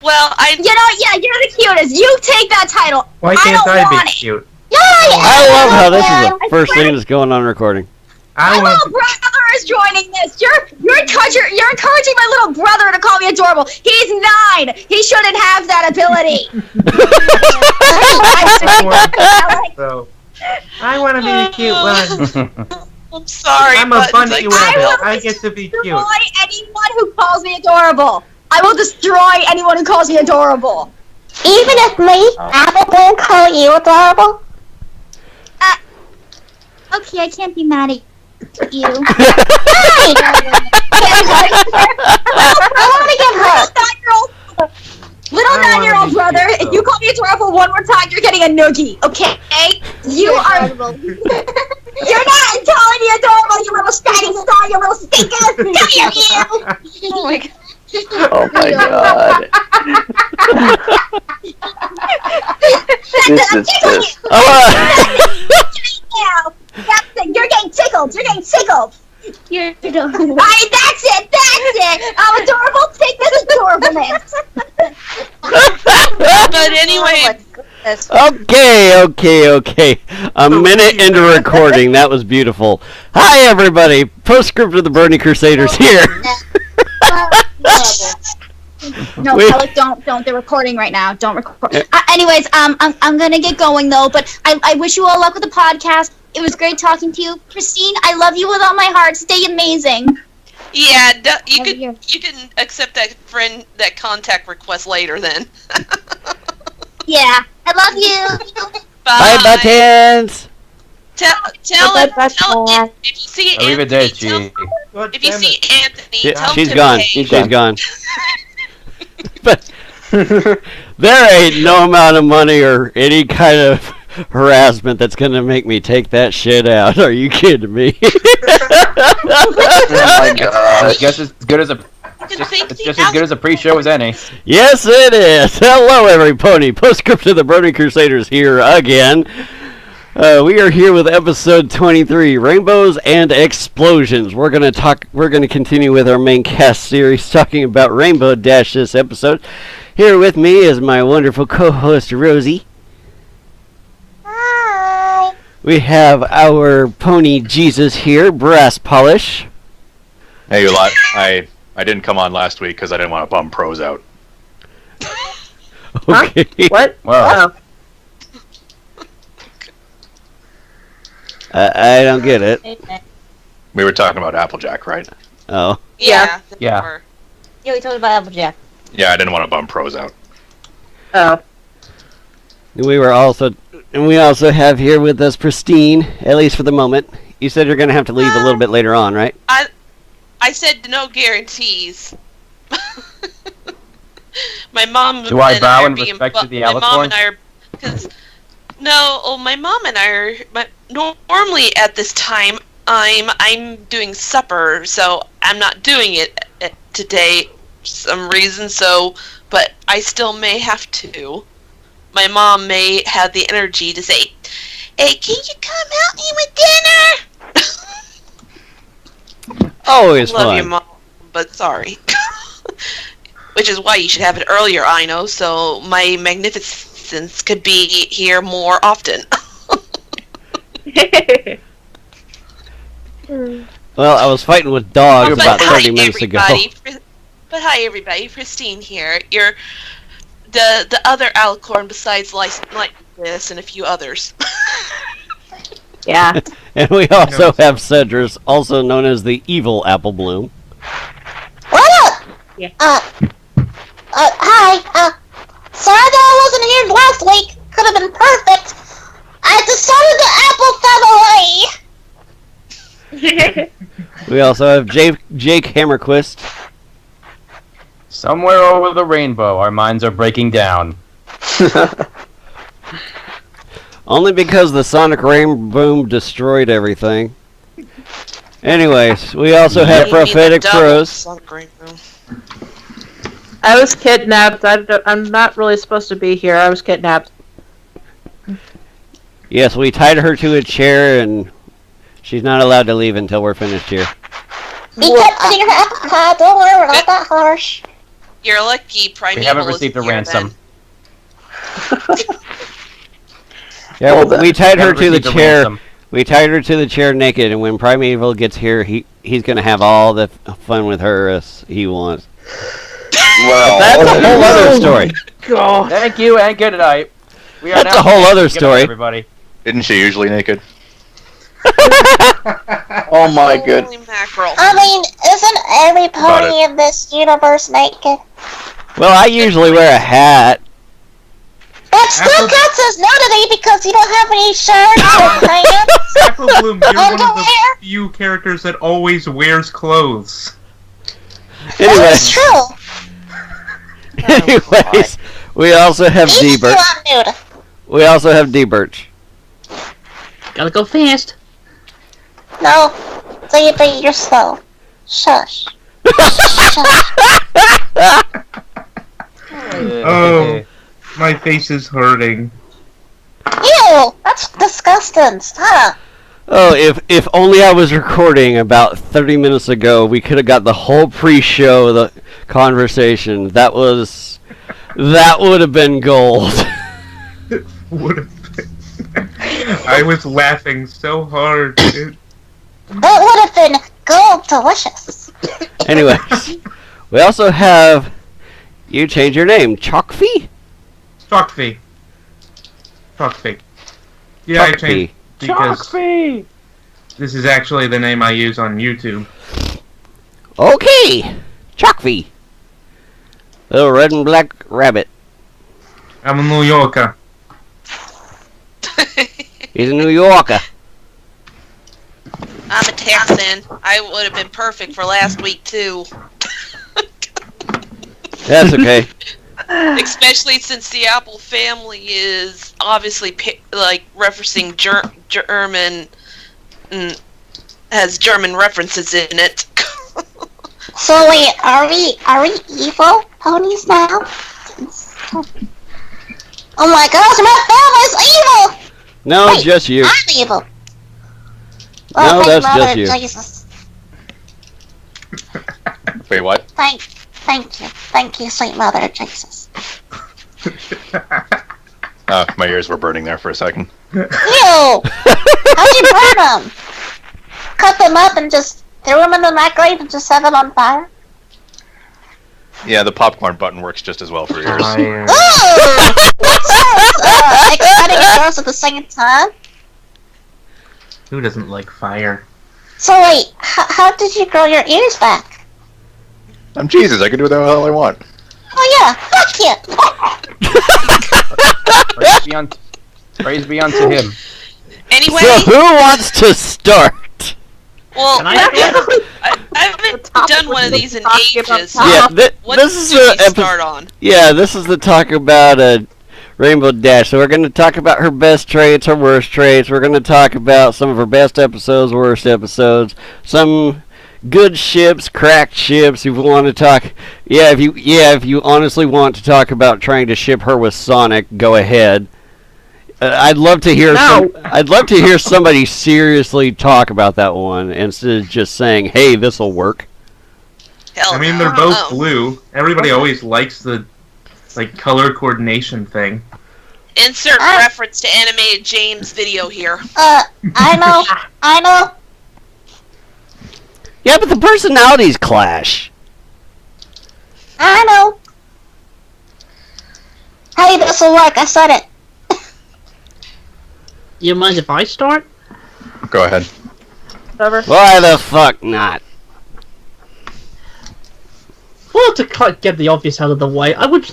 Well, You know, yeah, you're the cutest. You take that title. Why can't I I don't be want it. cute? I love how this is the first thing that's going on recording. I My want little brother is joining this. You're encouraging my little brother to call me adorable. He's 9. He shouldn't have that ability. so. I want to be the cute one. I'm sorry. I'm a bunny rabbit. I get to be cute. Destroy anyone who calls me adorable. I will destroy anyone who calls me adorable. Even if me, Apple won't call you adorable. Okay, I can't be mad at you. I want to get hurt. Little 9-year-old brother, if you call me adorable one more time, you're getting a noogie, okay? You are adorable. You're not calling me adorable, you little shining star, you little stinker! Come here, you! Oh my god. Oh my god. This is just... You're getting tickled! You're getting tickled! You're adorable. Alright, that's it! I'm adorable, take this adorableness! But anyway... Okay. A minute into recording. That was beautiful. Hi, everybody. Postscript of the Brony Crusaders here. No, Alec, don't. They're recording right now. Don't record. Anyways, I'm gonna get going though. But I wish you all luck with the podcast. It was great talking to you, Pristine. I love you with all my heart. Stay amazing. Yeah, you can accept that contact request later then. Yeah, I love you. Bye, buttons. Tell if you see Anthony. If you see Anthony, tell she's him gone. to She's gone. But there ain't no amount of money or any kind of harassment that's gonna make me take that shit out. Are you kidding me? Oh my god. I guess it's good as it's just as good as a pre-show as any. Yes, it is. Hello, everybody. Postscript of the Brony Crusaders here again. We are here with episode 23, Rainbows and Explosions. We're gonna continue with our main cast series, talking about Rainbow Dash this episode. Here with me is my wonderful co-host Rosie. Hi. We have our pony Jesus here, Brass Polish. Hey, you lot. I didn't come on last week because I didn't want to bum Prose out. Okay. Huh? What? Wow. I don't get it. We were talking about Applejack, right? Oh. Yeah. Yeah. Yeah, we talked about Applejack. Yeah, I didn't want to bum Prose out. Oh. We also have here with us Pristine, at least for the moment. You said you're going to have to leave a little bit later on, right? I said no guarantees. My mom. Do I bow in respect to the My mom alicorn? and I are because my mom and I are. Normally at this time, I'm doing supper, so I'm not doing it today for some reason. So, but I still may have to. My mom may have the energy to say, "Hey, can you come help me with dinner?" Always Love fun. you, Mom, but sorry. Which is why you should have it earlier, I know, so my magnificence could be here more often. Well, I was fighting with dogs about 30 minutes ago. But hi, everybody. Pristine here. You're the other alicorn besides like this and a few others. Yeah. And we also have Cedrus, also known as the Evil Apple Bloom. What up? Yeah. Hi. Sorry that I wasn't here last week. Could have been perfect. I decided the apple fell away. We also have Jake Hammerquist. Somewhere over the rainbow, our minds are breaking down. Only because the Sonic Rain Boom destroyed everything. Anyways, we also have Prophetic Prose. I was kidnapped. I'm not really supposed to be here. I was kidnapped. Yes, we tied her to a chair and she's not allowed to leave until we're finished here. He kept eating her apple pie. Don't worry, we're not that harsh. You're lucky Primeval We haven't isn't received a here, ransom. Yeah, Hold we tied her Haven't to the received a chair. ransom. We tied her to the chair naked, and when Primeval gets here, he's gonna have all the fun with her as he wants. Well, That's a whole other story. God. Thank you and good night. We are That's now a whole other good night, story. everybody. Isn't she usually naked? oh my good. Holy mackerel. I mean, isn't every About pony in this universe naked? Well, I usually wear a hat. That still counts as nudity because you don't have any shirt or pants. Apple Bloom, you're one of the Underwear? few characters that always wears clothes. That's true. Anyways, we also have Even you, DBurch. I'm nude. We also have DBurch. Gotta go fast. No, baby, you're slow. Shush. Shush. Oh, my face is hurting. Ew, that's disgusting. Stop. Oh, if only I was recording about 30 minutes ago, we could have got the whole pre-show, the conversation. That would have been gold. Would have been. I was laughing so hard. That would have been gold delicious. Anyways, we also have you change your name, Chokfi? Chokfi. Chokfi. Yeah, I Chokfi. changed because Chokfi! this is actually the name I use on YouTube. Okay, Chokfi. Little red and black rabbit. I'm a New Yorker. He's a New Yorker. I'm a Texan. I would have been perfect for last week, too. That's okay. Especially since the Apple family is obviously referencing German, has German references in it. So wait, are we evil ponies now? Oh my gosh, my family's evil! No, Wait, just you. I'm evil. No, thank that's Mother just you. Jesus. Wait, what? Thank you, sweet Mother of Jesus. My ears were burning there for a second. Ew! How'd you burn them? Cut them up and just threw them in the microwave and just set them on fire? Yeah, the popcorn button works just as well for ears. Ooh! That sounds exciting and gross at the same time. Who doesn't like fire? So wait, how did you grow your ears back? I'm Jesus, I can do whatever the hell I want. Oh yeah, fuck you! Praise be unto him. Anyway, So who wants to start? well, Can I I haven't done one of these in ages. So Yeah, what this is do we the start on? Yeah, this is the talk about Rainbow Dash. So we're going to talk about her best traits, her worst traits. We're going to talk about some of her best episodes, worst episodes, some good ships, cracked ships. If you want to talk, if you honestly want to talk about trying to ship her with Sonic, go ahead. I'd love to hear. I'd love to hear somebody seriously talk about that one instead of just saying, "Hey, this'll work." Hell I mean, no. they're both blue. Everybody always likes the color coordination thing. Insert reference to animated James video here. I know. Yeah, but the personalities clash. I know. Hey, this'll work, I said it. You mind if I start? Go ahead. Whatever. Why the fuck not? Well, to get the obvious out of the way, I would.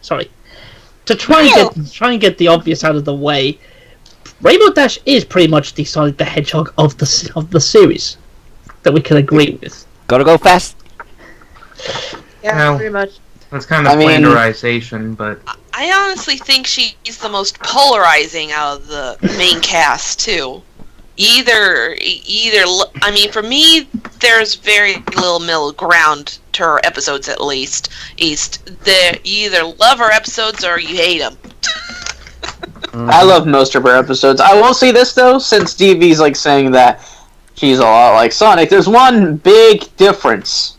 Sorry. To try and get the obvious out of the way, Rainbow Dash is pretty much the Sonic the Hedgehog of the series that we can agree with. Gotta go fast. Yeah, Well, pretty much. That's kind of flanderization, but I honestly think she's the most polarizing out of the main cast too. Either, I mean, for me, there's very little middle ground to her episodes, at least. You either love her episodes or you hate them. I love most of her episodes. I will say this though, since DV's saying that she's a lot like Sonic, there's one big difference.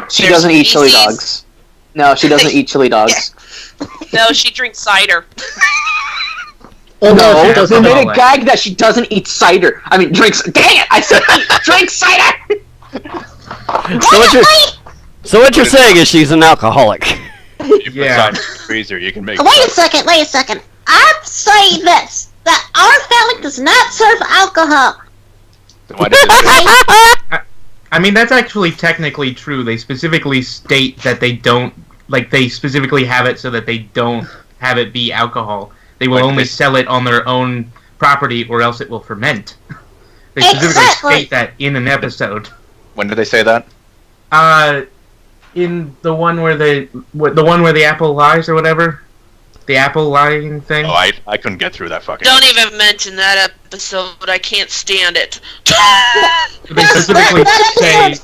She doesn't eat chili dogs. No, she doesn't eat chili dogs. No, she drinks cider. Oh no, she they made a gag that she doesn't eat cider. I mean, drinks. Dang it! I said drink cider. So what you're saying is she's an alcoholic. You put cider in the freezer, you can make. Wait a second. I'm saying this, that our family does not serve alcohol. Then why did you I mean, that's actually technically true. They specifically state that they don't, like, they specifically have it so that they don't have it be alcohol. They will only sell it on their own property, or else it will ferment. They specifically state that in an episode. When did they say that? In the one where the apple lies or whatever, the apple lying thing. Oh, I couldn't get through that fucking. Don't even mention that episode. I can't stand it. They specifically say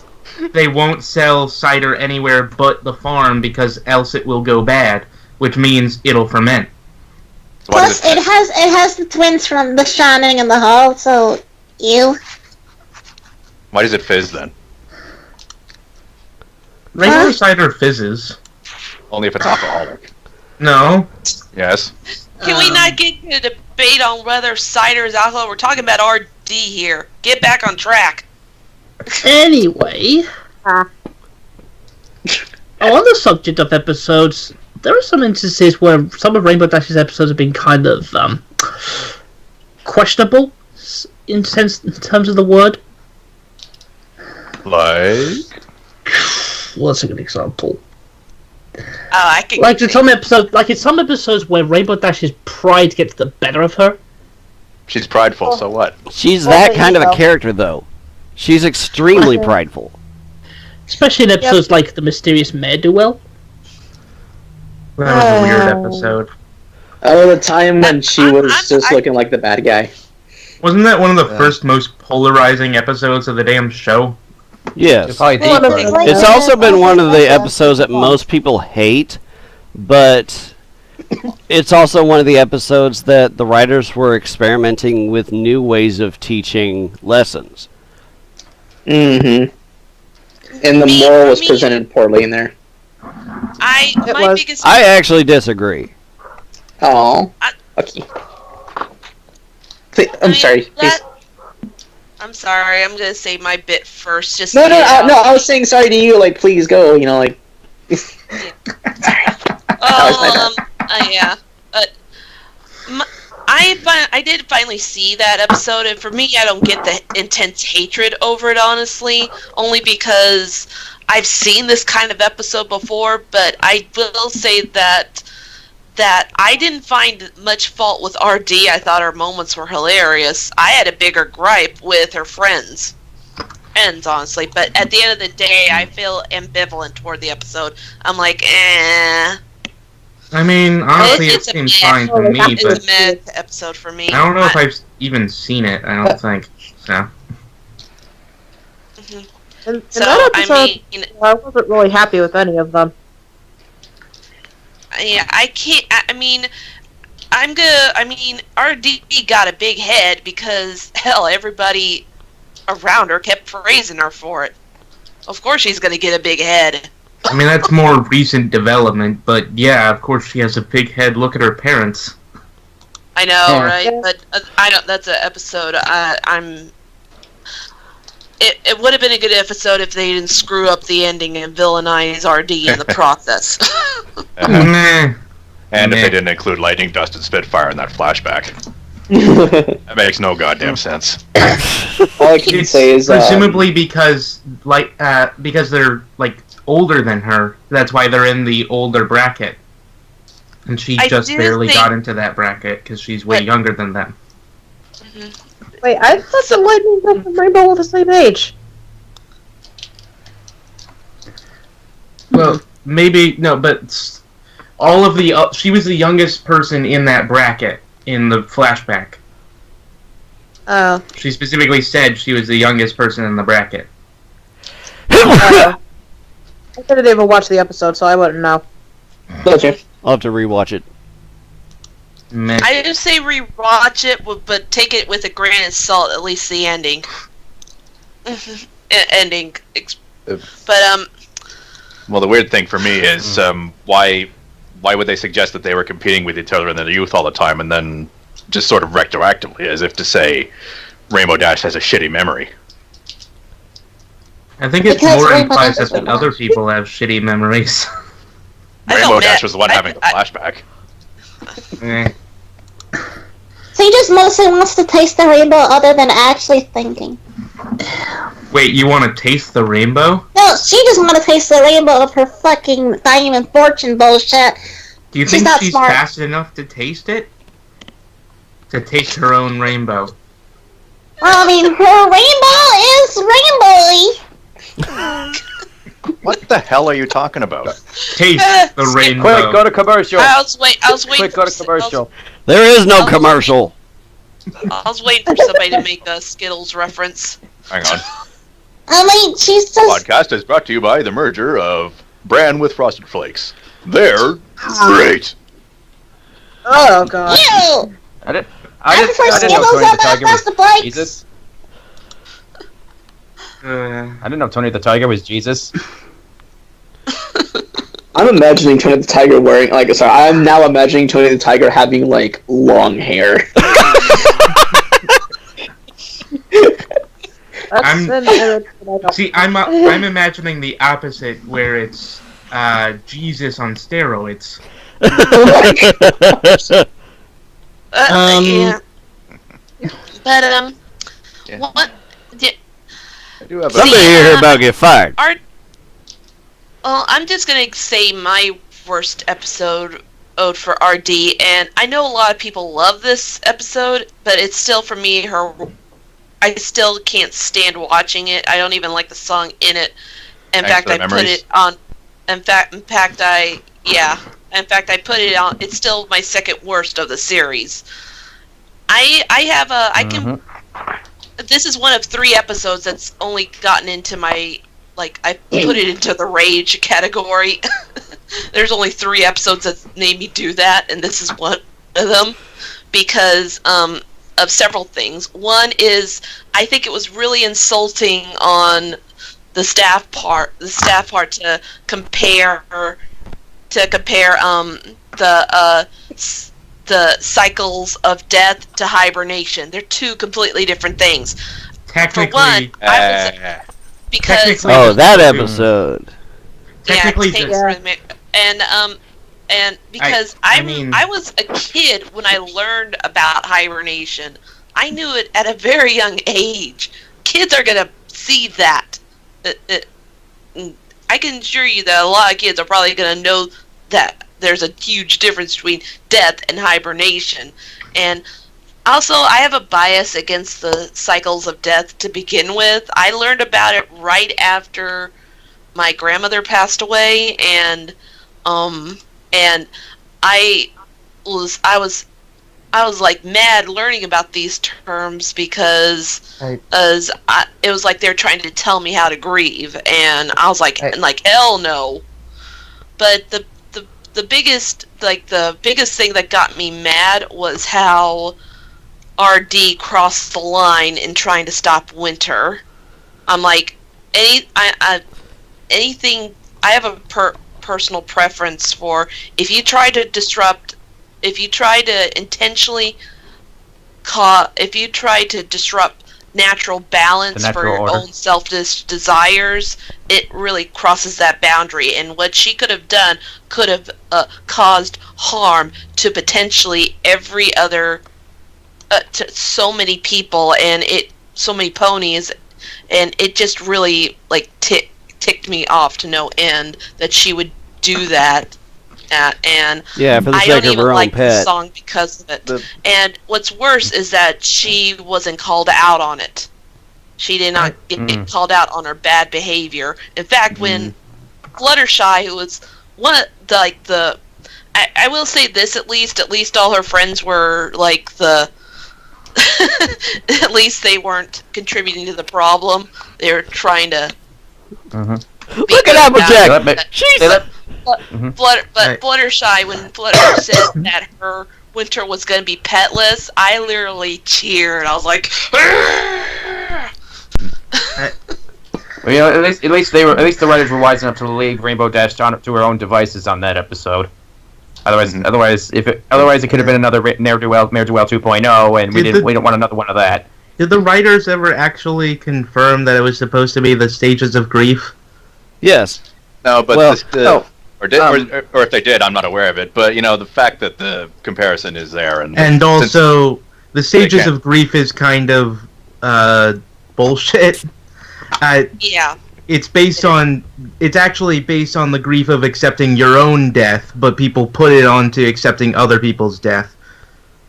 they won't sell cider anywhere but the farm because else it will go bad, which means it'll ferment. So Plus, it has the twins from The Shining and The Hall, so you. Why does it fizz then? Regular cider fizzes. Only if it's alcoholic. No. Yes. Can we not get into a debate on whether cider is alcohol? We're talking about RD here. Get back on track. Anyway, on the subject of episodes, there are some instances where some of Rainbow Dash's episodes have been kind of questionable in terms of the word. Like. What's a good example? I can. Like in some episodes where Rainbow Dash's pride gets the better of her. She's prideful, so what? She's that kind of a character, though. She's extremely prideful. Especially in episodes like The Mysterious Ne'er-Do-Well. That was a weird episode. Oh, the time when she was just looking like the bad guy. Wasn't that one of the first most polarizing episodes of the damn show? Yes. It's also been one of the episodes that most people hate, but it's also one of the episodes that the writers were experimenting with new ways of teaching lessons. Mm-hmm. And the moral was presented poorly in there. I actually disagree. Oh. Okay. I'm sorry. I'm sorry. I'm gonna say my bit first. Just No. I was saying sorry to you. Like, please go. You know, like. Yeah. I did finally see that episode, and for me, I don't get the intense hatred over it, honestly, only because I've seen this kind of episode before, but I will say that I didn't find much fault with RD. I thought her moments were hilarious. I had a bigger gripe with her friends, honestly, but at the end of the day, I feel ambivalent toward the episode. I'm like, eh. I mean, honestly, it seems fine to me, but it's a meh episode for me. I don't know if I've even seen it. I don't think so. In that episode, I wasn't really happy with any of them. Yeah, I can't. I mean, RD got a big head because hell, everybody around her kept praising her for it. Of course, she's gonna get a big head. I mean, that's more recent development, but yeah, of course she has a big head. Look at her parents. I know, right? But I don't. That's an episode. It would have been a good episode if they didn't screw up the ending and villainize RD in the process. Nah. And if they didn't include lightning, dust, and Spitfire in that flashback. That makes no goddamn sense. All I can say is presumably because they're like older than her. That's why they're in the older bracket, and she just barely got into that bracket because she's way younger than them. Mm-hmm. Wait, I thought the Lightning Dust and Rainbow were the same age. Well, maybe no, but all of the she was the youngest person in that bracket in the flashback. Oh. She specifically said she was the youngest person in the bracket. I didn't even watch the episode, so I wouldn't know. Gotcha. I'll have to rewatch it. Meh. I didn't say rewatch it, but take it with a grain of salt. At least the ending. Ending. But Well, the weird thing for me is why would they suggest that they were competing with each other in the youth all the time, and then just sort of retroactively, as if to say Rainbow Dash has a shitty memory? I think it's Because more Rainbow implies Dash that is the other people have shitty memories. Rainbow Dash was the one having the flashback. So he just mostly wants to taste the rainbow other than actually thinking. Wait, you want to taste the rainbow? No, she just want to taste the rainbow of her fucking diamond fortune bullshit. Do you think she's fast enough to taste it? To taste her own rainbow? Well, I mean, her rainbow is rainbowy. What the hell are you talking about? Taste the rainbow. Quick, go to commercial. I was waiting. Quick, go to commercial. There is no commercial. I was waiting for somebody to make a Skittles reference. Hang on. I mean, she's just... Podcast is brought to you by the merger of Bran with Frosted Flakes. They're great. Oh god. Ew! I didn't know Tony the Tiger was Jesus. I didn't know Tony the Tiger was Jesus. I'm imagining Tony the Tiger wearing, I'm now imagining Tony the Tiger having, long hair. I'm imagining the opposite, where it's Jesus on steroids. Yeah. But Yeah. what? I do have Somebody here about to get fired. Well, I'm just gonna say my worst episode for RD, and I know a lot of people love this episode, but it's still for me I still can't stand watching it. I don't even like the song in it. In fact, I put it on. In fact, I put it on. It's still my second worst of the series. This is one of 3 episodes that's only gotten into my, I put it into the rage category. There's only 3 episodes that made me do that, and this is one of them, because of several things. One is, I think it was really insulting on the staff part to compare the cycles of death to hibernation. They're 2 completely different things. Technically, for one, because that episode. Technically, and because I was a kid when I learned about hibernation. I knew it at a very young age. Kids are gonna see that. I can assure you that a lot of kids are probably gonna know that there's a huge difference between death and hibernation. And also, I have a bias against the cycles of death to begin with. I learned about it right after my grandmother passed away, and I was mad learning about these terms because it was like they're trying to tell me how to grieve, and I was like, hell no. But the biggest thing that got me mad was how RD crossed the line in trying to stop winter. I'm like, anything. I have a personal preference for if you try to disrupt natural balance for your own selfish desires, it really crosses that boundary. And what she could have done could have caused harm to potentially every other, to so many people, and so many ponies, and it just really ticked me off to no end that she would do that. And for the I sake don't of even her own like the pet. song because of it. And what's worse is that she wasn't called out on it. She did not get called out on her bad behavior. In fact, when Fluttershy, who was one of the I will say this, at least all her friends were at least they weren't contributing to the problem. They were trying to Look at Applejack! Fluttershy, when Flutter said that her winter was going to be petless, I literally cheered. I was like, Well, at least the writers were wise enough to leave Rainbow Dash to her own devices on that episode. Otherwise, it could have been another Ne'er-do-Well 2.0, and we don't want another one of that. Did the writers ever actually confirm that it was supposed to be the stages of grief? Yes. No, but or if they did, I'm not aware of it. But the fact that the comparison is there, and also the stages of grief is kind of bullshit. Yeah. It's actually based on the grief of accepting your own death, but people put it onto accepting other people's death.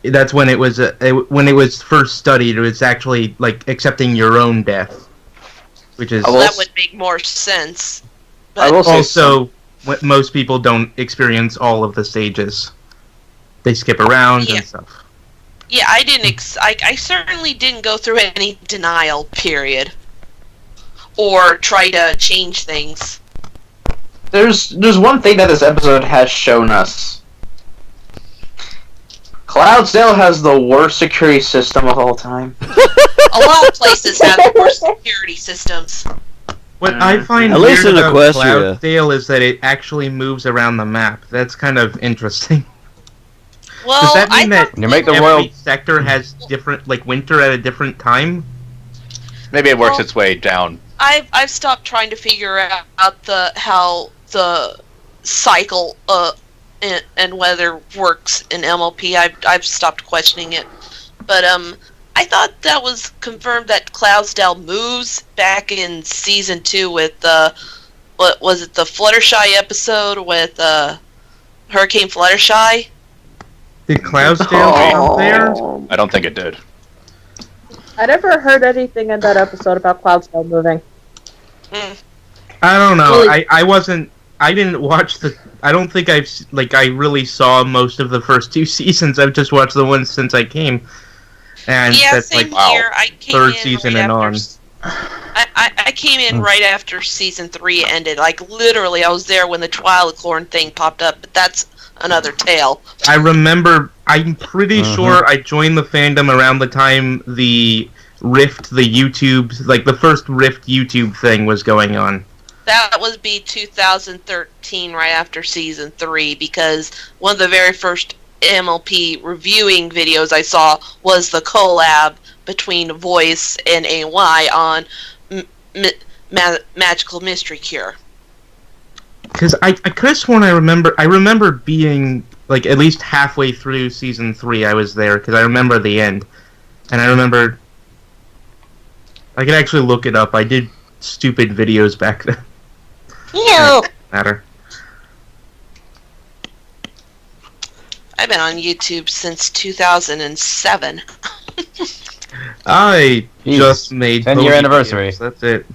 That's when it was first studied. It was actually like accepting your own death, which is that would make more sense. But also, most people don't experience all of the stages. They skip around and stuff. Yeah, I didn't. I certainly didn't go through any denial period, or try to change things. There's one thing that this episode has shown us. Cloudsdale has the worst security system of all time. A lot of places have the worst security systems. What I find weird about Cloudsdale is that it actually moves around the map. That's kind of interesting. Well, does that mean that every sector has different, like winter at a different time? Maybe it works its way down. I've stopped trying to figure out how the cycle and weather works in MLP. I've stopped questioning it, but I thought that was confirmed that Cloudsdale moves back in season 2 with what was it, the Fluttershy episode with Hurricane Fluttershy? Did Cloudsdale come there? I don't think it did. I never heard anything in that episode about Cloudsdale moving. I don't know. I wasn't. I didn't watch the. I don't think I really saw most of the first 2 seasons. I've just watched the ones since I came. And yeah, that's same here. I came third in season right and on. I came in right after season 3 ended. Like literally, I was there when the Twiliclorn thing popped up. But that's another tale. I remember. I'm pretty sure I joined the fandom around the time the Rift, the YouTube, like the first Rift YouTube thing was going on. That would be 2013, right after season 3, because one of the very first MLP reviewing videos I saw was the collab between Voice and AY on Magical Mystery Cure. Because I could have sworn I remember being like at least halfway through season 3. I was there because I remember the end, and I remember I could actually look it up. I did stupid videos back then. Ew. Matter. I've been on YouTube since 2007. I just made 10-year anniversary. Videos. That's it.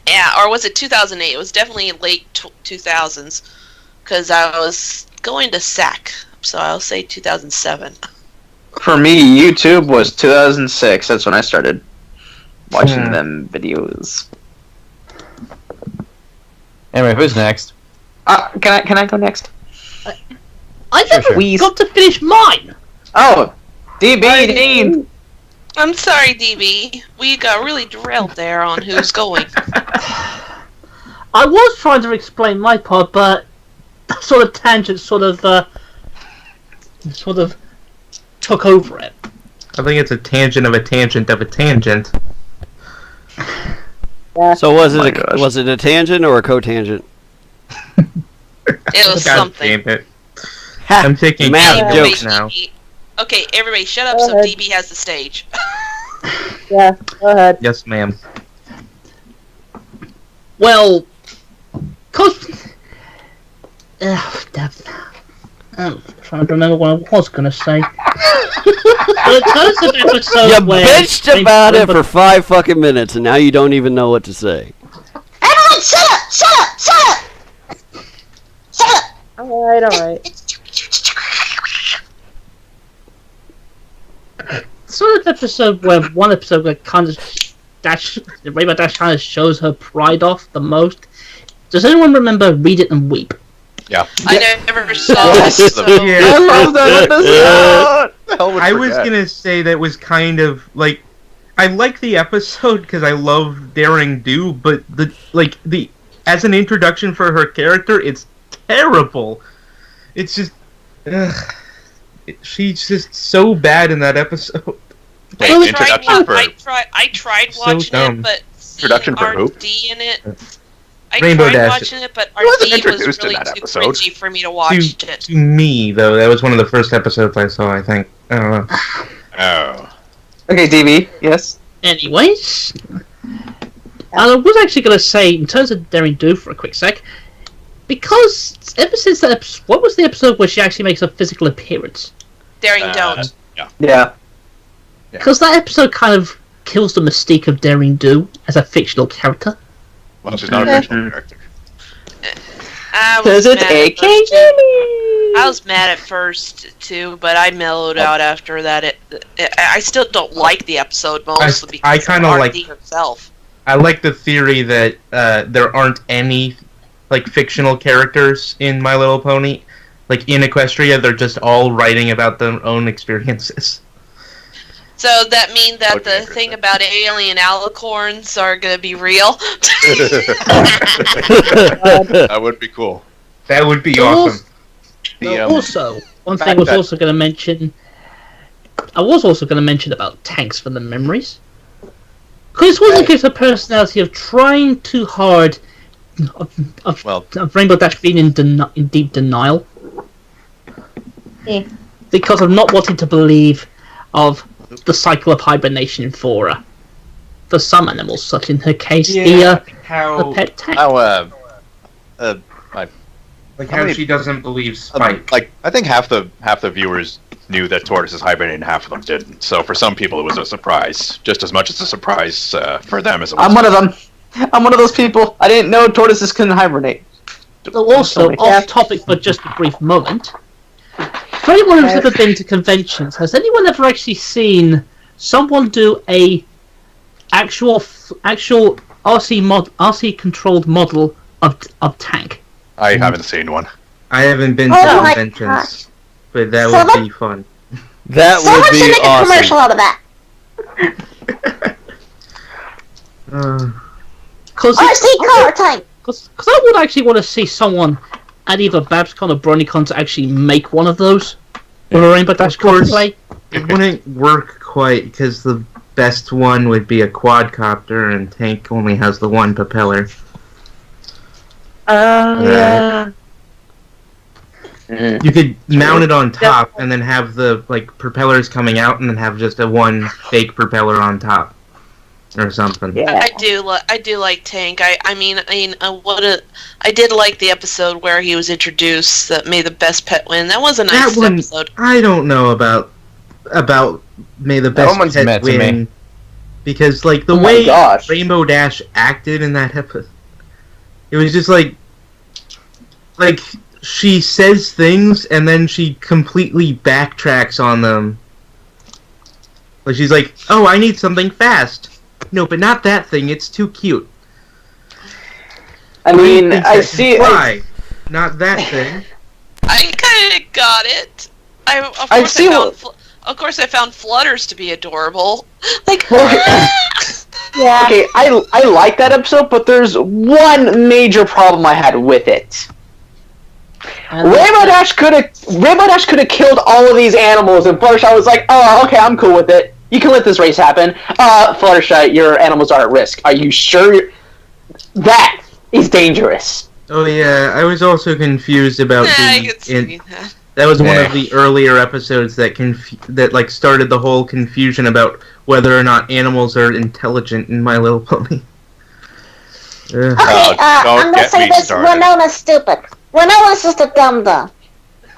Yeah, or was it 2008? It was definitely late 2000s, because I was going to SAC, so I'll say 2007. For me, YouTube was 2006. That's when I started watching them videos. Anyway, who's next? Can I go next? I never got to finish mine! Oh, DB, Dean! I'm sorry, DB. We got really derailed there on who's going. I was trying to explain my part, but that sort of tangent sort of took over it. I think it's a tangent of a tangent of a tangent. Yeah. So was it a tangent or a cotangent? It was something. Damn it. I'm taking math jokes now. Okay, everybody shut up so DB has the stage. Yeah, go ahead. Yes, ma'am. Well, cause... I'm trying to remember what I was going to say. In terms of episode You where bitched about it for 5 fucking minutes, and now you don't even know what to say. Everyone, shut up! Shut up! Shut up! Shut up! Alright. Sort of episode where one episode where kind of Rainbow Dash kind of shows her pride off the most. Does anyone remember Read It and Weep? Yeah. I never saw it. So. I love that episode! I was gonna say that was kind of like I like the episode because I love Daring Do, but as an introduction for her character, it's terrible. It's just, she's just so bad in that episode. I tried watching it, but introduction for who? RD in it. I Rainbow tried Dash. watching it, but RD wasn't was introduced in really that too episode. cringy for me to watch it. To me, though, that was one of the first episodes I saw, I think. I don't know. Oh. Okay, DB, yes. Anyways, I was actually going to say, in terms of Daring Do for a quick sec, because ever since that episode, what was the episode where she actually makes a physical appearance? Daring Don't. Yeah. Because that episode kind of kills the mystique of Daring Do as a fictional character. Well, she's not a fictional character. Because it's I was mad at first too, but I mellowed out after that. I still don't like the episode mostly because of RD herself. I like the theory that there aren't any fictional characters in My Little Pony. Like in Equestria, they're just all writing about their own experiences. So that means that the thing about alien alicorns are going to be real? That would be cool. That would be awesome. Also, one thing I was also going to mention about Tanks for the Memories. Because this wasn't just a personality of trying too hard of Rainbow Dash being in deep denial. Because of not wanting to believe of the cycle of hibernation for some animals, such in her case, the pet tank. How she doesn't believe Spike. I think half the viewers knew that tortoises hibernate and half of them didn't. So for some people it was a surprise, just as much as a surprise for them as it was. I'm one of them. I'm one of those people. I didn't know tortoises couldn't hibernate. Also, off topic for just a brief moment. For anyone who's ever been to conventions, has anyone ever actually seen someone do a actual RC controlled model of tank? I haven't seen one. I haven't been to conventions, but that would be fun. That would be awesome. Make a commercial out of that. RC car tank. Because I would actually want to see someone at either BabsCon or BronyCon to actually make one of those with a Rainbow Dash cosplay. It wouldn't work quite because the best one would be a quadcopter, and Tank only has the one propeller. Yeah. You could mount it on top and then have the propellers coming out, and then have just a one fake propeller on top, or something. Yeah. I do like Tank. I did like the episode where he was introduced that May the Best Pet Win. That was a nice episode. I don't know about May the Best Pet Win, because the way Rainbow Dash acted in that episode, it was just like she says things and then she completely backtracks on them. Like she's like, "Oh, I need something fast." No, but not that thing. It's too cute. I mean, I see. Why? Not that thing. I kind of got it. Of course, I found Flutters to be adorable. Yeah. Okay, I like that episode, but there's one major problem I had with it. Rainbow Dash could have killed all of these animals, and Fluttershy was like, "Oh, okay, I'm cool with it. You can let this race happen. Fluttershy, your animals are at risk. Are you sure? That is dangerous." Oh yeah, I was also confused about that was one of the earlier episodes that started the whole confusion about whether or not animals are intelligent in My Little Pony. Okay, I'm gonna say this: Winona's stupid. Winona's just a dum-dum.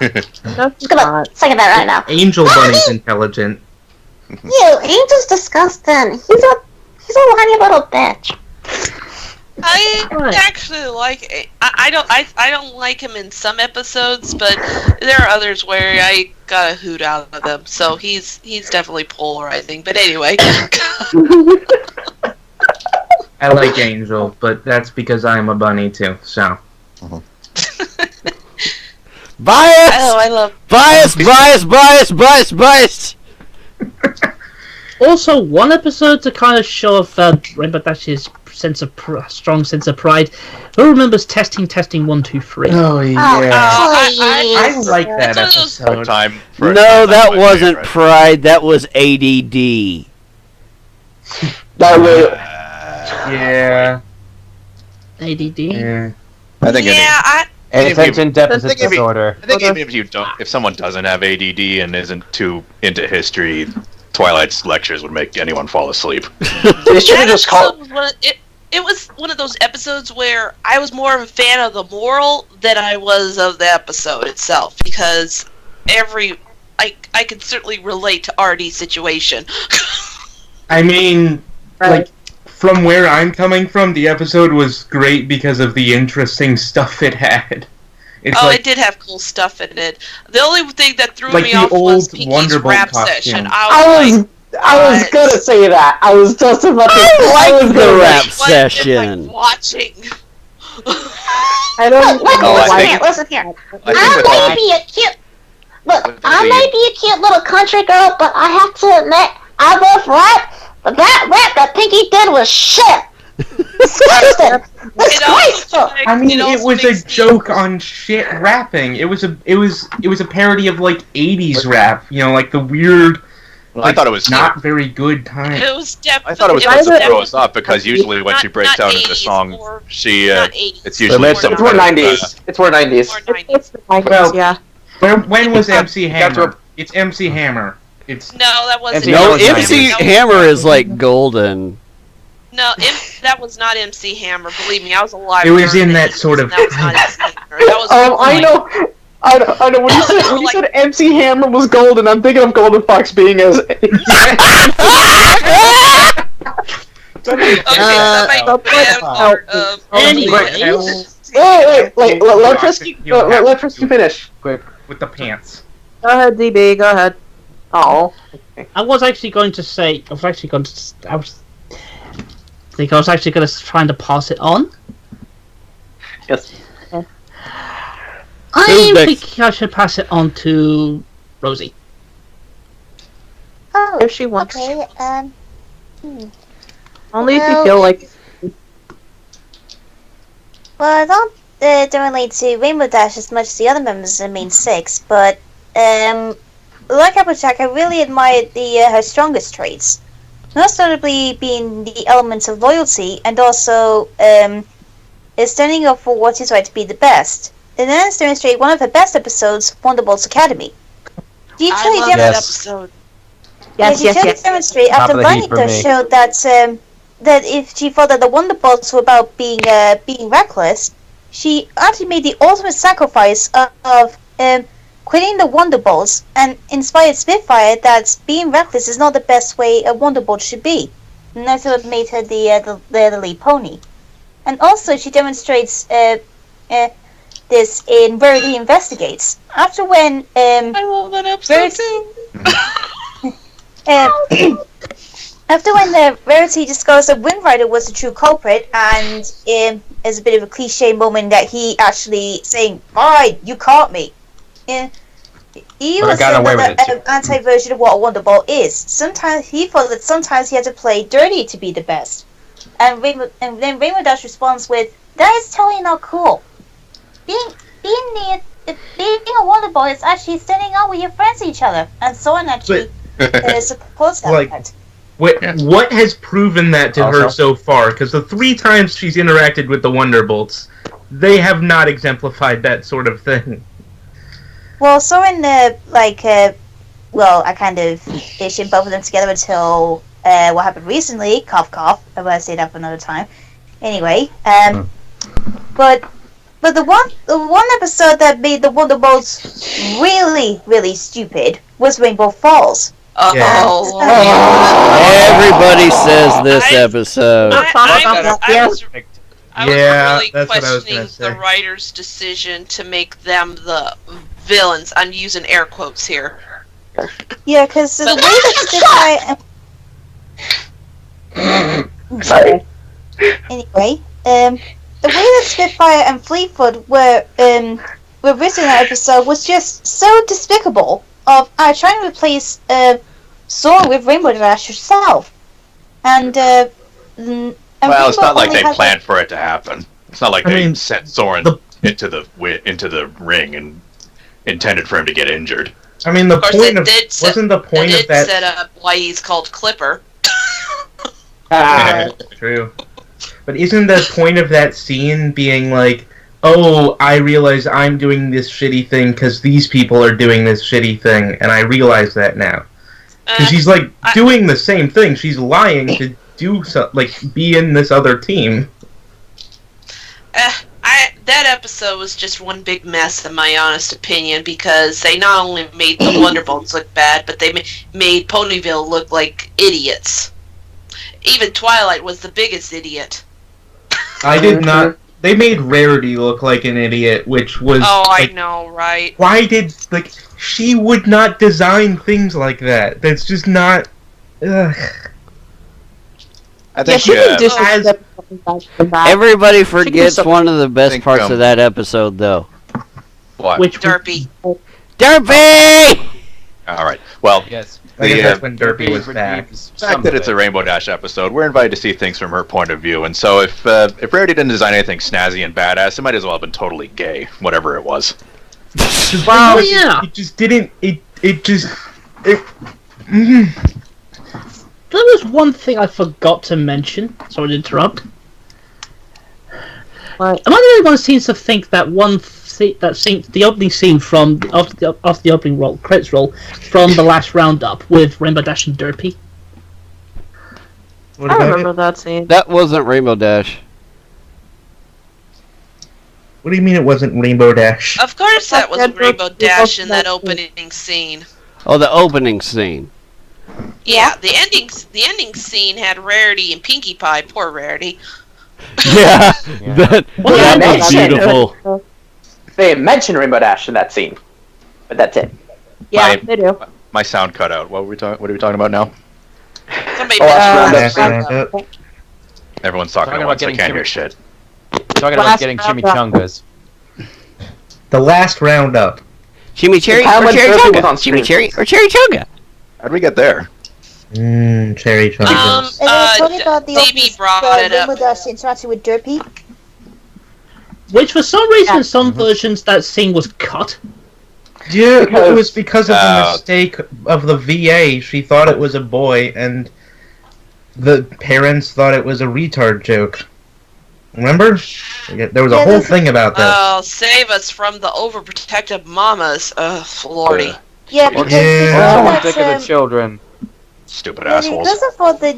Just gonna say that right now. Angel Bunny's intelligent. Angel's disgusting. He's a whiny little bitch. I actually like it. I don't like him in some episodes, but there are others where I got a hoot out of them. So he's definitely polarizing. But anyway. I like Angel, but that's because I'm a bunny too. So. Bias! Oh, I love bias. Also, one episode to kind of show off Rainbow Dash's strong sense of pride. Who remembers testing 1 2 3? Oh yeah, I like that episode. No, that wasn't pride. That was ADD. That was yeah. ADD. Yeah. I think attention deficit disorder. I think even if someone doesn't have ADD and isn't too into history, Twilight's lectures would make anyone fall asleep. They should have just called. It was one of those episodes where I was more of a fan of the moral than I was of the episode itself, because I could certainly relate to RD's situation. I mean, like, from where I'm coming from, the episode was great because of the interesting stuff it had. It did have cool stuff in it. The only thing that threw me off was Pinky's rap session. I was gonna say that. I was just about to. I like the rap session. Watching. I don't. Listen here. I may be a cute. Look, I may be a cute little country girl, but I have to admit, I love rap. But that rap that Pinky did was shit. Disgusting. Disgraceful. I mean, it was a joke on shit rapping. It was a parody of like 80s rap. You know, like the weird. Well, I thought it was not very good time. It was definitely. I thought it was supposed to throw us off because usually when she breaks down into song, it's usually it's more 90s. It's more 90s. It's the 90s, yeah. When was MC Hammer? It's MC Hammer. It's no, that wasn't. No, MC Hammer is like golden. No, that was not MC Hammer. Believe me, I was alive. It was in that sort of. That was not MC Hammer. That was I know. I know. When you said MC Hammer was golden, I'm thinking of Golden Fox being as. Wait. Let Frisky finish. Quick with the pants. Go ahead, DB. Go ahead. Oh. Okay. I was actually going to trying to pass it on. Yes. I think I should pass it on to Rosie. Oh, if she wants. Okay. Only if you feel like. Well, I don't relate to Rainbow Dash as much as the other members of the main six, but like Applejack, I really admired her strongest traits. Most notably being the elements of loyalty and also standing up for what is right to be the best. And then demonstrate one of her best episodes, Wonderbolts Academy. She truly episode. Yes. Demonstrate after Lanita showed that if she thought that the Wonderbolts were about being reckless, she actually made the ultimate sacrifice of quitting the Wonderbolts and inspired Spitfire that being reckless is not the best way a Wonderbolt should be. And that's what made her the lead pony. And also she demonstrates this in Verity Investigates. After when I love that episode too. After when Verity discovers that Windrider was the true culprit, and as a bit of a cliche moment that he actually saying, "Alright, you caught me." He was an anti-version of what a Wonderbolt is. Sometimes he thought that sometimes he had to play dirty to be the best. And then Rainbow Dash responds with, "That is totally not cool. Being a Wonderbolt is actually standing out with your friends each other." And so on actually supports that fact. What has proven that to her so far? Because the 3 times she's interacted with the Wonderbolts, they have not exemplified that sort of thing. Well, so in the I kind of issued both of them together until what happened recently. Cough, cough. I'm gonna say that for another time. Anyway, but the one episode that made the Wonderbolts really, really stupid was Rainbow Falls. Everybody says this episode. I was really questioning the writer's decision to make them the villains. I'm using air quotes here. Yeah, because the way that Spitfire... Sorry. Anyway, the way that Spitfire and Fleetfoot were written in that episode was just so despicable. Of trying to replace song with Rainbow Dash herself. And well, Rainbow it's not like only they has, planned for it to happen. It's not like they sent Soren into the ring and intended for him to get injured. I mean, the point of wasn't the point of that set up why he's called Clipper. True. But isn't the point of that scene being like, oh, I realize I'm doing this shitty thing because these people are doing this shitty thing, and I realize that now. Because she's like doing the same thing. She's lying to do be in this other team. That episode was just one big mess, in my honest opinion, because they not only made the Wonderbolts look bad, but they made Ponyville look like idiots. Even Twilight was the biggest idiot. I did not. They made Rarity look like an idiot, which was. Oh, I know, right? Why did she would not design things like that? That's just not. Ugh. I think she didn't do Everybody forgets one of the best parts of that episode, though. What? Which Derpy. Derpy! All right. Well, yes. I guess that's when Derpy was back. The fact that it's a Rainbow Dash episode, we're invited to see things from her point of view, and so if Rarity didn't design anything snazzy and badass, it might as well have been totally gay, whatever it was. Well, yeah. It just didn't. There was one thing I forgot to mention. Sorry to interrupt. Am I the only one who seems to think that the opening scene from after the opening credits roll from the last roundup with Rainbow Dash and Derpy? I remember that scene. That wasn't Rainbow Dash. What do you mean it wasn't Rainbow Dash? Of course that was Rainbow Dash in that opening scene. Oh, the opening scene. Yeah, the ending scene had Rarity and Pinkie Pie. Poor Rarity. Yeah, that was beautiful. They mention Rainbow Dash in that scene, but that's it. Yeah, they do. My sound cut out. What are we talking about now? Somebody Everyone's talking at once. I can't hear shit. Talking about getting chimichangas. The last roundup. Chimichurri or cherry chunga? Chimichurri or cherry chunga? How'd we get there? Cherry chunga. DB brought it up. Rainbow Dash interacting with Derpy. Which, for some reason, in some versions, that scene was cut. Yeah, it was because of the mistake of the VA. She thought it was a boy, and the parents thought it was a retard joke. Remember? There was a whole thing about that. Oh, save us from the overprotective mamas. Ugh, lordy. Yeah, because Think of the children. Stupid assholes. Because I thought that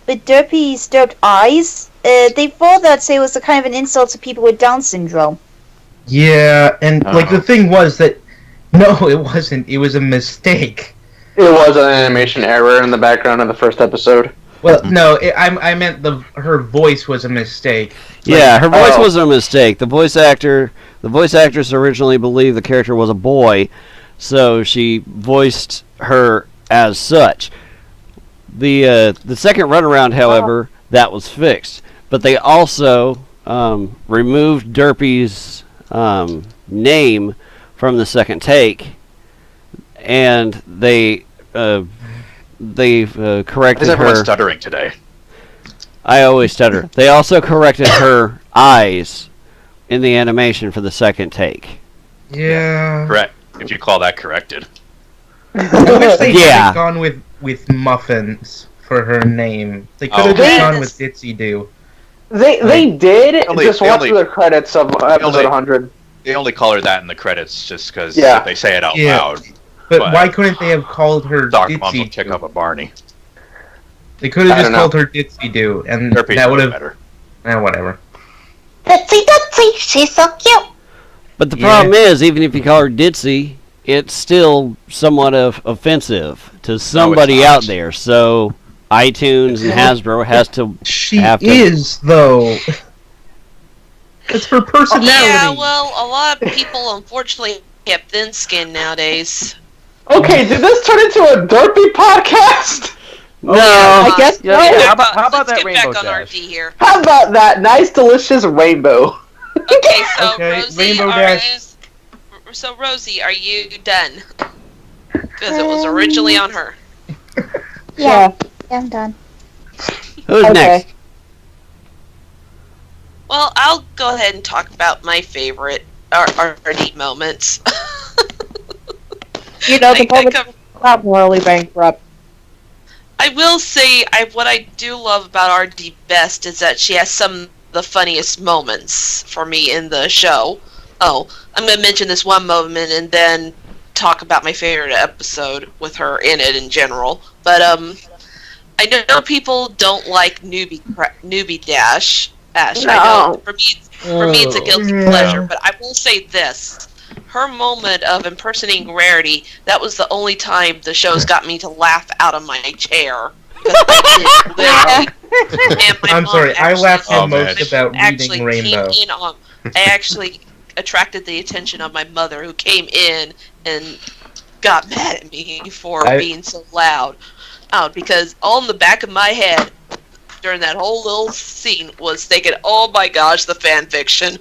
with Derpy's derped eyes, they thought that it was a kind of an insult to people with Down syndrome. Yeah, and the thing was that no, it wasn't. It was a mistake. It was an animation error in the background of the first episode. Well, no, I meant her voice was a mistake. Yeah, her voice was a mistake. The voice actress originally believed the character was a boy, so she voiced her as such. The second runaround, however, that was fixed. But they also removed Derpy's name from the second take, and they corrected Is everyone her. stuttering today? I always stutter. They also corrected her eyes in the animation for the second take. Yeah. Correct. If you call that corrected. I wish they had gone with Muffins for her name. They could have just gone with Ditsy Do. They did. Just watch the credits of episode 100. They only call her that in the credits just because they say it out loud. But why couldn't they have called her Dark Mom will Ditsy kick up a Barney. They could have just called her Ditsy Do, and that would have better. Whatever. Ditsy, she's so cute. But the problem is, even if you call her Ditsy, it's still somewhat offensive to somebody out there. So iTunes and Hasbro has to. She is though. It's her personality. Yeah, well, a lot of people unfortunately have thin skin nowadays. Okay, did this turn into a Derpy podcast? No, I guess yeah, not. How about that get Rainbow back on Dash? RD here. How about that nice, delicious rainbow? Okay, so Okay, Rosie, Rainbow Dash. So Rosie, are you done? Because it was originally on her. Yeah, I'm done. Who's next? Well, I'll go ahead and talk about my favorite RD moments. You know, the moment not morally bankrupt. I will say, what I do love about RD best is that she has some of the funniest moments for me in the show. Oh, I'm going to mention this one moment and then talk about my favorite episode with her in it in general. But I know people don't like newbie Dash. Ash. No. I know for me it's a guilty pleasure, but I will say this. Her moment of impersonating Rarity, that was the only time the show's got me to laugh out of my chair. I'm sorry, I laughed the most about reading Rainbow. I actually attracted the attention of my mother, who came in and got mad at me for being so loud. Because all in the back of my head, during that whole little scene, was thinking, "Oh my gosh, the fan fiction,"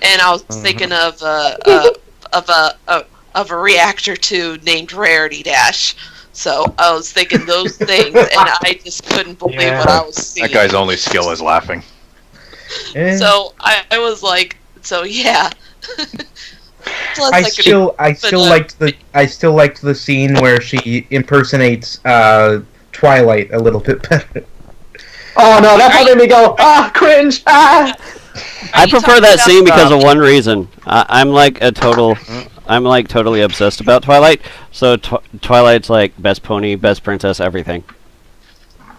and I was thinking of a reactor 2 named Rarity Dash. So I was thinking those things, and I just couldn't believe what I was seeing. That guy's only skill is laughing. So I was like, so yeah. Plus, I still liked the scene where she impersonates Twilight a little bit better. Oh no, that made me go, cringe! Ah! I prefer that scene because of one reason. I'm totally obsessed about Twilight. So Twilight's like best pony, best princess, everything.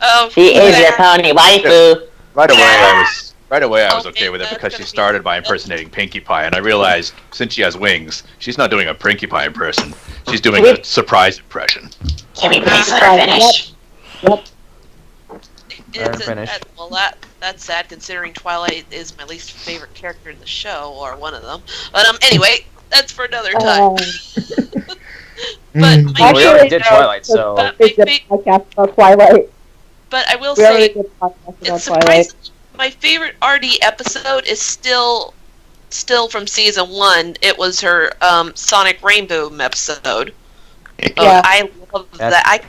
Oh, she is your pony waifu. Right away, I was okay with it because she started by impersonating Pinkie Pie, and I realized since she has wings, she's not doing a Pinkie Pie impression. She's doing a surprise impression. Can we please let her finish? Yep. That's sad considering Twilight is my least favorite character in the show, or one of them. But anyway, that's for another time. But we already did Twilight, so. Twilight. But I will say, it's surprising. My favorite RD episode is still from season 1. It was her Sonic Rainbow episode. Yeah. I love that.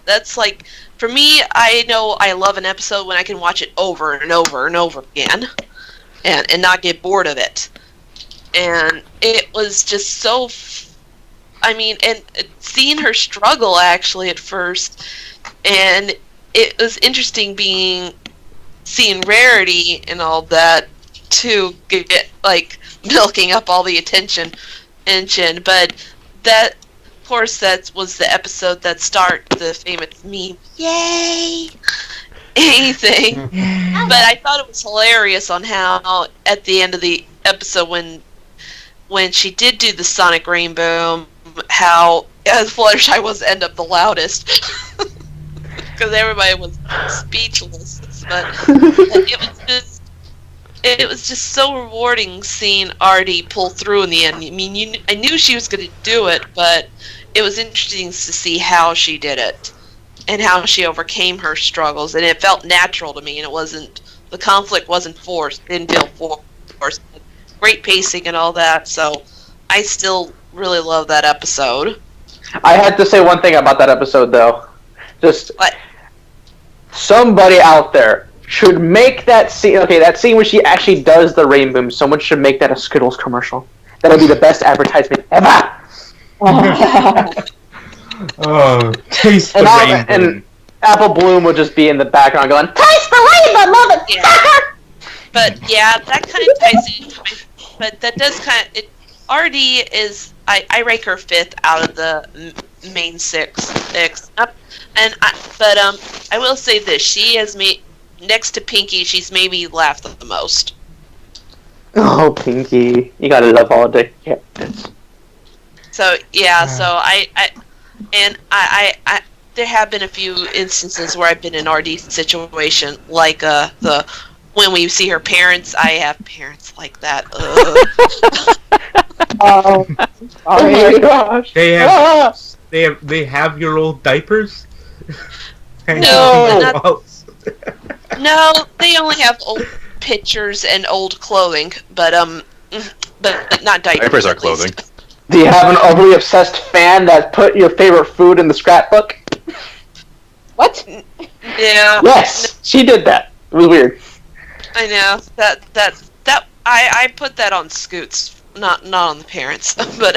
That's like, for me, I know I love an episode when I can watch it over and over and over again and not get bored of it. And it was just so, and seeing her struggle actually at first, and it was interesting seeing Rarity and all that to get like milking up all the attention, but that, of course, that was the episode that started the famous meme, "Yay!" anything. But I thought it was hilarious on how at the end of the episode when she did do the Sonic Rainbow, how Fluttershy was end up the loudest. Because everybody was speechless, but it was just so rewarding seeing Artie pull through in the end. I knew she was going to do it, but it was interesting to see how she did it and how she overcame her struggles, and it felt natural to me. And the conflict wasn't forced, didn't feel forced. Great pacing and all that. So I still really love that episode. I had to say one thing about that episode, though. Just. What? Somebody out there should make that scene. Okay, that scene where she actually does the rainbow. Someone should make that a Skittles commercial. That'll be the best advertisement ever. Taste the rainbow. And Apple Bloom will just be in the background going, "Taste the rainbow, motherfucker!" Yeah. But yeah, that kind of ties into but that does kind of. RD is. I rank her 5th out of the main 6. But I will say this: she has made, next to Pinkie, she's made me laugh the most. Oh, Pinkie, you gotta love all the characters. So yeah, there have been a few instances where I've been in RD situation, like when we see her parents. I have parents like that. Oh my gosh! They have your old diapers. No, they only have old pictures and old clothing, but not diapers. Diapers are clothing. Do you have an overly obsessed fan that put your favorite food in the scrapbook? What? Yeah. Yes, she did that. It was weird. I know that I put that on Scoots, not on the parents, but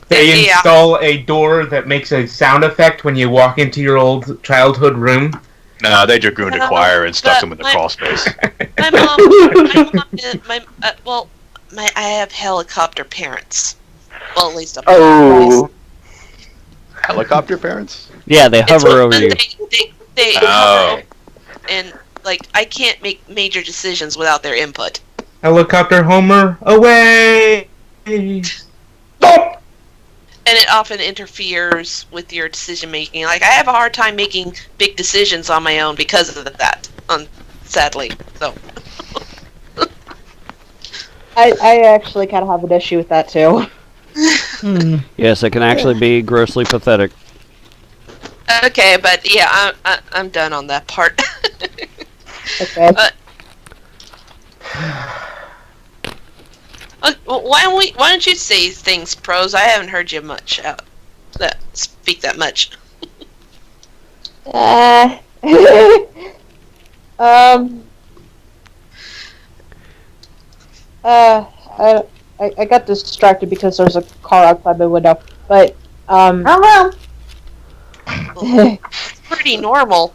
They install a door that makes a sound effect when you walk into your old childhood room. No, they dragooned a choir and stuck them in the crawl space. My mom, I have helicopter parents. Well, at least up Oh. Helicopter parents? Yeah, they hover over you. They hover over, and like I can't make major decisions without their input. Helicopter Homer, away! And it often interferes with your decision making. Like I have a hard time making big decisions on my own because of that. Sadly, so. I actually kind of have an issue with that too. Yes, it can actually be grossly pathetic. Okay, but yeah, I'm done on that part. Okay. Why don't you say things, Prose? I haven't heard you much speak that much. I got distracted because there's a car outside my window. But It's pretty normal.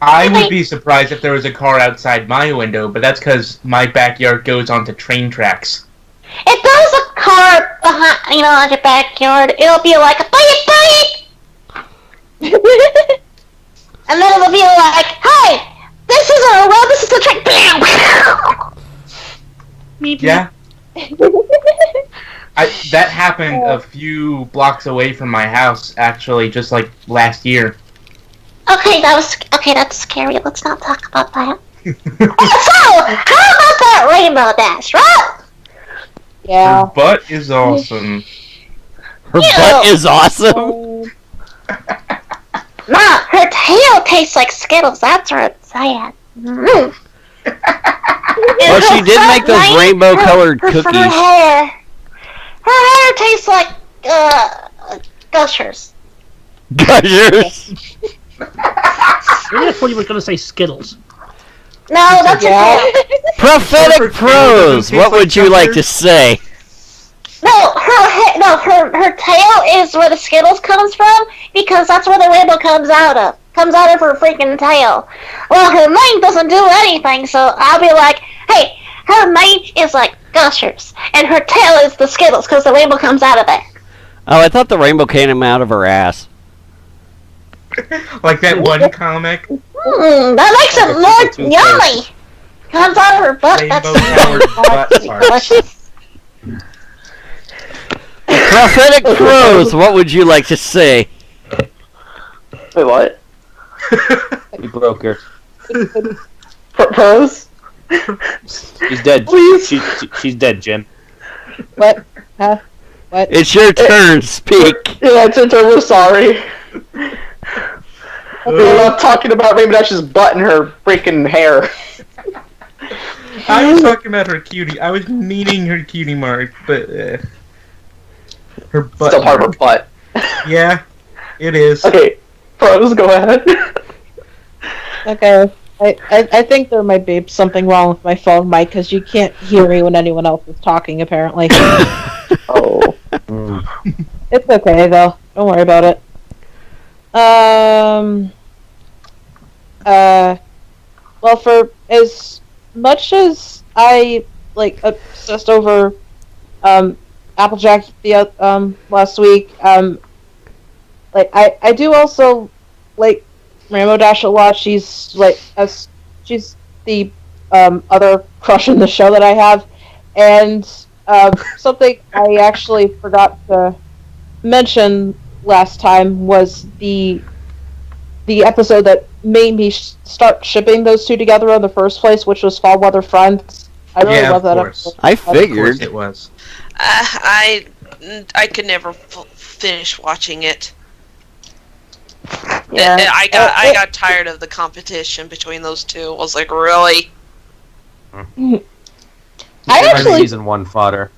I would be surprised if there was a car outside my window, but that's because my backyard goes onto train tracks. If there's a car behind, in your backyard, it'll be like, beep, beep! And then it'll be like, hey, this isn't a road, this is a train. Maybe. Yeah. That happened a few blocks away from my house, actually, just like last year. Okay, that's scary. Let's not talk about that. So, how about that Rainbow Dash, right? yeah. Her butt is awesome. Her butt is awesome. Nah, her tail tastes like Skittles. That's what it's saying. Well, she did make those rainbow-colored cookies. Her hair tastes like Gushers. Gushers. I thought you were going to say Skittles. No, that's okay. Prophetic Prose, what would you like to say? No, her tail is where the Skittles comes from, because that's where the rainbow comes out of. Comes out of her freaking tail. Well, her mane doesn't do anything, so I'll be like, hey, her mane is like Gushers, and her tail is the Skittles, because the rainbow comes out of it. Oh, I thought the rainbow came out of her ass. Like that one comic. That makes it more yummy. Comes out of her butt. That's delicious. Prophetic Prose, what would you like to say? Wait, what? We broke her. Prose? She's dead. Please. She's dead, Jim. What? Huh? What? It's your turn, speak. Yeah, it's your turn. We're sorry. We're not talking about Rainbow Dash's butt and her freaking hair. I was talking about her cutie. I was meaning her cutie mark, but her butt. Still part of her butt. Yeah, it is. Okay, Prose, go ahead. Okay. I think there might be something wrong with my phone mic, because you can't hear me when anyone else is talking, apparently. Oh. It's okay, though. Don't worry about it. Well, for as much as I, like, obsessed over, Applejack last week, like, I do also, like, Rainbow Dash a lot. She's, like, she's the, other crush in the show that I have, and, something I actually forgot to mention last time was the episode that made me start shipping those two together in the first place, which was Fall Weather Friends. I really love that episode. I figured it was. I could never finish watching it. Yeah. I got tired of the competition between those two. I was like, really? I actually season 1 fodder.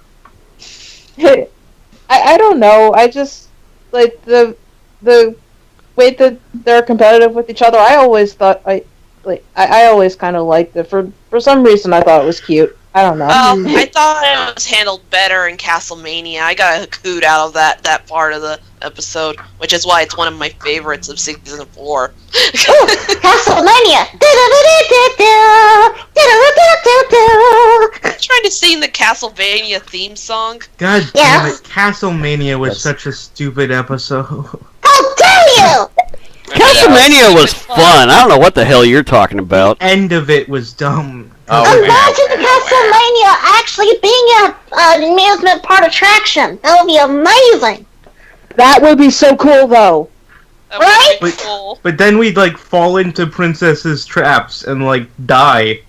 I don't know. I just like the way that they're competitive with each other. I always thought I always kind of liked it. For some reason, I thought it was cute. I don't know. I thought it was handled better in Castlemania. I got a hoot out of that part of the episode, which is why it's one of my favorites of season 4. Castlemania! I'm trying to sing the Castlevania theme song. God damn it, Castlemania was such a stupid episode. How dare you! Castlevania was fun. I don't know what the hell you're talking about. The end of it was dumb. Imagine Castlemania actually being an amusement park attraction. That would be amazing. That would be so cool, though. Right? Cool. But then we'd like fall into princesses' traps and like die.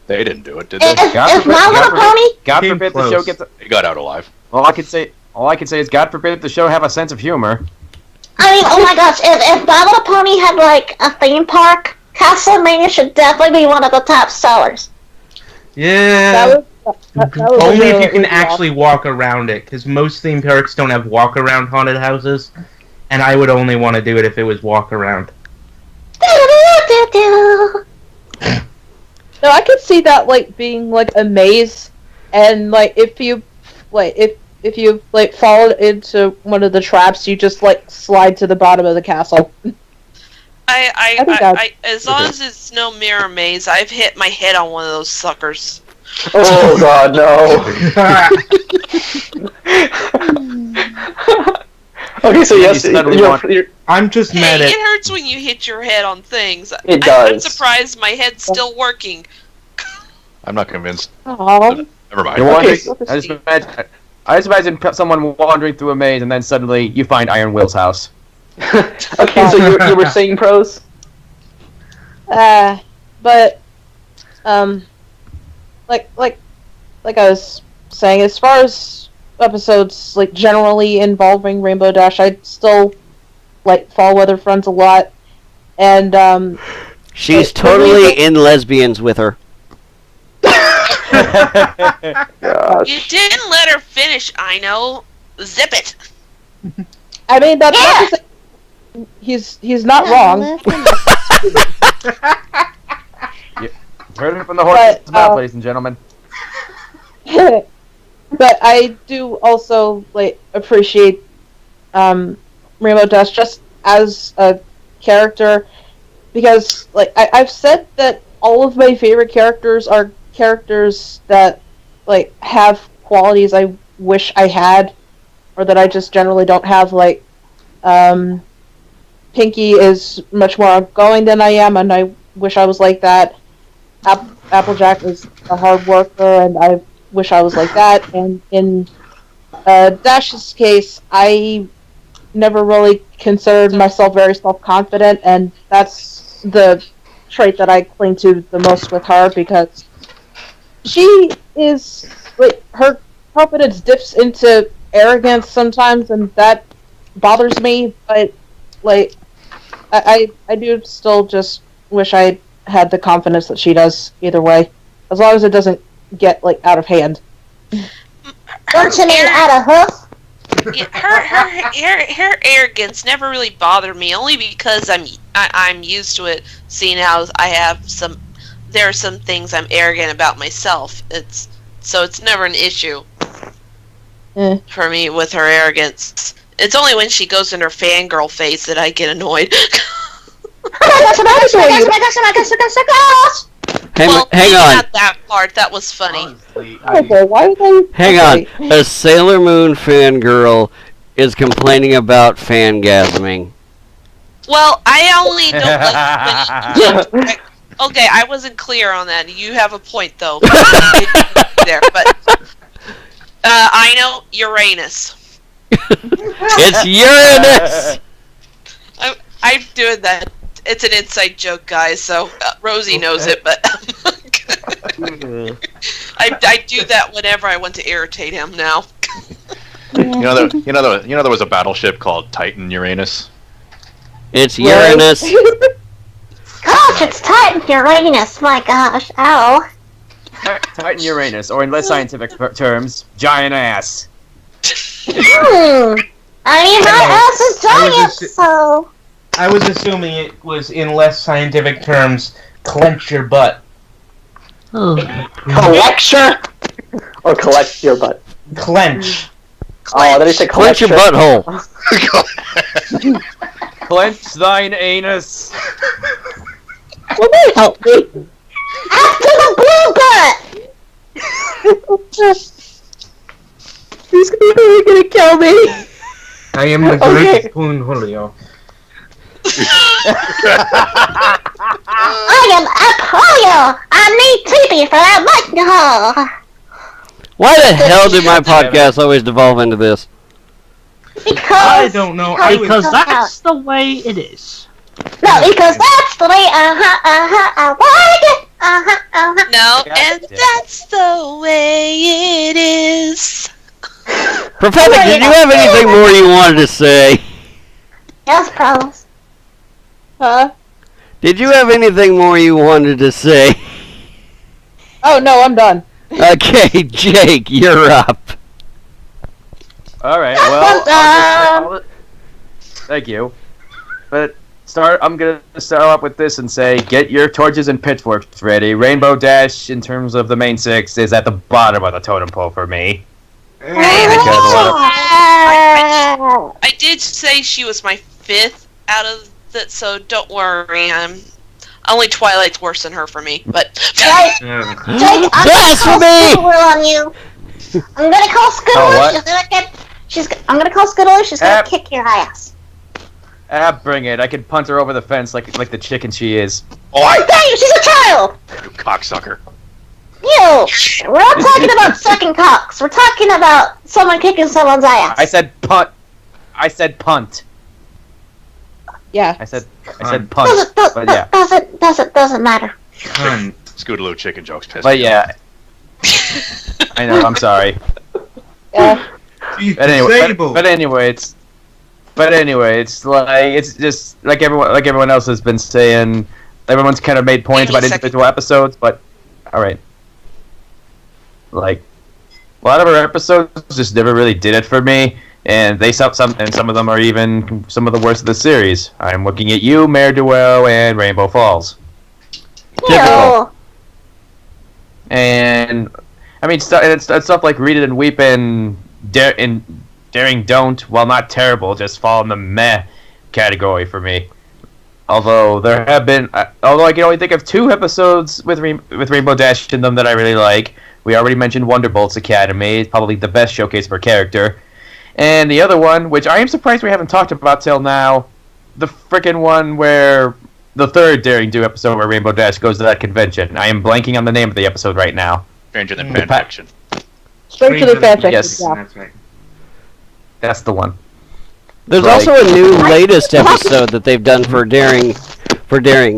They didn't do it, did they? If My Little Pony. God forbid the show gets. They got out alive. All I can say is, God forbid the show have a sense of humor. I mean, oh my gosh, if My Little Pony had like a theme park, Castlemania should definitely be one of the top sellers. Yeah. That was Only if you can actually walk around it, because most theme parks don't have walk-around haunted houses, and I would only want to do it if it was walk-around. No, I could see that like being like a maze, and like if you fall into one of the traps, you just like slide to the bottom of the castle. I as long as it's no mirror maze, I've hit my head on one of those suckers. Oh God, no. Okay, so yes, I'm just mad at. It hurts when you hit your head on things. It does. I'm surprised my head's still working. I'm not convinced. Aww. Never mind. Okay, I just imagine someone wandering through a maze and then suddenly you find Iron Will's house. Okay, so you were saying Prose? But like I was saying, as far as episodes like generally involving Rainbow Dash, I still like Fall Weather Friends a lot, and she's totally in lesbians with her. You didn't let her finish, I know. Zip it. I mean, that's not to say he's not wrong. Heard it from the horse's mouth, ladies and gentlemen. But I do also like appreciate Rainbow Dash just as a character, because like I've said that all of my favorite characters are characters that like have qualities I wish I had, or that I just generally don't have. Like Pinky is much more outgoing than I am, and I wish I was like that. Applejack is a hard worker, and I wish I was like that. And in Dash's case, I never really considered myself very self-confident, and that's the trait that I cling to the most with her, because she is like, her confidence dips into arrogance sometimes, and that bothers me. But like, I do still just wish I had the confidence that she does. Either way, as long as it doesn't get like out of hand. Don't you mean out of hoof? Her arrogance never really bothered me, only because I'm used to it. Seeing how there are some things I'm arrogant about myself. It's never an issue for me with her arrogance. It's only when she goes in her fangirl face that I get annoyed. Hang on. Not that part. That was funny. Hang on. A Sailor Moon fangirl is complaining about fangasming. Well, I only don't like when okay, I wasn't clear on that. You have a point, though. There, but I know Uranus. It's Uranus! I'm doing that. It's an inside joke, guys, so Rosie knows it, but I do that whenever I want to irritate him now. You know there was a battleship called Titan Uranus. It's Uranus. Gosh, it's Titan Uranus. My gosh, ow. Titan Uranus, or in less scientific terms, giant ass. I mean, my ass is giant, so... I was assuming it was, in less scientific terms, clench your butt. Collecture? Or collect your butt? Clench. Oh, then he said Clench your butthole. Clench thine anus. Will they help me? After the blue butt! He's really gonna kill me. I am the great Spoon Julio. I am Apollo! I need TB for that alcohol! Why the hell do my podcasts always devolve into this? Because... I don't know. Because that's the way it is. No, because that's the way, I like it! No, and that's the way it is. Prophetic, did you have anything more you wanted to say? Yes, Prose. Huh? Did you have anything more you wanted to say? Oh, no, I'm done. Okay, Jake, you're up. Alright, well, thank you. But I'm gonna start off with this and say, get your torches and pitchforks ready. Rainbow Dash, in terms of the main six, is at the bottom of the totem pole for me. I did say she was my 5th out of that, so don't worry. Only Twilight's worse than her for me, but... Jake, I'm gonna call Skittles on you. I'm gonna call Skittles. I'm gonna call Skittles. She's gonna kick your ass. Bring it. I can punt her over the fence like the chicken she is. Oh, dang, she's a child! You cocksucker. You! We're not talking about sucking cocks. We're talking about someone kicking someone's ass. I said punt. Yeah. I said punt. But yeah. Doesn't matter. Scootaloo chicken jokes pissed But me yeah. I know, I'm sorry. Yeah. But anyway, it's like it's just like everyone else has been saying. Everyone's kind of made points about individual episodes, but all right. Like a lot of our episodes just never really did it for me, and some of them are even some of the worst of the series. I'm looking at you, Mare Duel, and Rainbow Falls. Typical. And I mean, it's stuff like Read It and Weep and Daring Don't, while not terrible, just fall in the meh category for me. Although I can only think of 2 episodes with Rainbow Dash in them that I really like. We already mentioned Wonderbolts Academy, probably the best showcase of her character. And the other one, which I am surprised we haven't talked about till now, the frickin' one where the 3rd Daring Do episode where Rainbow Dash goes to that convention. I am blanking on the name of the episode right now. Stranger Than Fanfiction. Stranger Than Fanfiction. Yes. Yeah. That's right. That's the one. There's also a new latest episode that they've done for Daring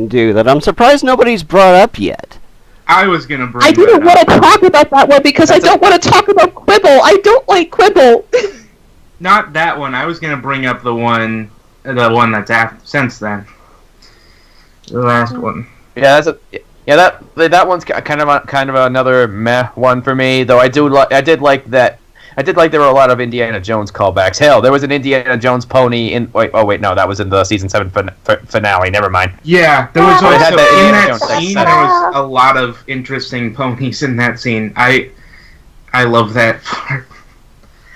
Do that I'm surprised nobody's brought up yet. I was gonna bring. I didn't want to talk about that one because I don't want to talk about Quibble. I don't like Quibble. Not that one. I was gonna bring up the one that's since then. The last one. Yeah, that one's kind of another meh one for me. Though I did like there were a lot of Indiana Jones callbacks. Hell, there was an Indiana Jones pony in. No, that was in the season 7 finale. Never mind. Yeah, there was also in that scene. There was a lot of interesting ponies in that scene. I love that part.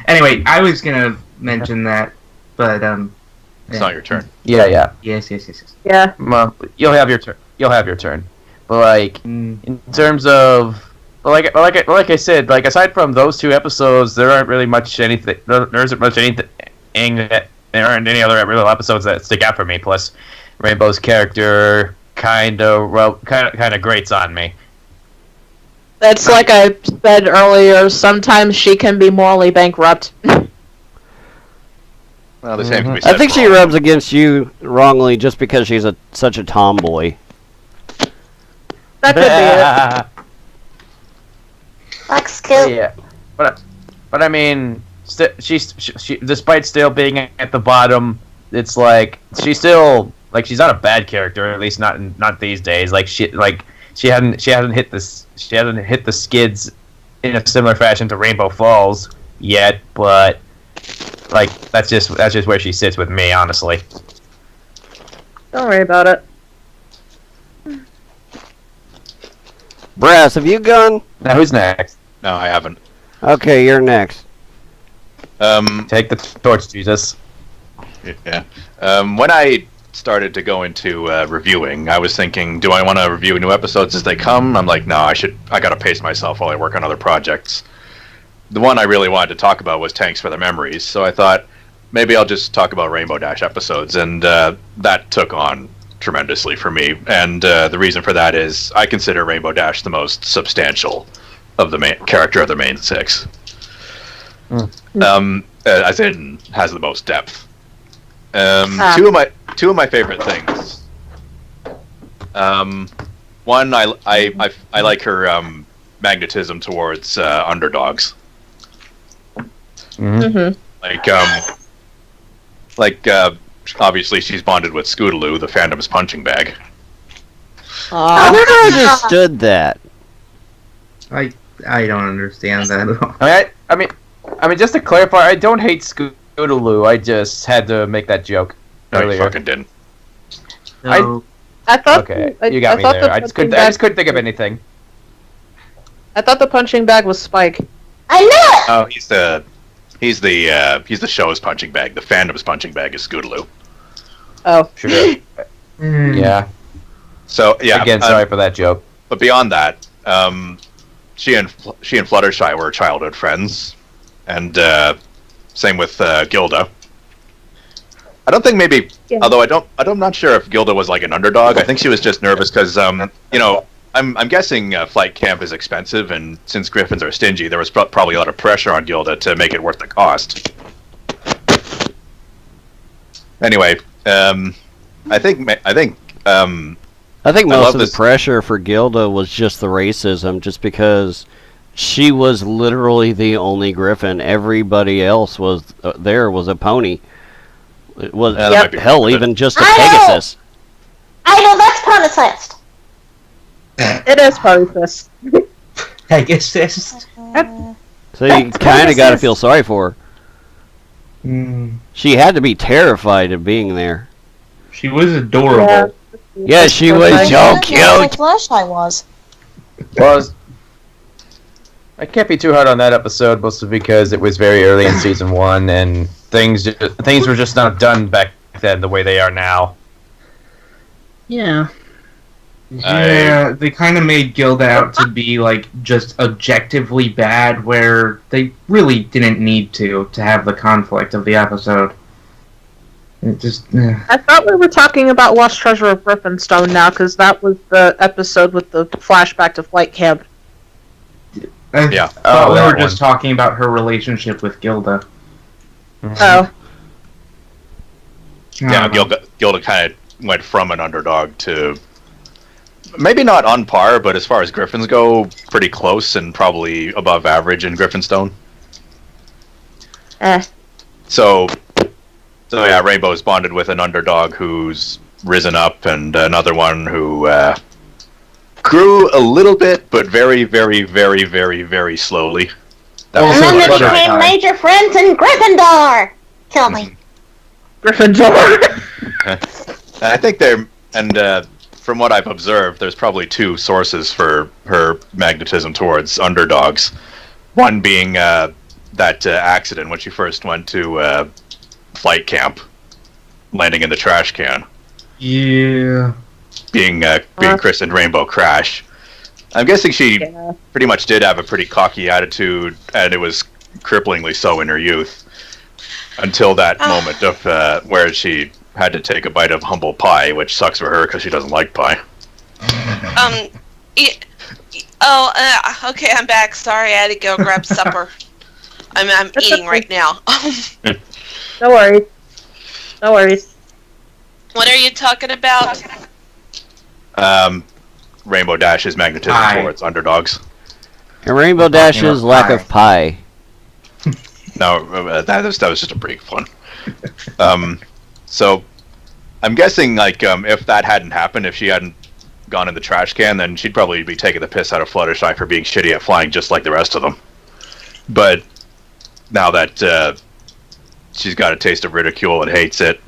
Anyway, I was gonna mention that, but It's not your turn. Yeah. Yes. Yeah. Well, you'll have your turn. But like in terms of like I said, like aside from those 2 episodes, there aren't really much anything. There isn't much anything. There aren't any other real episodes that stick out for me. Plus, Rainbow's character kind of grates on me. That's like I said earlier. Sometimes she can be morally bankrupt. Well, the same can be said I think for she all of rubs them. against you wrongly just because she's such a tomboy. That could be it. Like skill. Yeah, but I mean, she despite still being at the bottom, it's like she's still like she's not a bad character, at least not these days. Like she hasn't hit the skids in a similar fashion to Rainbow Falls yet, but Like that's just where she sits with me, honestly. Don't worry about it. Brass, have you gone? Now who's next? No, I haven't. Okay, you're next. Take the torch, Jesus. Yeah. When I started to go into reviewing, I was thinking, do I want to review new episodes as they come? I'm like, no, I gotta pace myself while I work on other projects. The one I really wanted to talk about was Tanks for the Memories, so I thought maybe I'll just talk about Rainbow Dash episodes, and that took on tremendously for me. And the reason for that is I consider Rainbow Dash the most substantial of the main character of the main six. As in, has the most depth. Two of my favorite things. One, I like her magnetism towards underdogs. Mm-hmm. Obviously she's bonded with Scootaloo, the fandom's punching bag. I never understood that. I don't understand that at all. I mean, just to clarify, I don't hate Scootaloo. I just had to make that joke No, earlier. you fucking didn't. No. I thought. Okay, you got me there. I just couldn't think of anything. I thought the punching bag was Spike. I knew it! Oh, he's the show's punching bag. The fandom's punching bag is Scootaloo. Oh. Sure. Mm. Yeah. So yeah. Again, sorry for that joke. But beyond that, she and Fluttershy were childhood friends, and same with Gilda. I don't think maybe, although I'm not sure if Gilda was like an underdog. I think she was just nervous because I'm guessing flight camp is expensive, and since Griffins are stingy, there was probably a lot of pressure on Gilda to make it worth the cost. Anyway, I think most of the pressure for Gilda was just the racism, just because she was literally the only Griffin. Everybody else was was a pony. It was hell, even just a Pegasus. I know that's Ponticist. It is Ponticist. Pegasus. So you kind of got to feel sorry for her. Mm. She had to be terrified of being there. She was adorable. Yeah, she was so cute. Like Flashlight was. Well, I can't be too hard on that episode, mostly because it was very early in season 1, and things were just not done back then the way they are now. Yeah. Yeah, they kind of made Gilda out to be like just objectively bad, where they really didn't need to have the conflict of the episode. It just. I thought we were talking about Lost Treasure of Griffinstone now, because that was the episode with the flashback to flight camp. I thought we were just talking about her relationship with Gilda. Oh. Yeah, Gilda kind of went from an underdog to maybe not on par, but as far as Griffins go, pretty close and probably above average in Griffinstone. So yeah, Rainbow's bonded with an underdog who's risen up, and another one who grew a little bit, but very, very, very, very, very slowly. And then they became major friends in Gryffindor! Kill me. Gryffindor! I think from what I've observed, there's probably two sources for her magnetism towards underdogs. One being that accident when she first went to flight camp, landing in the trash can. Yeah. Being christened Rainbow Crash. I'm guessing she pretty much did have a pretty cocky attitude, and it was cripplingly so in her youth, until that moment of where she had to take a bite of humble pie, which sucks for her because she doesn't like pie. Okay, I'm back. Sorry, I had to go grab supper. I'm eating right now. No worries. No worries. What are you talking about? Rainbow Dash's magnetism towards underdogs. And Rainbow Dash's lack of pie. No, that was just a brief one. So, I'm guessing, if that hadn't happened, if she hadn't gone in the trash can, then she'd probably be taking the piss out of Fluttershy for being shitty at flying just like the rest of them. But now that she's got a taste of ridicule and hates it.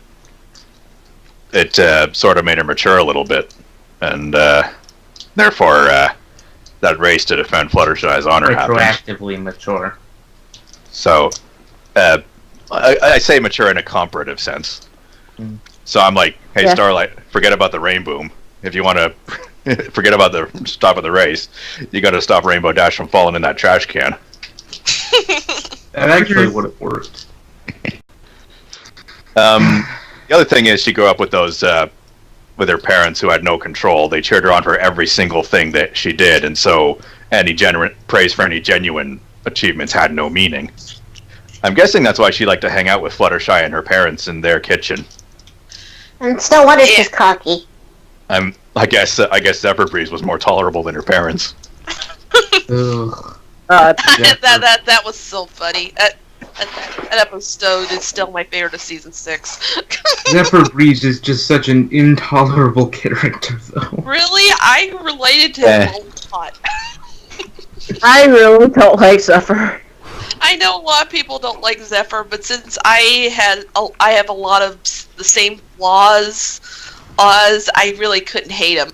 It sort of made her mature a little bit, and therefore that race to defend Fluttershy's honor happened. Retroactively mature. So, I say mature in a comparative sense. So I'm like, hey, Starlight, forget about the Rainboom. If you want to forget about the stop of the race, you got to stop Rainbow Dash from falling in that trash can. That actually would have worked. The other thing is she grew up with those, with her parents who had no control. They cheered her on for every single thing that she did, and so any praise for any genuine achievements had no meaning. I'm guessing that's why she liked to hang out with Fluttershy and her parents in their kitchen. And it's no wonder she's cocky. I guess Zephyr Breeze was more tolerable than her parents. That was so funny. That episode is still my favorite of season 6. Zephyr Breeze is just such an intolerable character, though. Really? I related to him a lot. I really don't like Zephyr. I know a lot of people don't like Zephyr, but since I have a lot of the same flaws as I really couldn't hate him.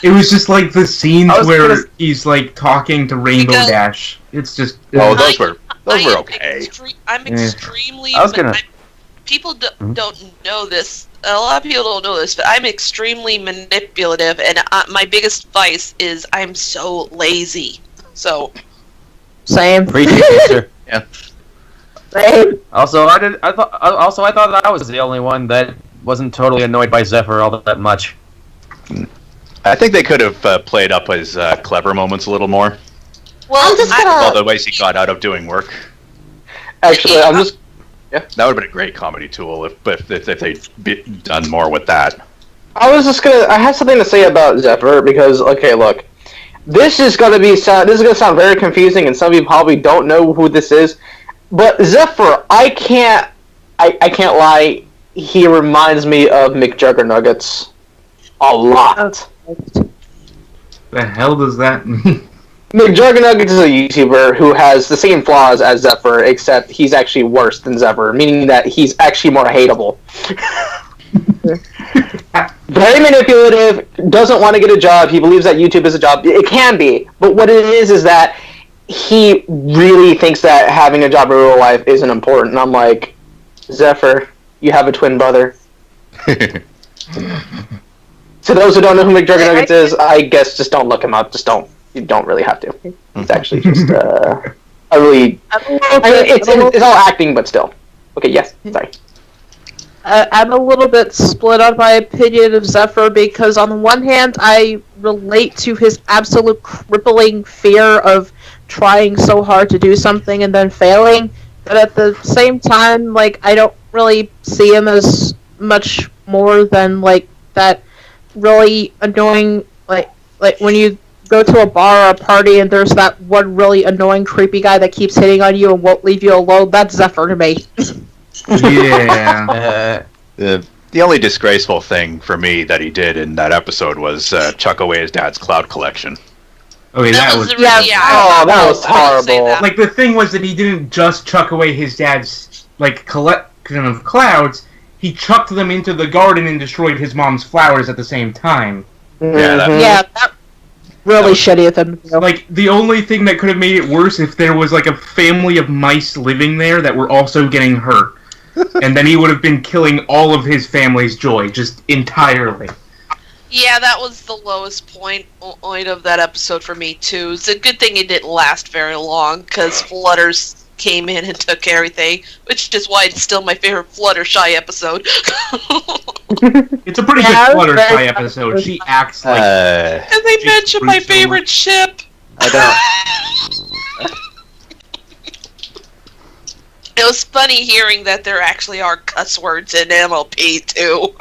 It was just like the scenes where he's like talking to Rainbow Dash. It's just those were okay. I'm extremely. People don't know this. A lot of people don't know this, but I'm extremely manipulative, and my biggest vice is I'm so lazy. So. Same. Yeah. Same. Also, I thought that I was the only one that wasn't totally annoyed by Zephyr all that much. I think they could have played up his clever moments a little more. Well, all the ways he got out of doing work. Actually, that would have been a great comedy tool if they'd done more with that. I have something to say about Zephyr because, okay, look. This is gonna sound very confusing, and some of you probably don't know who this is. But Zephyr, I can't lie. He reminds me of McJuggernuggets a lot. The hell does that mean? McJuggernuggets is a YouTuber who has the same flaws as Zephyr, except he's actually worse than Zephyr, meaning that he's actually more hateable. Very manipulative, doesn't want to get a job, he believes that YouTube is a job. It can be, but what it is that he really thinks that having a job in real life isn't important, and I'm like, Zephyr, you have a twin brother. To those who don't know who McJuggernuggets is, I guess just don't look him up, you don't really have to. It's actually just, it's all acting, but still. Okay, yes, sorry. I'm a little bit split on my opinion of Zephyr because on the one hand, I relate to his absolute crippling fear of trying so hard to do something and then failing, but at the same time, like, I don't really see him as much more than, like, that really annoying, like when you go to a bar or a party and there's that one really annoying, creepy guy that keeps hitting on you and won't leave you alone, that's Zephyr to me. Yeah. The only disgraceful thing for me that he did in that episode was chuck away his dad's cloud collection. Okay, that was that was horrible. Like, the thing was that he didn't just chuck away his dad's collection of clouds. He chucked them into the garden and destroyed his mom's flowers at the same time. That really shitty of him. Like, the only thing that could have made it worse if there was like a family of mice living there that were also getting hurt. And then he would have been killing all of his family's joy, just entirely. Yeah, that was the lowest point of that episode for me, too. It's a good thing it didn't last very long, because Flutters came in and took everything, which is why it's still my favorite Fluttershy episode. It's a pretty good Fluttershy episode. She acts like... and they mentioned my favorite ship! I don't... It was funny hearing that there actually are cuss words in MLP, too.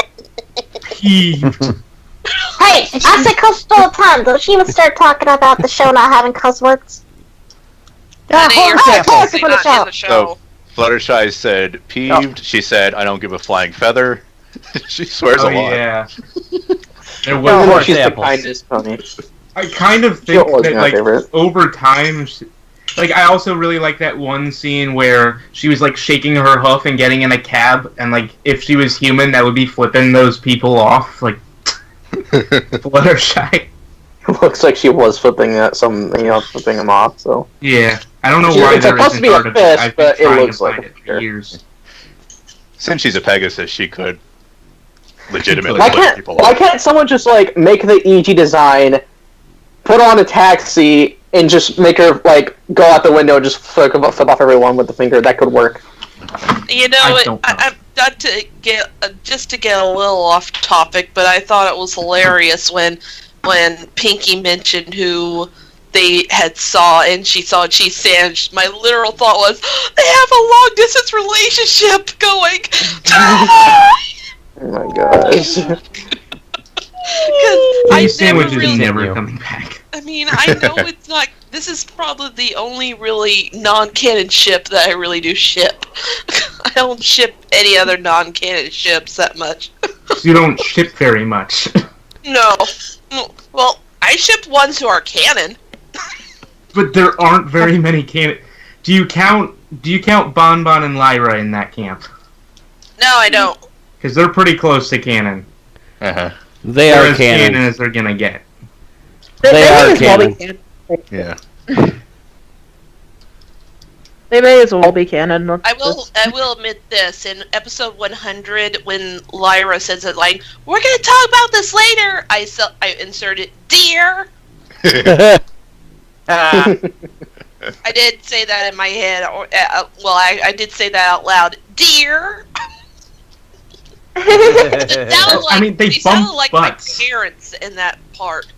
Hey, I say cuss all the time. Don't she even start talking about the show not having cuss words? So, Fluttershy said peeved. Oh. She said, I don't give a flying feather. She swears a lot. Yeah. She's the kindest pony. I kind of think that, like, over time, Like, I also really like that one scene where she was, like, shaking her hoof and getting in a cab, and, like, if she was human, that would be flipping those people off, like, Fluttershy. Looks like she was flipping flipping them off, so. Yeah. I don't know why it's there supposed to isn't be art a of it. fish, I've been but it trying looks to like find a it for fish. years. Since she's a Pegasus, she could legitimately Why flip people why off. can't someone just, like, make the EG design, put on a taxi, and just make her, like, go out the window and just flip off everyone with the finger? That could work. You know, I'm not to get just to get a little off topic, but I thought it was hilarious when Pinky mentioned who they had saw, and she saw and she said, my literal thought was, they have a long distance relationship going. Oh my gosh. Sandwich is never coming back. I mean, I know it's not. This is probably the only really non-canon ship that I really do ship. I don't ship any other non-canon ships that much. You don't ship very much. No. Well, I ship ones who are canon. But there aren't very many canon. Do you count Bon Bon and Lyra in that camp? No, I don't. Because they're pretty close to canon. Uh-huh. They are as canon. as they're gonna get. They are canon. Yeah. They may as well be canon. I will admit this. In episode 100, when Lyra says it like, "We're gonna talk about this later," I inserted "dear." I did say that in my head. I did say that out loud. Dear. They sounded like butts. my parents in that part.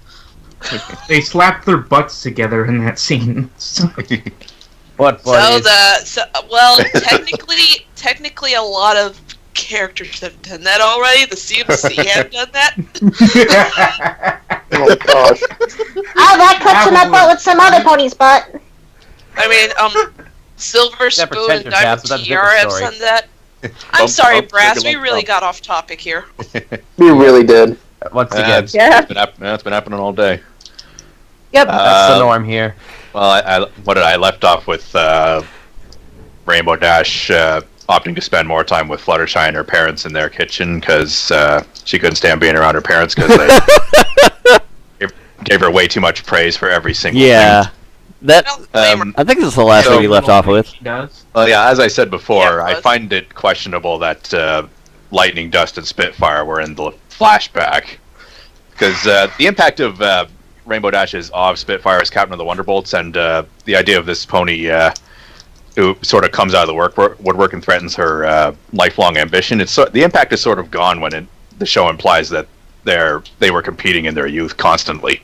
They slapped their butts together in that scene. Technically, a lot of characters have done that already. The CMC have done that. Oh gosh. Oh, that cuts in my butt with some other pony's butt. I mean, Silver Spoon and Diamond Tiara have done that. I'm sorry, Brass. We really got off topic here. We really did. Once again, it's been happening all day. Yep. That's the norm here. Well, I left off with Rainbow Dash opting to spend more time with Fluttershy and her parents in their kitchen because she couldn't stand being around her parents because they gave her way too much praise for every single thing. That I think this is the last thing we left off with. Well, yeah, as I said before, I find it questionable that Lightning Dust and Spitfire were in the flashback because the impact of Rainbow Dash is of Spitfire as captain of the Wonderbolts, and the idea of this pony who sort of comes out of the woodwork and threatens her lifelong ambition. The impact is sort of gone when the show implies that they were competing in their youth constantly.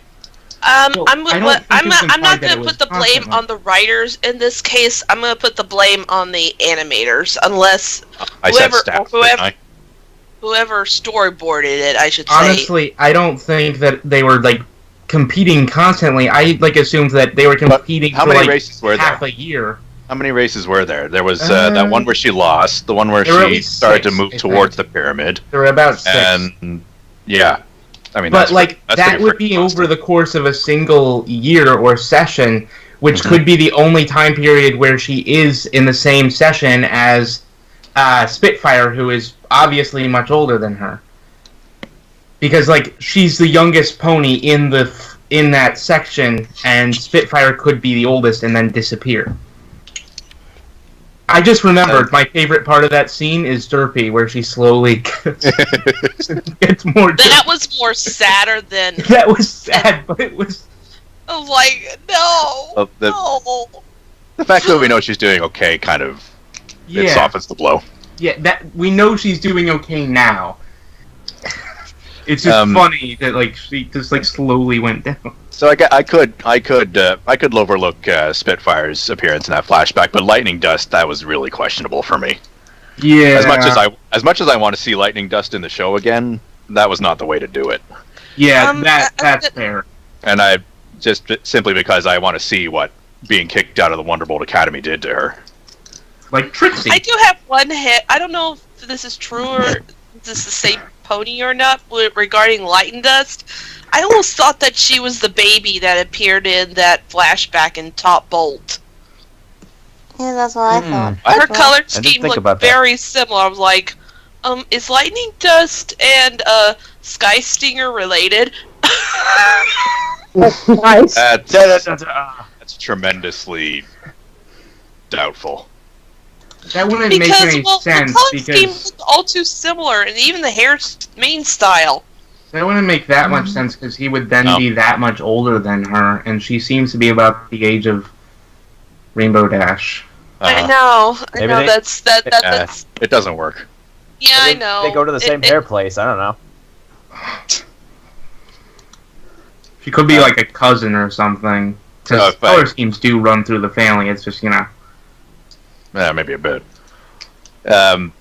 I'm not going to put the blame on the writers in this case. I'm going to put the blame on the animators, unless whoever storyboarded it, I should say. Honestly, I don't think that they were like competing constantly. I assumed that they were competing for races were half there? A year. How many races were there? There was that one where she lost, the one where she started to move towards the pyramid. There were about 6. And yeah. I mean, but that would be over the course of a single year or session, which could be the only time period where she is in the same session as Spitfire, who is obviously much older than her. Because she's the youngest pony in that section, and Spitfire could be the oldest and then disappear. I just remembered my favorite part of that scene is Derpy, where she slowly gets more. That was more sadder than. That was sad, but it was. I was like, no, no. The fact that we know she's doing okay kind of it softens the blow. Yeah, that we know she's doing okay now. It's just funny that she just slowly went down. So I could overlook Spitfire's appearance in that flashback, but Lightning Dust, that was really questionable for me. Yeah. As much as I want to see Lightning Dust in the show again, that was not the way to do it. Yeah, that's fair. And I just simply because I want to see what being kicked out of the Wonderbolt Academy did to her. Like Trixie. I do have one hit. I don't know if this is true or if this is the same pony or not regarding Lightning Dust. I almost thought that she was the baby that appeared in that flashback in Top Bolt. Yeah, that's what I thought. Her color I didn't scheme think about looked that. very similar. I was like, is lightning dust and sky stinger related? Nice. That's tremendously doubtful. That wouldn't make any the sense color scheme because looked all too similar, and even the hair mane style. that wouldn't make that much sense because he would then be that much older than her, and she seems to be about the age of Rainbow Dash. I know. Maybe That's It doesn't work. Yeah, I know. They go to the same hair place. I don't know. She could be like a cousin or something. Because color schemes do run through the family. It's just, Yeah, maybe a bit.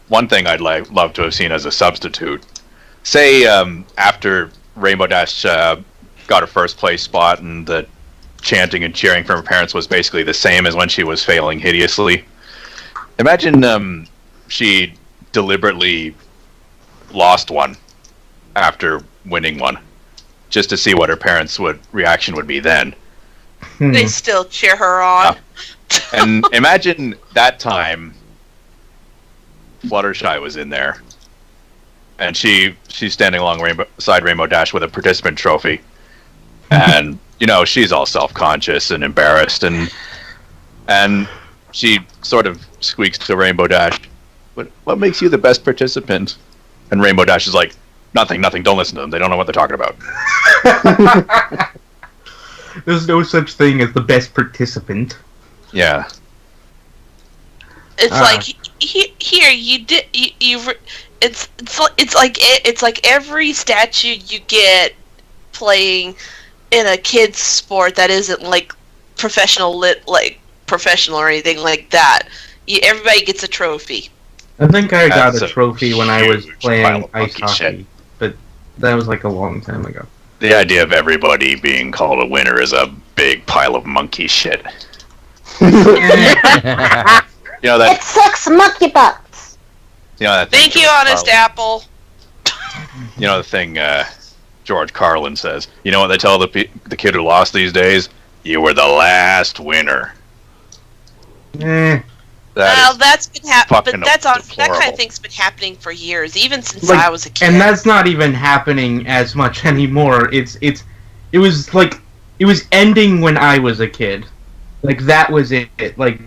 One thing I'd love to have seen as a substitute. Say after Rainbow Dash got her first place spot and the chanting and cheering from her parents was basically the same as when she was failing hideously. Imagine she deliberately lost one after winning one, just to see what her parents' reaction would be then. They still cheer her on. And imagine that time Fluttershy was in there, and she's standing along beside Rainbow Dash with a participant trophy, and she's all self-conscious and embarrassed, and she sort of squeaks to Rainbow Dash, "What makes you the best participant?" And Rainbow Dash is like, "Nothing. Don't listen to them. They don't know what they're talking about." There's no such thing as the best participant. Yeah. It's like here you did you. It's like every statue you get playing in a kid's sport that isn't like professional or anything like that. Everybody gets a trophy. I think I got That's a trophy when I was huge playing pile of ice monkey hockey, shit. but that was like a long time ago. The idea of everybody being called a winner is a big pile of monkey shit. That. It sucks monkey butts. That. Thank you, Honest Apple. The thing George Carlin says. You know what they tell the kid who lost these days? You were the last winner. That's been happening, but that kind deplorable. of thing's been happening for years, even since I was a kid. And that's not even happening as much anymore. It was ending when I was a kid. Like that was it. Like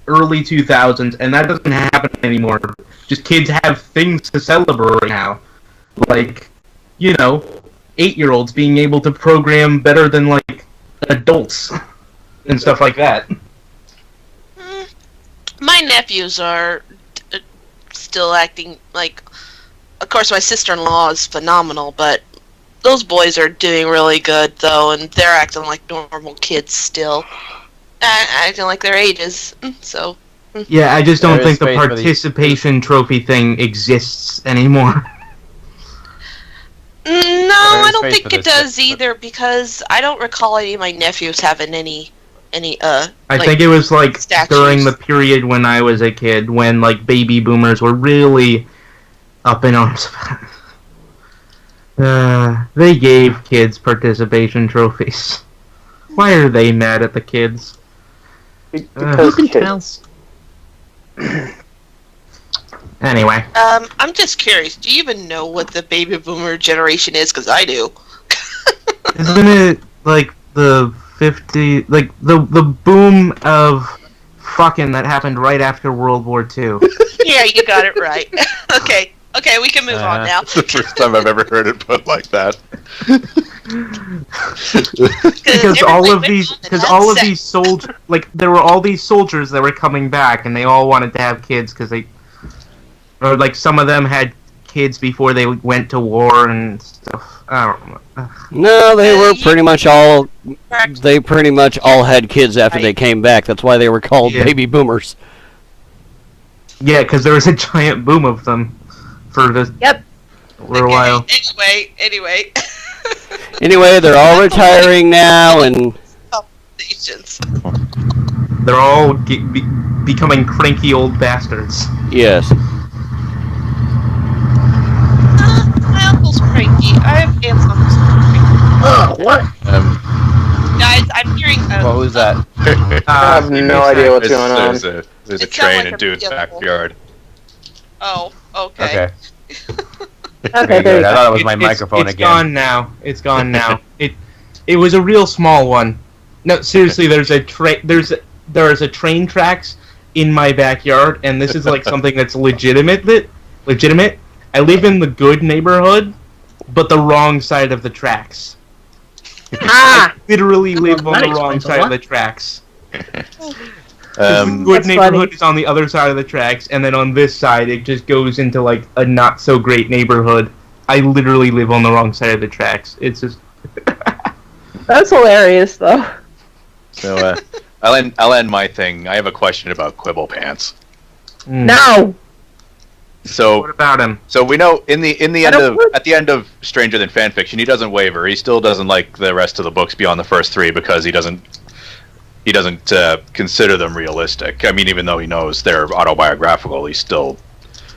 early 2000s, and that doesn't happen anymore. Just kids have things to celebrate now. Like, 8-year-olds being able to program better than like adults and stuff like that. My nephews are still acting like... Of course, my sister-in-law is phenomenal, but those boys are doing really good, though, and they're acting like normal kids still. Acting like their ages, so... Yeah, I just don't think the participation trophy thing exists anymore. No, I don't think it does either, because I don't recall any of my nephews having any I think it was like statues. during the period when I was a kid, when like baby boomers were really up in arms about it. They gave kids participation trophies. Why are they mad at the kids? Because kids. Anyway. I'm just curious, do you even know what the baby boomer generation is? Because I do. Isn't it like the 50, like the boom of fucking that happened right after World War II? Yeah, you got it right. Okay, we can move on now. It's the first time I've ever heard it put like that. Because all of these soldiers, like there were all these soldiers that were coming back, and they all wanted to have kids because or like some of them had kids before they went to war and stuff. I don't know. No, they were pretty much all. They pretty much all had kids after they came back. That's why they were called baby boomers. Yeah, because there was a giant boom of them for a while. Anyway. Anyway, they're all retiring now, and they're all becoming cranky old bastards. Yes. My uncle's cranky. I have aunts and uncles who are cranky. Oh, what? Guys, I'm hearing. What was that? I have no idea what's going on. There's a It sounded train like in a Dude's vehicle. backyard. Oh, okay. Okay, there you I go. thought it was my microphone It's again. gone now. It's gone now. It was a real small one. No, seriously, there is a train tracks in my backyard, and this is like something that's legitimate. I live in the good neighborhood, but the wrong side of the tracks. I literally live on that the wrong explains a side of lot. the tracks. The good That's neighborhood funny. is on the other side of the tracks, and then on this side, it just goes into like a not so great neighborhood. I literally live on the wrong side of the tracks. It's just. That's hilarious, though. So I'll end my thing. I have a question about Quibble Pants. No! So What about him? So we know at the end of Stranger Than Fanfiction, he doesn't waver. He still doesn't like the rest of the books beyond the first 3 because he doesn't consider them realistic. I mean, even though he knows they're autobiographical, he still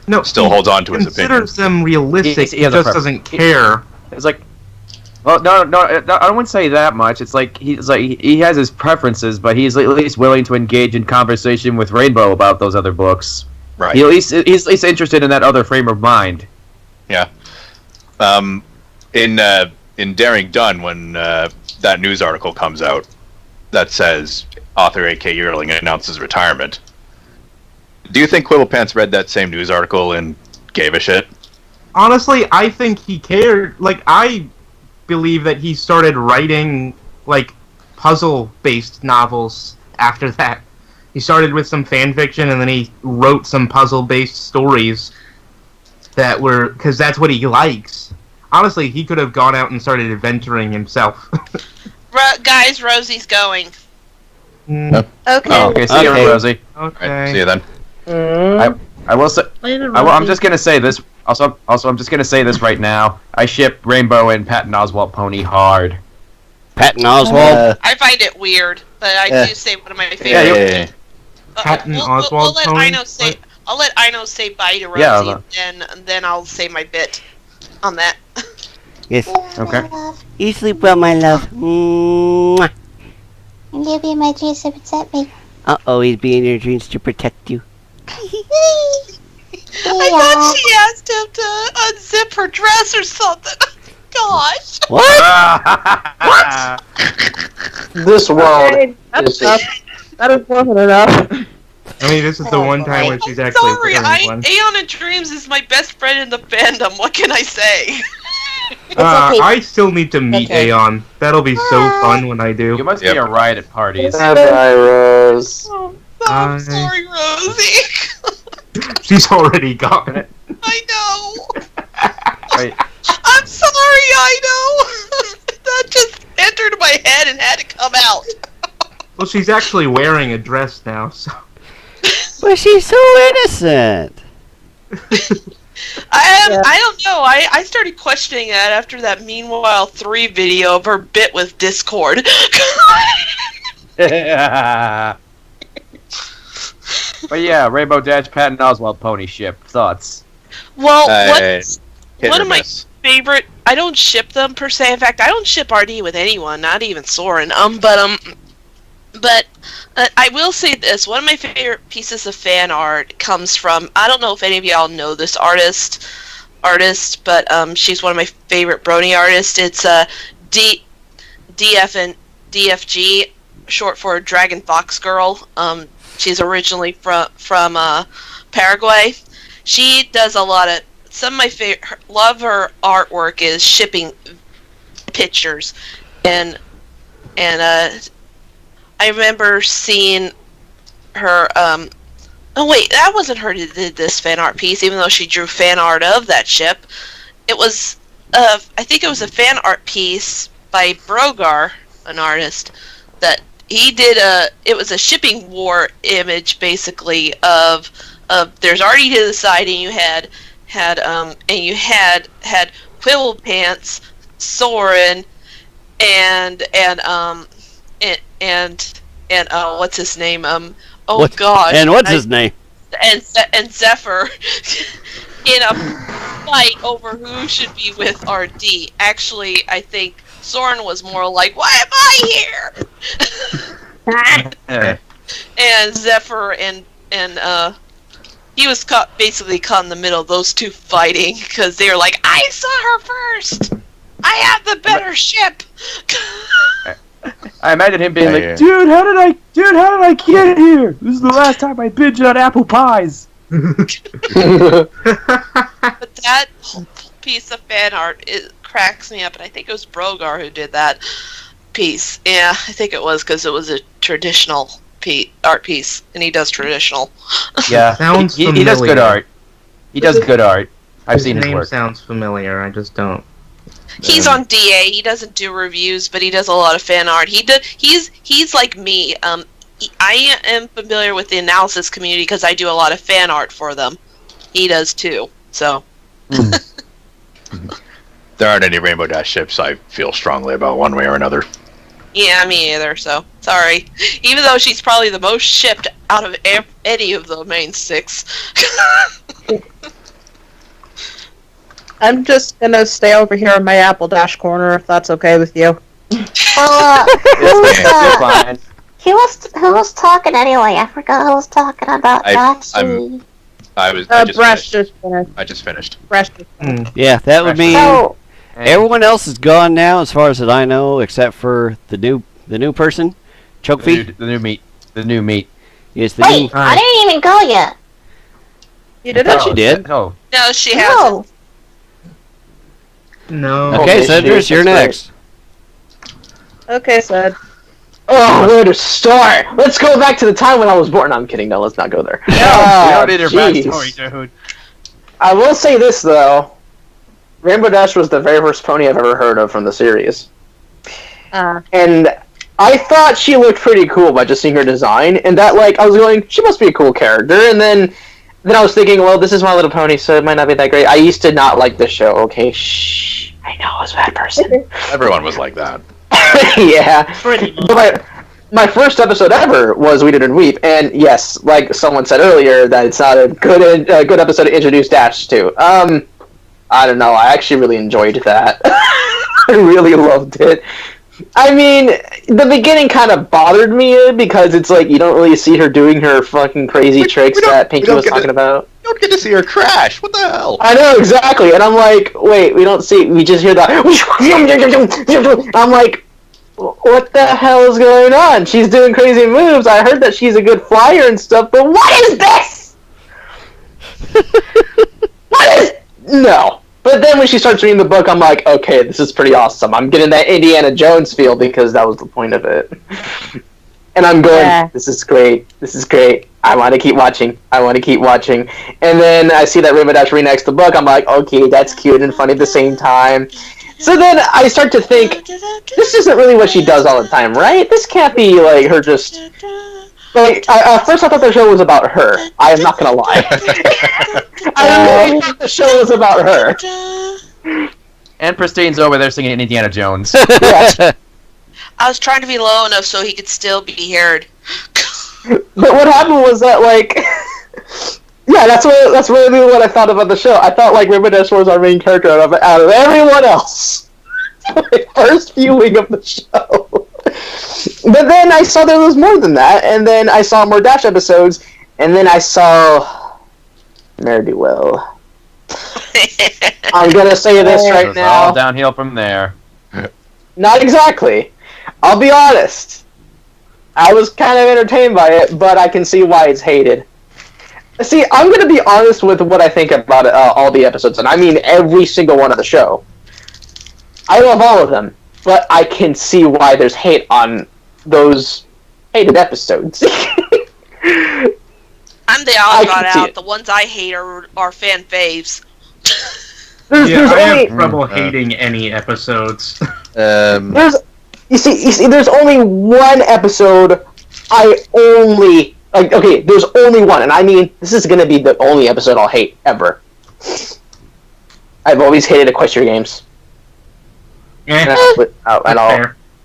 holds on to his opinion. Considers them realistic. He He has a just pref- doesn't care. It's like, well, no, I wouldn't say that much. It's like he has his preferences, but he's at least willing to engage in conversation with Rainbow about those other books. Right. He's at least interested in that other frame of mind. Yeah. In Daring Done, when that news article comes out that says author A.K. Yearling announces retirement, do you think Quibble Pants read that same news article and gave a shit? Honestly, I think he cared. Like, I believe that he started writing, like, puzzle-based novels after that. He started with some fan fiction, and then he wrote some puzzle-based stories that were... because that's what he likes. Honestly, he could have gone out and started adventuring himself. Guys, Rosie's going. Okay. Oh, okay, see you, Okay. Rosie. Okay. Right, see you then. I will say. I'm just gonna say this. Also, I'm just gonna say this right now. I ship Rainbow and Patton Oswalt pony hard. Patton Oswald. I find it weird, but I do say one of my favorite. Yeah. Patton we'll Oswalt let pony? Ino say. I'll let Ino say bye to Rosie, Yeah, and then I'll say my bit on that. Yes. Okay. You sleep well, my love. Mwah. And you'll be in my dreams to protect me. Always be in your dreams to protect you. I thought she asked him to unzip her dress or something. Gosh. What? This world Okay, that's is enough. That is more than enough. I mean, this is the one time where she's I'm actually sorry, wearing one. Aeon in Dreams is my best friend in the fandom. What can I say? okay. I still need to meet Okay. Aeon. That'll be so fun when I do. You must Yep. be a riot at parties. Bye, Rose. Oh, I'm Bye. sorry, Rosie. She's already gone. I know. Wait, I'm sorry, I know. That just entered my head and had to come out. Well, she's actually wearing a dress now, so... But she's so innocent. I don't know. I started questioning that after that Meanwhile 3 video of her bit with Discord. but yeah, Rainbow Dash, Patton Oswalt pony ship. Thoughts? Well, Hit one or of my miss. favorite. I don't ship them per se. In fact, I don't ship RD with anyone, not even Soren. But I will say this: one of my favorite pieces of fan art comes from. I don't know if any of y'all know this artist, but she's one of my favorite Brony artists. It's DFG, short for Dragon Fox Girl. She's originally from Paraguay. She does a lot of some of my favorite. Love her artwork is shipping pictures, and I remember seeing her. Oh wait, that wasn't her that did this fan art piece, even though she drew fan art of that ship. It was, I think it was a fan art piece by Brogar, an artist, that he did it was a shipping war image, basically, of there's already to the side, and you had Quibble Pants, Soren, and what's his name? Gosh. And what's his name? And Zephyr in a fight over who should be with RD. Actually, I think Soren was more like, "Why am I here?" And Zephyr and he was basically caught in the middle of those two fighting because they were like, I saw her first. I have the better ship. I imagine him being Yeah, like, dude, how did I get here? This is the last time I binged on apple pies. But that whole piece of fan art, it cracks me up, and I think it was Brogar who did that piece. Yeah, I think it was because it was a traditional art piece, and he does traditional. Yeah, Sounds he does good familiar. art. He does good art. I've seen his name work. sounds familiar. I just don't. He's on DA. He doesn't do reviews, but he does a lot of fan art. He's like me. I am familiar with the analysis community because I do a lot of fan art for them. He does too. So. There aren't any Rainbow Dash ships I feel strongly about one way or another. Yeah, me either. So sorry. Even though she's probably the most shipped out of any of the main 6. I'm just gonna stay over here in my Apple Dash corner if that's okay with you. Well, You're fine. who was talking anyway? I forgot who was talking about last week. I just Bresh finished. just finished. I just finished. Bresh just finished. Yeah, that would mean So, everyone else is gone now, as far as I know, except for the new person, Chokfi. The new meat. Yes, the wait, new. I didn't even go yet. You I did thought it? she did. No. No, she hasn't. No. No. Okay, Oh, Cedrus, you're that's next. Okay, Sad. Oh, where to start? Let's go back to the time when I was born. No, I'm kidding. No, let's not go there. We Oh, don't need her jeez. backstory, dude. I will say this though, Rainbow Dash was the very first pony I've ever heard of from the series, and I thought she looked pretty cool by just seeing her design, and that I was going, she must be a cool character, and then I was thinking, well, this is My Little Pony, so it might not be that great. I used to not like this show. Okay, shh, I know I was a bad person. Everyone was like that. Yeah. Pretty much. But my first episode ever was We Didn't Weep, and yes, like someone said earlier, that it's not a good episode to introduce Dash to. I don't know, I actually really enjoyed that. I really loved it. I mean, the beginning kind of bothered me because it's like you don't really see her doing her fucking crazy tricks that Pinky was talking about. You don't get to see her crash. What the hell? I know, exactly, and I'm like, wait, we just hear that. I'm like, what the hell is going on? She's doing crazy moves. I heard that she's a good flyer and stuff, but what is this? What is... No. But then when she starts reading the book, I'm like, okay, this is pretty awesome. I'm getting that Indiana Jones feel because that was the point of it. And I'm going, This is great. This is great. I want to keep watching. I want to keep watching. And then I see that Rainbow Dash reenacts the book. I'm like, okay, that's cute and funny at the same time. So then I start to think, this isn't really what she does all the time, right? This can't be like her just... Like, first I thought the show was about her. I am not gonna lie. I really thought the show was about her. And Pristine's over there singing Indiana Jones. Yeah. I was trying to be low enough so he could still be heard. But what happened was that, like... Yeah, that's really what I thought about the show. I thought, like, Rainbow Dash was our main character out of everyone else. My first viewing of the show. But then I saw there was more than that, and then I saw more Dash episodes, and then I saw Ne'er-do-well. I'm gonna say this right It's now. all downhill from there. Not exactly. I'll be honest. I was kind of entertained by it, but I can see why it's hated. See, I'm gonna be honest with what I think about all the episodes, and I mean every single one of the show. I love all of them. But I can see why there's hate on those hated episodes. I'm the odd out. The ones I hate are fan faves. There's I only have trouble hating any episodes. there's only one episode I only like. Okay, there's only one, and I mean this is gonna be the only episode I'll hate ever. I've always hated Equestria Games. And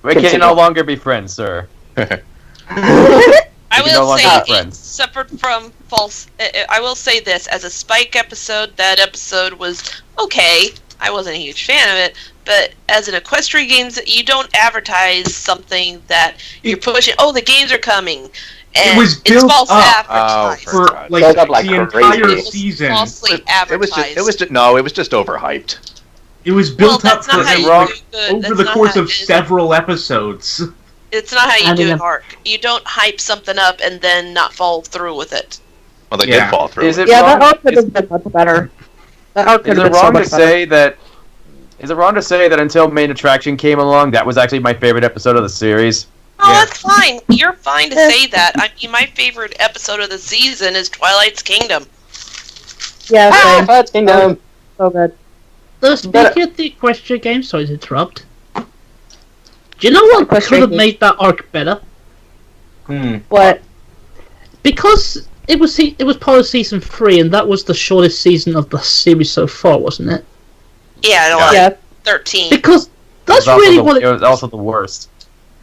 We can no longer be friends, sir. I We can no will longer say, be friends. separate from false, I will say this: as a Spike episode, that episode was okay. I wasn't a huge fan of it, But as an equestrian games, you don't advertise something that you're pushing. Oh, the games are coming. And it was built false up advertising. for like the entire season. Falsely advertised. It was just overhyped. It was built up for over the course of several episodes. It's not how you do an arc. You don't hype something up and then not follow through with it. Well, they did fall through. That arc could have been much better. That arc could have been so much better. Is it wrong to say that until Main Attraction came along, that was actually my favorite episode of the series? Oh, that's fine. You're fine to say that. I mean, my favorite episode of the season is Twilight's Kingdom. Yeah, same. Twilight's Kingdom. So good. Speaking of the equestrian game, sorry to interrupt. Do you know what could have made that arc better? What? Because it was part of season 3, and that was the shortest season of the series so far, wasn't it? Yeah, it was. Yeah. 13. Because that's really what it was also the worst.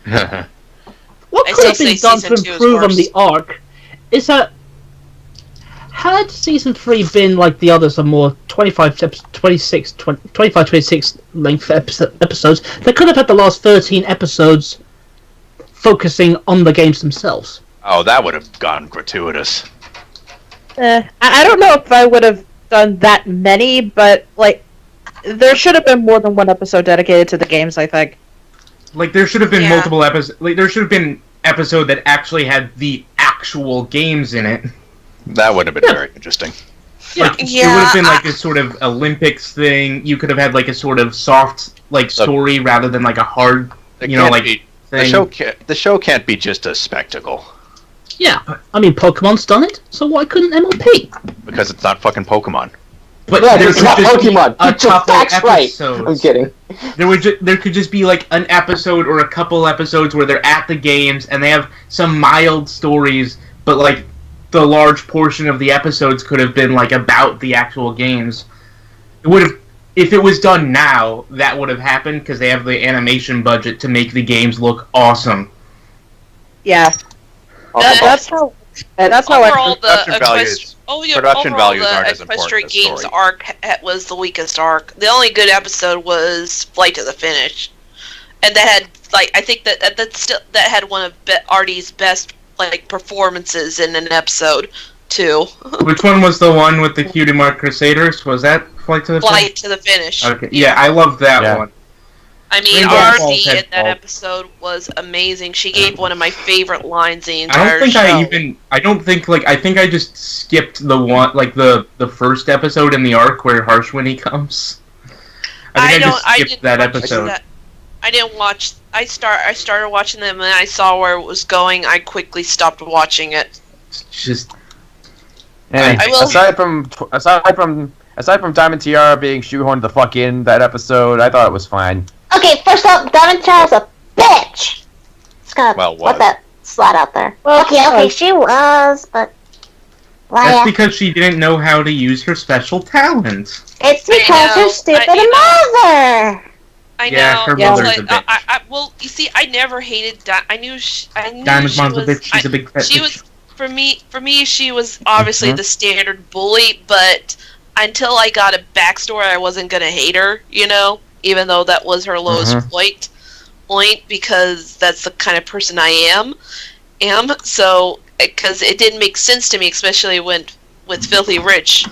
What could have been done to improve on the arc is that had season 3 been like the others, a more 25, 26 length episodes, they could have had the last 13 episodes focusing on the games themselves. Oh, that would have gone gratuitous. I don't know if I would have done that many, but like, there should have been more than one episode dedicated to the games, I think. Like, there should have been multiple episodes. Like, there should have been an episode that actually had the actual games in it. That would have been very interesting. Like, it would have been like a sort of Olympics thing. You could have had like a sort of soft story rather than like a hard, thing. The show can't be just a spectacle. Yeah, I mean Pokemon's done it, so why couldn't MLP? Because it's not fucking Pokemon. But it's not Pokemon. Get your facts right. I'm kidding. There could just be like an episode or a couple episodes where they're at the games and they have some mild stories, but like the large portion of the episodes could have been like about the actual games. It would have, if it was done now, that would have happened because they have the animation budget to make the games look awesome. Yeah, that's how. Overall, the production values aren't as important Equestrian as Games story. arc was the weakest arc. The only good episode was Flight to the Finish, and that had I think that had one of Artie's best performances in an episode too. Which one was the one with the Cutiemics Crusaders? Was that Flight to the Finish? Flight to the Finish. Okay, yeah, I loved that one. I mean, Artie in that episode was amazing. She gave one of my favorite lines the entire show. I think I just skipped the one, the first episode in the arc where Harshwinny comes. I just skipped that episode. I didn't watch. I started watching them and I saw where it was going. I quickly stopped watching it. Just. Aside from Diamond Tiara being shoehorned the fuck in that episode, I thought it was fine. Okay, first off, Diamond Tiara's a bitch. Just gonna let that slide out there. Well, okay, she was, but that's because she didn't know how to use her special talent. It's because her stupid mother. I know. Yeah, her mother's a bitch. Well, you see, I never hated. I knew Diamond's mom's a bitch. She's a big fat bitch. For me, she was obviously the standard bully, but until I got a backstory, I wasn't gonna hate her, even though that was her lowest point, because that's the kind of person I am. So, because it didn't make sense to me, especially with Filthy Rich.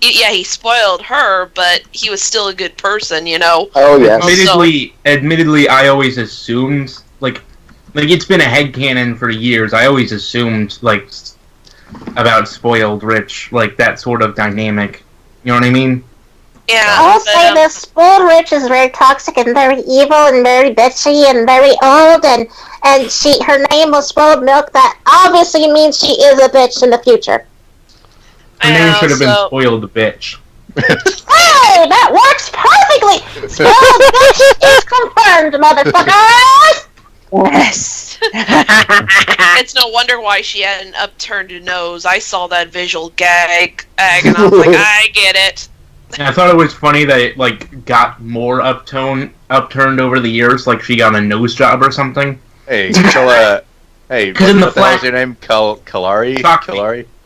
Yeah, he spoiled her, but he was still a good person, Oh, yeah. Admittedly, I always assumed, it's been a headcanon for years. I always assumed, about spoiled rich, that sort of dynamic. You know what I mean? Yeah. I'll say this: spoiled rich is very toxic and very evil and very bitchy and very old, and her name was Spoiled Milk. That obviously means she is a bitch in the future. Her name should have been Spoiled Bitch. Hey, that works perfectly. Spoiled bitch is confirmed, motherfuckers. Yes. It's no wonder why she had an upturned nose. I saw that visual gag, and I was like, I get it. I thought it was funny that it got more upturned over the years, like she got a nose job or something. Hey, what the hell is your name? Kalari?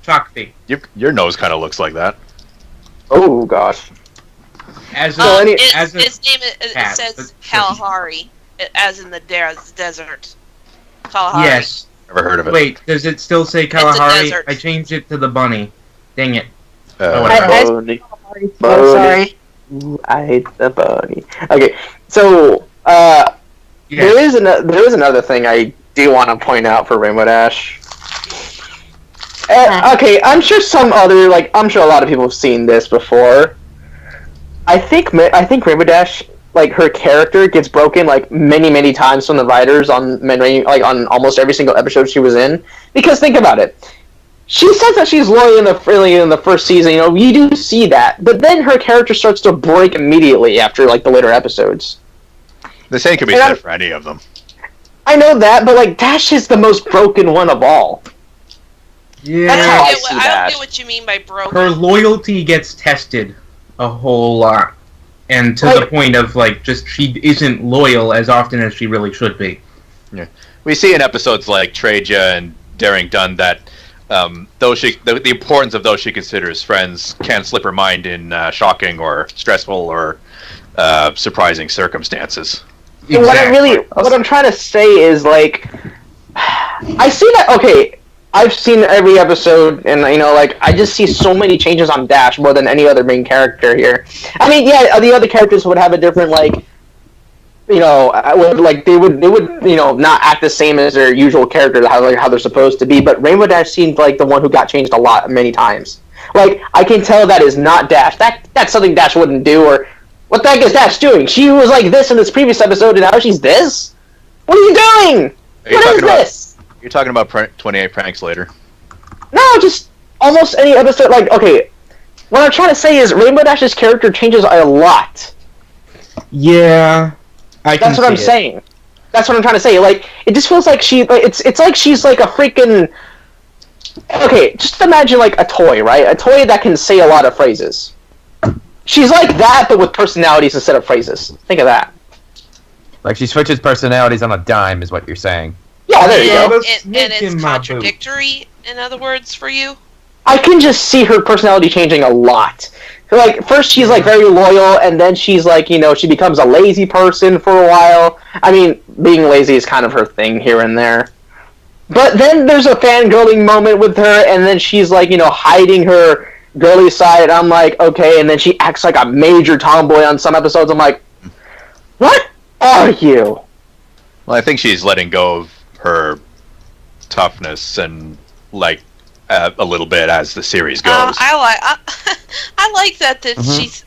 Chokfi. Your nose kind of looks like that. Oh gosh. As his name says Kalahari, as in the desert. Kalahari. Yes. Never heard of it. Wait, does it still say Kalahari? I changed it to the bunny. Dang it. Boney. Sorry. Ooh, I hate the bunny. Okay, so there is another thing I do want to point out for Rainbow Dash. Okay, I'm sure I'm sure a lot of people have seen this before. I think Rainbow Dash, like, her character gets broken like many times from the writers on almost every single episode she was in. Because think about it. She says that she's loyal in the first season, you do see that, but then her character starts to break immediately after, like, the later episodes. The same could be said for any of them. I know that, but, like, Dash is the most broken one of all. Yeah. That's how I don't get what you mean by broken. Her loyalty gets tested a whole lot. And to the point of, like, just she isn't loyal as often as she really should be. Yeah. We see in episodes like Traja and Daring Done that the importance of those she considers friends can slip her mind in shocking or stressful or surprising circumstances. Exactly. What I'm trying to say is, like, I see that. Okay, I've seen every episode, and I just see so many changes on Dash more than any other main character here. I mean, yeah, the other characters would have a different, like, they would not act the same as their usual character, how they're supposed to be. But Rainbow Dash seemed like the one who got changed many times. Like, I can tell that is not Dash. That's something Dash wouldn't do. Or what the heck is Dash doing? She was like this in this previous episode, and now she's this. What are you doing? What is this? You're talking about 28 Pranks later. No, just almost any episode. Like, okay, what I'm trying to say is Rainbow Dash's character changes a lot. Yeah. That's what I'm saying. That's what I'm trying to say. Like, it just feels like it's like she's like a freaking. Okay, just imagine like a toy, right? A toy that can say a lot of phrases. She's like that, but with personalities instead of phrases. Think of that. Like she switches personalities on a dime, is what you're saying. Yeah, there you go. And it's contradictory, in other words, for you? I can just see her personality changing a lot. Like, first she's, like, very loyal, and then she's, like, she becomes a lazy person for a while. I mean, being lazy is kind of her thing here and there. But then there's a fangirling moment with her, and then she's, like, hiding her girly side, and I'm like, okay, and then she acts like a major tomboy on some episodes. I'm like, what are you? Well, I think she's letting go of her toughness and, like, a little bit as the series goes. I like that she's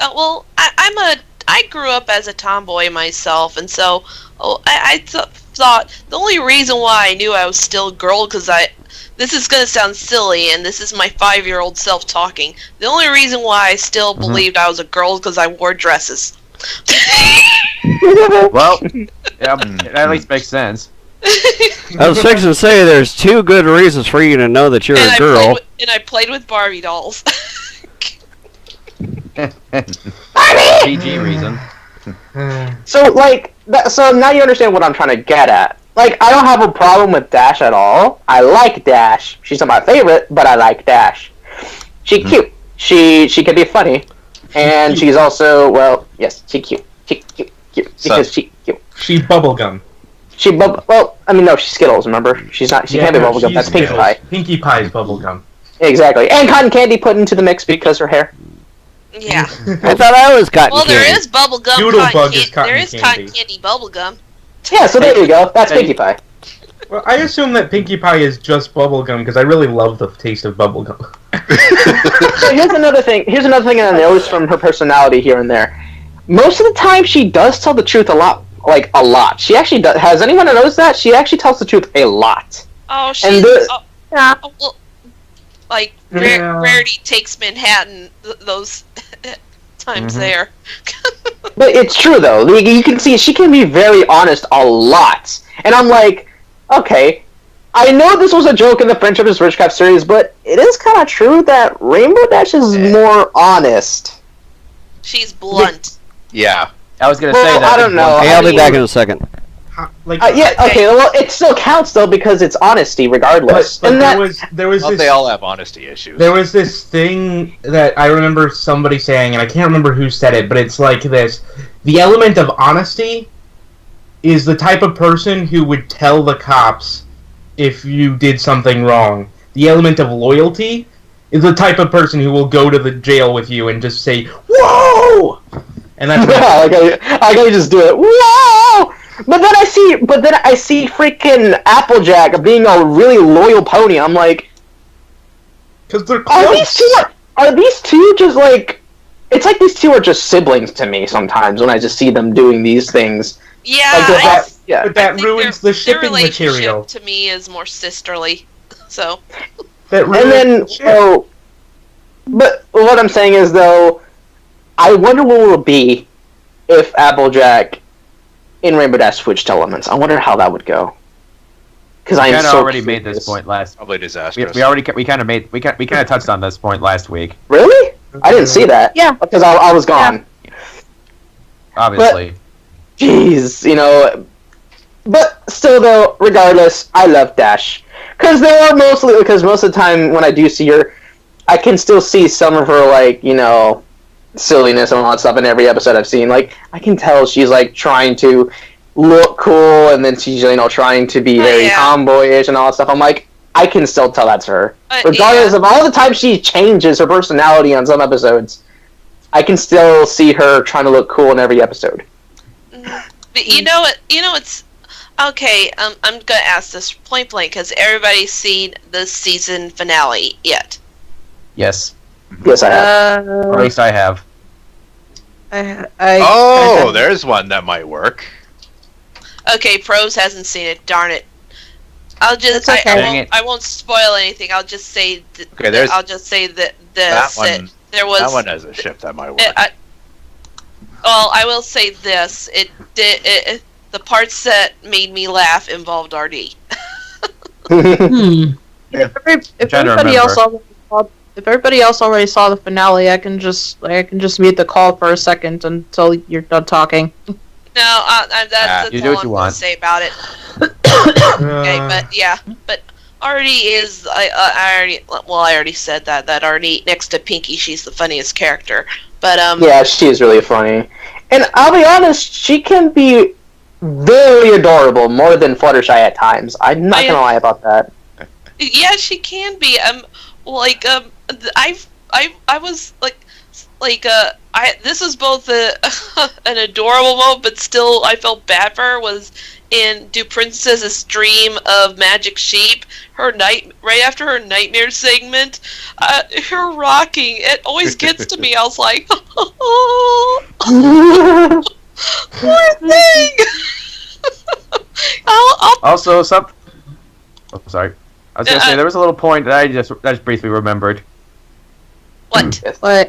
I grew up as a tomboy myself, and so I thought the only reason why I knew I was still a girl, because this is gonna sound silly, and this is my 5-year-old self talking. The only reason why I still believed I was a girl is because I wore dresses. Well, yeah, it at least makes sense. I was fixing to say there's 2 good reasons for you to know that you're a girl. I played with Barbie dolls. PG reason. So, like, so now you understand what I'm trying to get at. Like, I don't have a problem with Dash at all. I like Dash. She's not my favorite, but I like Dash. She's cute. She can be funny. And she's also, well, yes, she's cute. She's cute. Because she's cute. She bubblegum. Well, I mean, no, she's Skittles, remember? She can't be bubblegum. That's Pinkie Pie. Pinkie Pie is bubblegum. Exactly. And cotton candy put into the mix because her hair. Yeah. I thought I was cotton candy. Well, there is bubblegum. Doodlebug is cotton candy. There is cotton candy bubblegum. Yeah, so there you go. That's Pinkie Pie. Well, I assume that Pinkie Pie is just bubblegum because I really love the taste of bubblegum. So here's another thing I noticed from her personality here and there. Most of the time, she does tell the truth a lot. Like, a lot. She actually does. Has anyone noticed that? She actually tells the truth a lot. Oh, she's... yeah. Well, like, Rarity takes Manhattan those times there. But it's true, though. You can see she can be very honest a lot. And I'm like, okay, I know this was a joke in the Friendship is Witchcraft series, but it is kind of true that Rainbow Dash is more honest. She's blunt. Yeah. I was going to say that. I don't know. Hey, I'll be back in a second. Okay. Well, it still counts though because it's honesty, regardless. But there was this. They all have honesty issues. There was this thing that I remember somebody saying, and I can't remember who said it, but it's like this: the element of honesty is the type of person who would tell the cops if you did something wrong. The element of loyalty is the type of person who will go to the jail with you and just say, "Whoa!" And that's I gotta just do it. Whoa! But then I see freaking Applejack being a really loyal pony. I'm like, because they're close. Are these two just like? It's like these two are just siblings to me sometimes when I just see them doing these things. Yeah, but that ruins the shipping material. To me, is more sisterly. So. But what I'm saying is though, I wonder what it will be if Applejack in Rainbow Dash switched elements. I wonder how that would go. Because I already made this point last. Probably disastrous. We kind of touched on this point last week. Really? I didn't see that. Yeah. Because I was gone. Yeah. Obviously. But, jeez, But still, though, regardless, I love Dash. Because most of the time when I do see her, I can still see some of her, silliness and all that stuff in every episode I've seen. Like, I can tell she's, trying to look cool, and then she's, trying to be very tomboyish and all that stuff. I'm like, I can still tell that's her. Regardless of all the time she changes her personality on some episodes, I can still see her trying to look cool in every episode. But it's... Okay, I'm gonna ask this point blank. Has everybody seen the season finale yet? Yes. Yes, I have. Or at least I have. There's one that might work. Okay, Prose hasn't seen it. Darn it. I'll just. I won't spoil anything. I'll just say. I'll just say that there was. That one has a ship that might work. I will say this. The parts that made me laugh involved RD. If everybody else already saw the finale, I can just mute the call for a second until you're done talking. No, that's you all do what I'm you going want. to say about it. Okay, but Artie is I already said that Artie next to Pinky, she's the funniest character. But yeah, she's really funny, and I'll be honest, she can be very adorable, more than Fluttershy at times. I'm not gonna lie about that. Yeah, she can be. I was this was both an adorable moment, but still I felt bad for her. Was in Do Princesses Dream of Magic Sheep? Right after her nightmare segment, her rocking, it always gets to me. I was like, oh, poor thing. Also, sorry. I was gonna say there was a little point that I just briefly remembered. What? I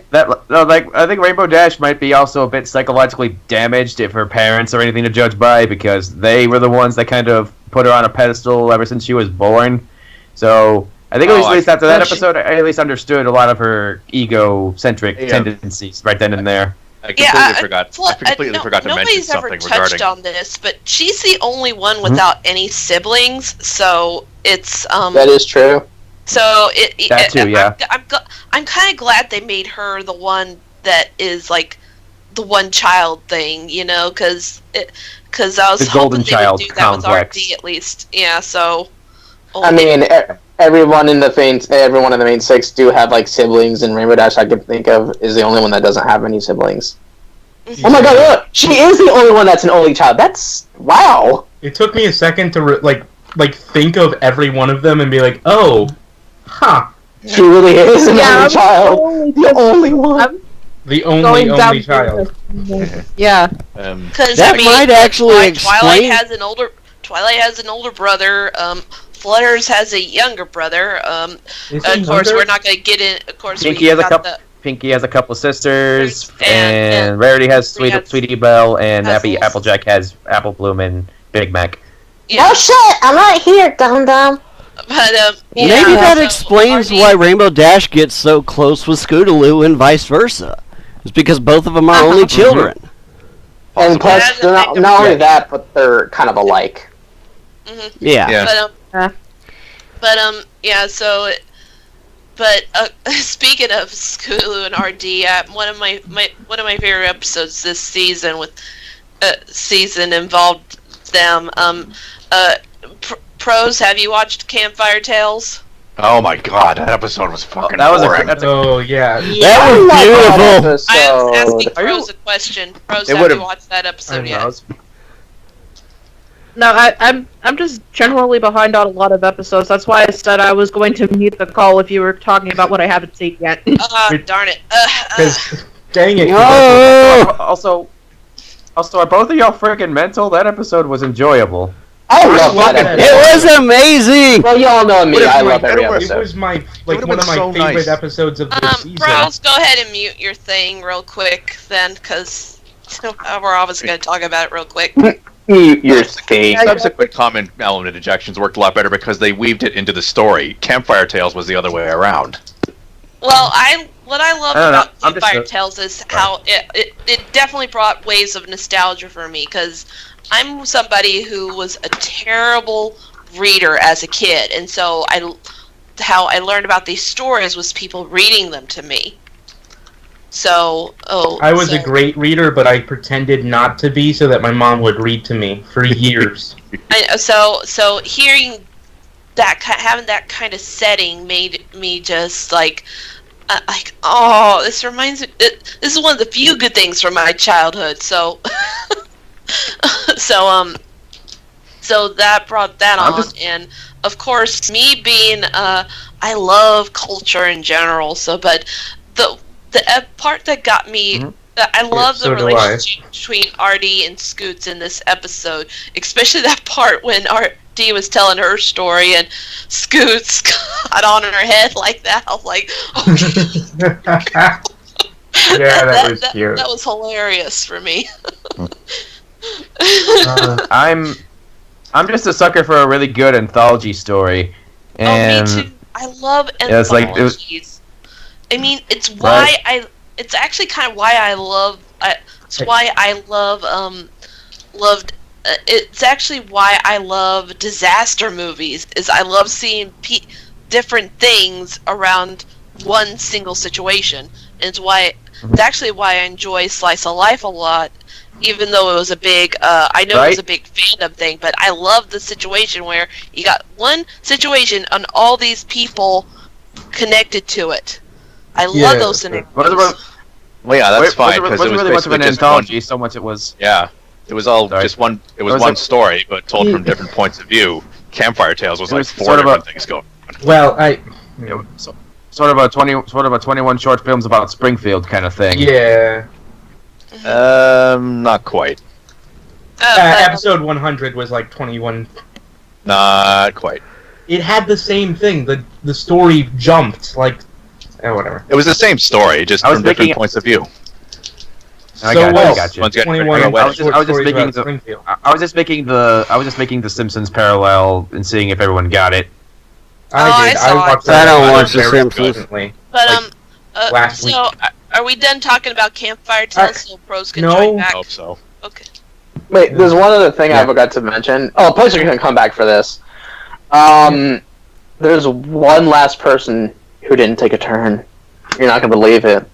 think Rainbow Dash might be also a bit psychologically damaged if her parents are anything to judge by, because they were the ones that kind of put her on a pedestal ever since she was born. So I think at least after that episode, I at least understood a lot of her ego-centric tendencies right then and there. I completely forgot to mention something regarding... Nobody's ever touched on this, but she's the only one without any siblings, so it's... That is true. So that too, yeah. I'm kind of glad they made her the one that is like the one child thing, because I was hoping they would do that with RD at least. Yeah, so. I mean, everyone in the main six do have siblings, and Rainbow Dash I can think of is the only one that doesn't have any siblings. Oh my god, look! She is the only one that's an only child. That's wow. It took me a second to think of every one of them and be like, oh. Huh. She really is an only child. The only one. The only child. Yeah. That might actually explain... Twilight has an older brother. Flutters has a younger brother. Of course, we're not going to get in. Of course, Pinky has a couple of sisters, and Rarity has Sweetie Belle, and Applejack has Apple Bloom and Big Mac. Yeah. Oh shit! I'm right here, dum dum. But maybe that explains why Rainbow Dash gets so close with Scootaloo and vice versa. It's because both of them are only children. And plus, not only that, but they're kind of alike. Mm-hmm. Yeah. Yeah. So, speaking of Skulu and RD, one of my favorite episodes this season involved them. Prose, have you watched Campfire Tales? Oh my god, that episode was fucking boring. Oh yeah. That was beautiful. I was asking Prose a question. Prose, have you watched that episode yet? No, I'm just generally behind on a lot of episodes. That's why I said I was going to mute the call if you were talking about what I haven't seen yet. Darn it. Dang it. Also, are both of y'all freaking mental? That episode was enjoyable. I love that episode. It was amazing. Well, y'all know me. I love every episode. It was one of my favorite episodes of the season. Prose, go ahead and mute your thing real quick then, because we're obviously going to talk about it real quick. Your thing. Subsequent comment element injections worked a lot better because they weaved it into the story. Campfire Tales was the other way around. Well, what I love about Campfire Tales is how it definitely brought waves of nostalgia for me, because I'm somebody who was a terrible reader as a kid, and so how I learned about these stories was people reading them to me. So, I was a great reader, but I pretended not to be so that my mom would read to me for years. So hearing that, having that kind of setting made me just like, this reminds me. This is one of the few good things from my childhood. So, so that brought that on, and of course, me being I love culture in general. So, but the part that got me, I love the relationship between RD and Scoots in this episode, especially that part when RD was telling her story and Scoots got on her head like that. I was like, yeah, that was cute. That was hilarious for me. I'm just a sucker for a really good anthology story. And me too. I love anthologies. I mean, it's why it's actually kind of why I love. It's why I loved. It's actually why I love disaster movies. Is I love seeing different things around one single situation. And it's actually why I enjoy Slice of Life a lot. Even though it was a big, I know it was a big fandom thing, but I love the situation where you got one situation and all these people connected to it. I love those scenarios. Well, yeah, that's fine because it was really much of an anthology. So much it was. Yeah, it was all just one. It was one story, but told from different points of view. Campfire Tales was like four different things going on. Well, sort of a 21 short films about Springfield kind of thing. Yeah. Not quite. Episode 100 was like 21. Not quite. It had the same thing. The story jumped like. Whatever. It was the same story, just from different points of view. I got you. I was just making the Simpsons parallel and seeing if everyone got it. I don't watch the Simpsons. But last week. So are we done talking about Campfire Tales so Prose can join back? I hope so. Okay. Wait, there's one other thing I forgot to mention. Oh, Poster can come back for this. There's one last person who didn't take a turn. You're not gonna believe it.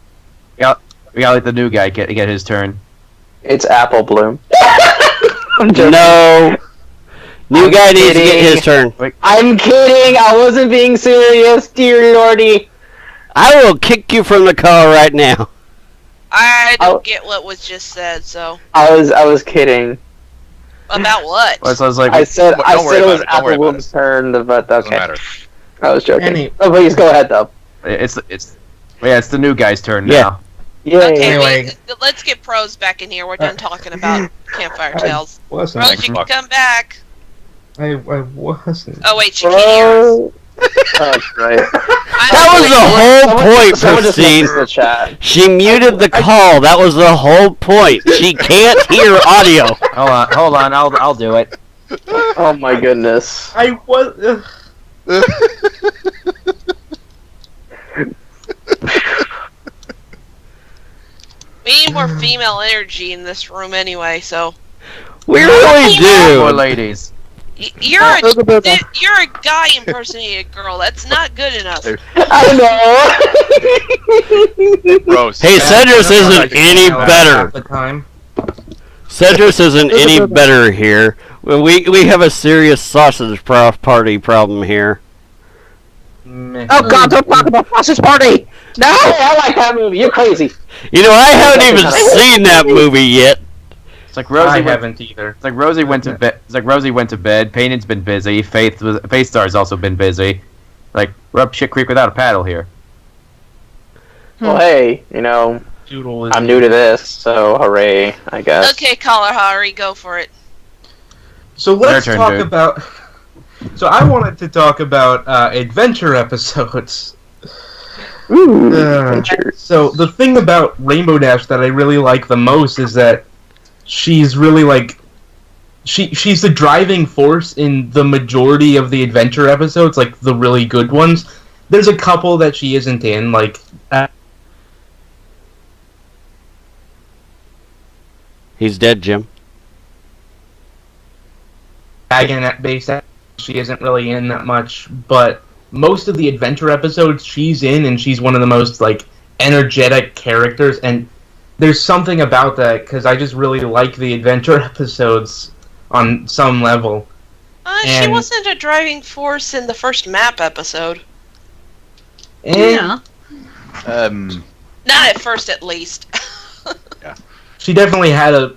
Yeah, we gotta let the new guy get his turn. It's Apple Bloom. No. New guy needs to get his turn. I'm kidding. I wasn't being serious, dear Lordy. I will kick you from the car right now. I don't get what was just said. So. I was kidding. About what? So I was like, I said it was Apple Bloom's turn, but okay. I was joking. Oh, please go ahead, though. It's the new guy's turn now. Yeah. Okay, anyway. Let's get Prose back in here. We're done talking about Campfire Tales. Prose, you can come back. I wasn't. Oh wait, she can't hear us. That's right. That was the whole point, Pristine. She muted the call. That was the whole point. She can't hear audio. Hold on. I'll do it. Oh my goodness. I was. Meanwhile, more female energy in this room anyway, so. We really do. More ladies. You're a guy impersonating a girl. That's not good enough. I know. Gross. Hey, Cedrus isn't any better. Cedrus isn't any better here. We have a serious sausage party problem here. Oh God! Don't talk about sausage party. No, I like that movie. You're crazy. You know, I haven't even seen that movie yet. It's like Rosie. I haven't either. It's like Rosie went to bed. It's like Rosie went to bed. Payton's been busy. Faith Star's also been busy. Like we're up shit creek without a paddle here. Well, hey, you know, I'm new to this, so hooray! I guess. Okay, Kalahari, go for it. So let's talk about. So I wanted to talk about adventure episodes. Ooh, so the thing about Rainbow Dash that I really like the most is that she's really like she's the driving force in the majority of the adventure episodes, like the really good ones. There's a couple that she isn't in, like he's dead, Jim. Dragon base, she isn't really in that much, but most of the adventure episodes she's in, and she's one of the most like energetic characters. And there's something about that because I just really like the adventure episodes on some level. She wasn't a driving force in the first map episode. Yeah. Not at first, at least. Yeah. She definitely had a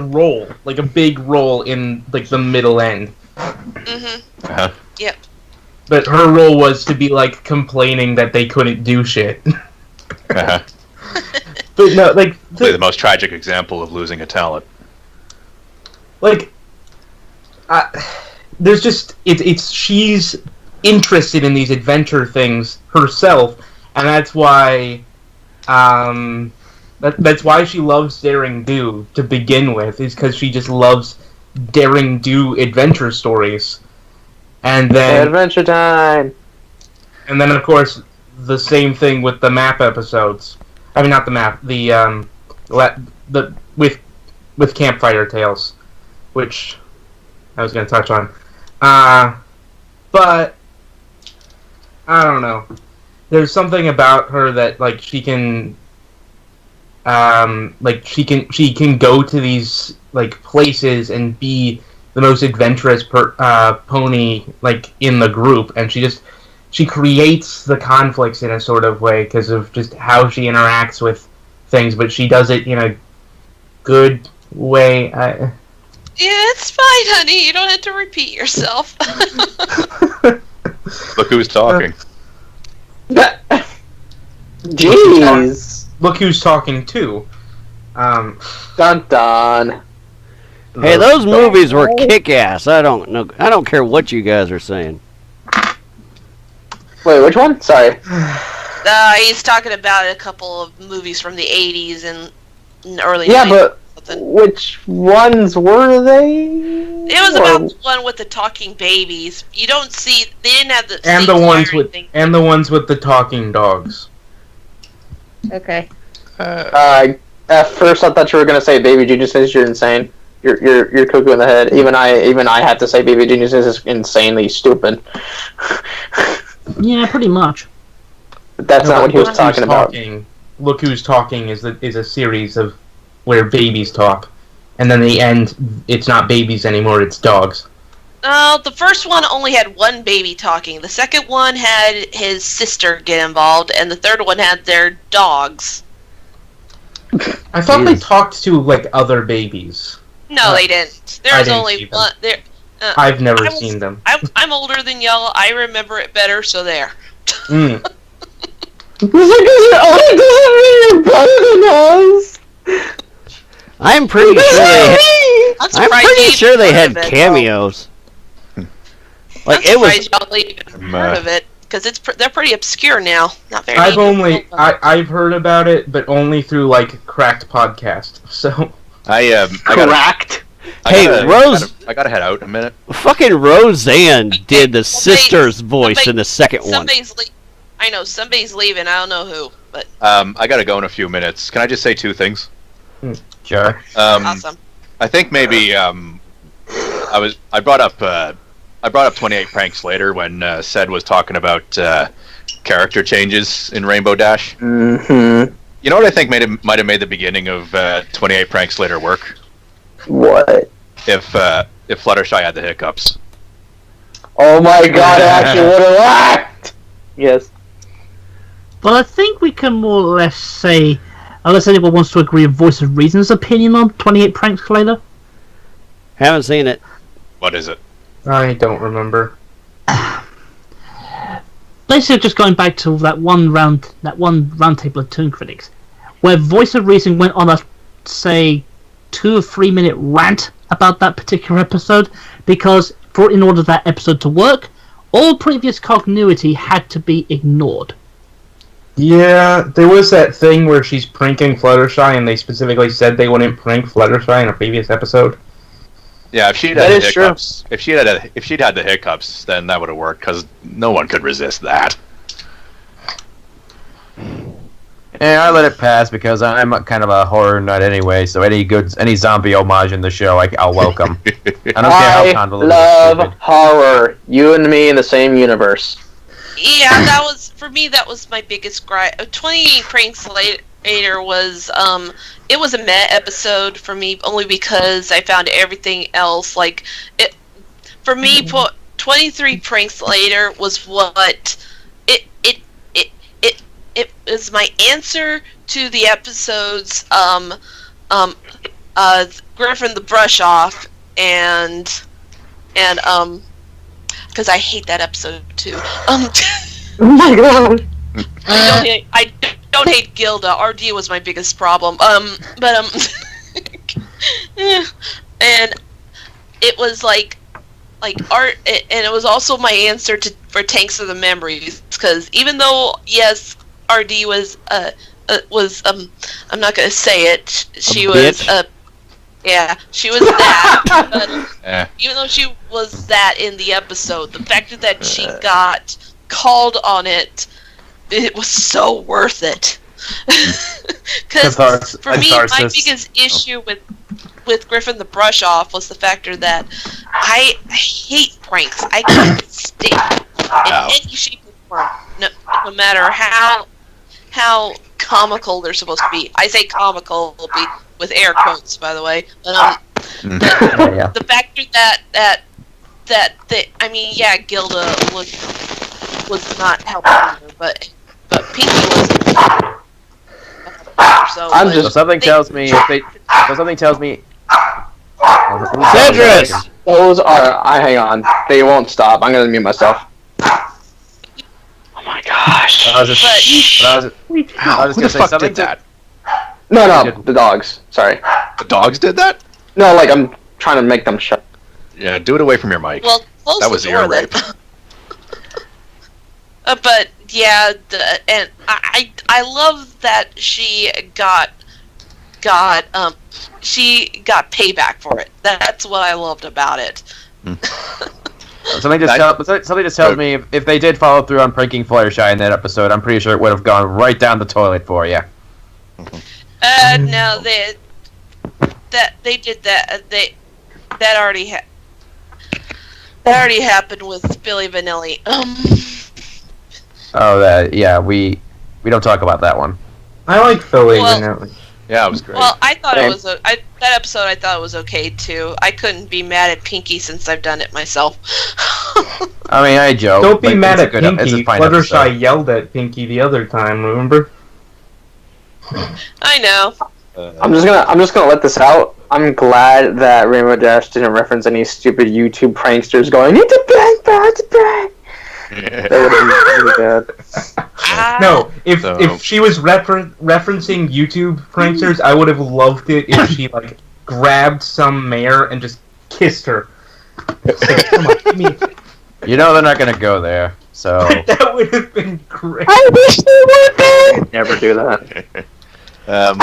role, like a big role in like the middle end. Mm-hmm. Yep. But her role was to be like complaining that they couldn't do shit. But no, like the most tragic example of losing a talent. Like, there's just it's she's interested in these adventure things herself, and that's why that's why she loves daring do to begin with, is because she just loves daring do adventure stories. And then adventure time. And then of course the same thing with the map episodes. I mean, not the map, the with Campfire Tales, which I was going to touch on. But I don't know. There's something about her that like she can she can go to these like places and be the most adventurous pony like in the group, and she creates the conflicts in a sort of way because of just how she interacts with things, but she does it in a good way. Yeah, it's fine, honey. You don't have to repeat yourself. Look who's talking. Jeez. Look who's talking too. Dun dun. Hey, those movies were kick-ass. I don't care what you guys are saying. Wait, which one? Sorry. He's talking about a couple of movies from the 80s and early 90s. Yeah, but which ones were they? It was about the one with the talking babies. You don't see. They didn't have the. And the ones with the talking dogs. Okay. At first, I thought you were gonna say Baby Genius is you're insane. You're cuckoo in the head. Even I had to say Baby Genius is insanely stupid. Yeah, pretty much. But that's not what he was talking about. Look Who's Talking is a series of where babies talk, and then the end, it's not babies anymore, it's dogs. The first one only had one baby talking. The second one had his sister get involved, and the third one had their dogs. I thought they talked to like other babies. No, they didn't. There's only one. I've never seen them. I'm older than y'all. I remember it better, so there. I'm pretty sure they had cameos. Like it was. Y'all even heard of it because they're pretty obscure now. Not very. I've heard about it, but only through like Cracked podcast. So Cracked. Rose. I gotta head out in a minute. Fucking Roseanne did the sister's voice in the second one. I know somebody's leaving. I don't know who, but I gotta go in a few minutes. Can I just say two things? Sure. Awesome. I think maybe I brought up 28 Pranks later when Sed was talking about character changes in Rainbow Dash. Mm-hmm. You know what I think might have made the beginning of 28 Pranks later work? What? If Fluttershy had the hiccups. Oh my god, I actually would have laughed! Yes. But I think we can more or less say, unless anyone wants to agree with Voice of Reason's opinion on 28 Pranks later. Haven't seen it. What is it? I don't remember. Basically, just going back to that one roundtable of Toon Critics, where Voice of Reason went on a, say, 2 or 3 minute rant about that particular episode, because in order for that episode to work, all previous continuity had to be ignored. Yeah, there was that thing where she's pranking Fluttershy, and they specifically said they wouldn't prank Fluttershy in a previous episode. Yeah, if she'd had the hiccups, if she'd had the hiccups, then that would have worked because no one could resist that. Yeah, I let it pass because I'm kind of a horror nut anyway. So any zombie homage in the show, I'll welcome. I don't care how convoluted. I love horror. You and me in the same universe. Yeah, for me. That was my biggest gripe. 28 Pranks later was it was a meh episode for me only because I found everything else it. For me, 23 Pranks later was what it is my answer to the episodes Griffin the Brush Off and because I hate that episode too. Oh my god. I don't hate Gilda. RD was my biggest problem. But and it was like art, and it was also my answer for Tanks of the Memories, because even though yes, RD was I'm not gonna say it. She was yeah, she was that. But even though she was that in the episode, the fact that she got called on it was so worth it. Because for me, my biggest issue with Griffin the Brush Off was the factor that I hate pranks. I can't stand in any shape or form, no matter how comical they're supposed to be. I say comical with air quotes, by the way. The factor that I mean, yeah, Gilda was not helping her, but Pinky was. So something tells me Cedrus! Those are. Hang on. They won't stop. I'm gonna mute myself. Oh my gosh. Who the fuck did that? No, the dogs. Sorry. The dogs did that? No, I'm trying to make them shut. Yeah, do it away from your mic. Well, close that was the door, ear rape. But yeah, and I love that she got payback for it. That's what I loved about it. Something just tells me if they did follow through on pranking Fluttershy in that episode, I'm pretty sure it would have gone right down the toilet for you. No, they did that. That already happened with Billy Vanilli. Yeah, we don't talk about that one. I like Billy Vanilli. Yeah, it was great. Well, I thought it was that episode. I thought it was okay too. I couldn't be mad at Pinky since I've done it myself. I mean, I joke. Don't be mad at Pinky. Fluttershy Fluttershy yelled at Pinky the other time. Remember? I know. I'm just gonna let this out. I'm glad that Rainbow Dash didn't reference any stupid YouTube pranksters going, "It's a prank, bro! It's a prank." That would have been really bad. No, if she was referencing YouTube pranksters, I would have loved it if she grabbed some mare and just kissed her. Come on, give me a kiss. You know they're not gonna go there, so that would have been great. I wish they would there. Never do that. As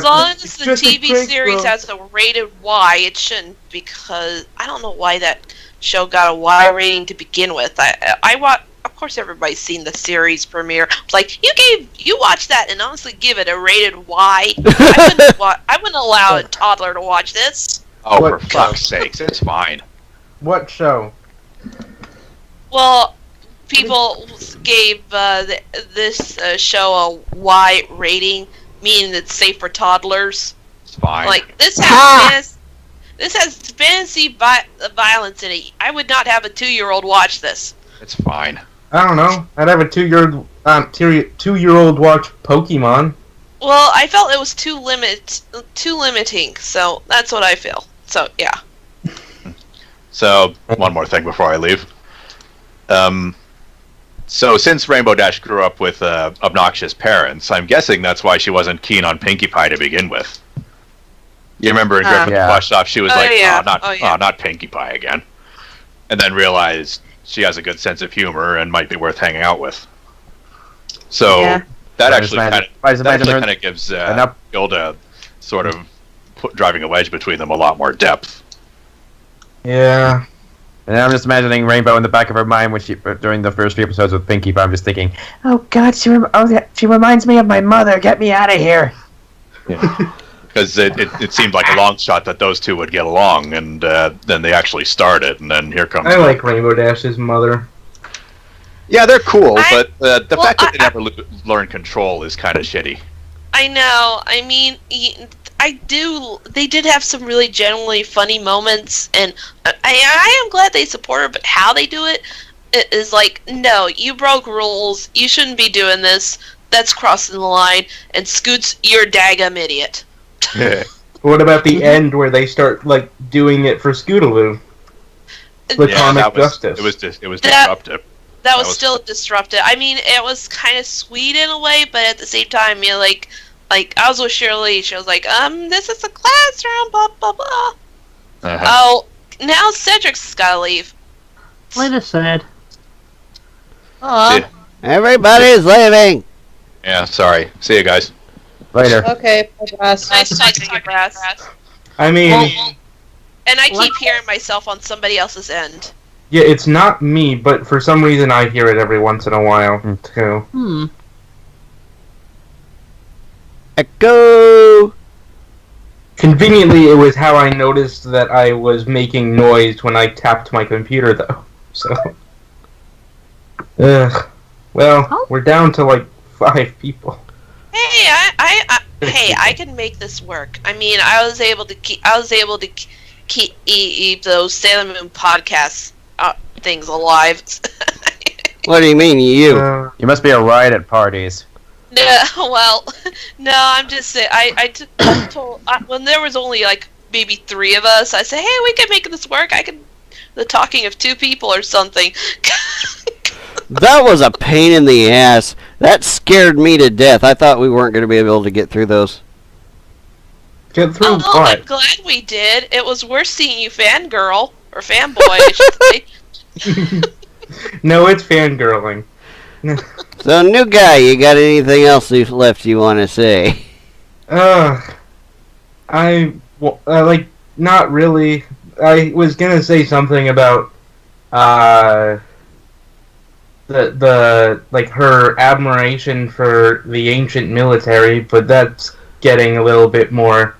long as the TV series has a rated Y, it shouldn't, because I don't know why that show got a Y rating to begin with. Of course everybody's seen the series premiere. It's like, you watched that and honestly give it a rated Y. I wouldn't allow a toddler to watch this. Oh, for fuck's sakes, it's fine. What show? Well, people gave this show a Y rating, meaning it's safe for toddlers. It's fine. Like, this has fantasy violence in it. I would not have a 2-year-old watch this. It's fine. I don't know. I'd have a 2-year-old watch Pokemon. Well, I felt it was too limiting, so that's what I feel. So, yeah. So, one more thing before I leave. So, since Rainbow Dash grew up with obnoxious parents, I'm guessing that's why she wasn't keen on Pinkie Pie to begin with. You remember in Griffin Flush Off, she was not Pinkie Pie again. And then realized she has a good sense of humor and might be worth hanging out with. So, that actually kind of gives Gilda sort of driving a wedge between them a lot more depth. Yeah. And I'm just imagining Rainbow in the back of her mind when during the first few episodes with Pinkie Pie. I'm just thinking, oh God, she reminds me of my mother. Get me out of here. Yeah. Because it seemed like a long shot that those two would get along, and then they actually started, and then here comes... I like Rainbow Dash's mother. Yeah, they're cool, but the fact that they never learn control is kind of shitty. I know. I mean, they did have some really genuinely funny moments, and I am glad they support her, but how they do it is like, no, you broke rules, you shouldn't be doing this, that's crossing the line, and Scoots, you're a daggum idiot. What about the end where they start like doing it for Scootaloo? Comic justice. It was disruptive. That was still disruptive. I mean, it was kind of sweet in a way, but at the same time, you know, like I was with Shirley. She was like, this is a classroom, blah blah blah. Oh, now Cedric's gotta leave. Later, sad. Aw. Everybody's leaving. Yeah, sorry. See you guys. Later. Okay, Brass. Nice talking to you, Brass. I mean... and I keep hearing myself on somebody else's end. Yeah, it's not me, but for some reason I hear it every once in a while, too. Echo! Conveniently, it was how I noticed that I was making noise when I tapped my computer, though. So... Ugh. Well, we're down to, like, 5 people. Hey, I can make this work. I mean, I was able to keep those Sailor Moon podcast things alive. What do you mean, you? You must be a riot at parties. No, well, no, I'm just saying. I told when there was only like maybe 3 of us. I said, hey, we can make this work. The talking of 2 people or something. That was a pain in the ass. That scared me to death. I thought we weren't going to be able to get through those. Get through what? I'm glad we did. It was worse seeing you fangirl. Or fanboy, I should say. No, it's fangirling. So, new guy, you got anything else left you want to say? Not really. I was going to say something about, her admiration for the ancient military, but that's getting a little bit more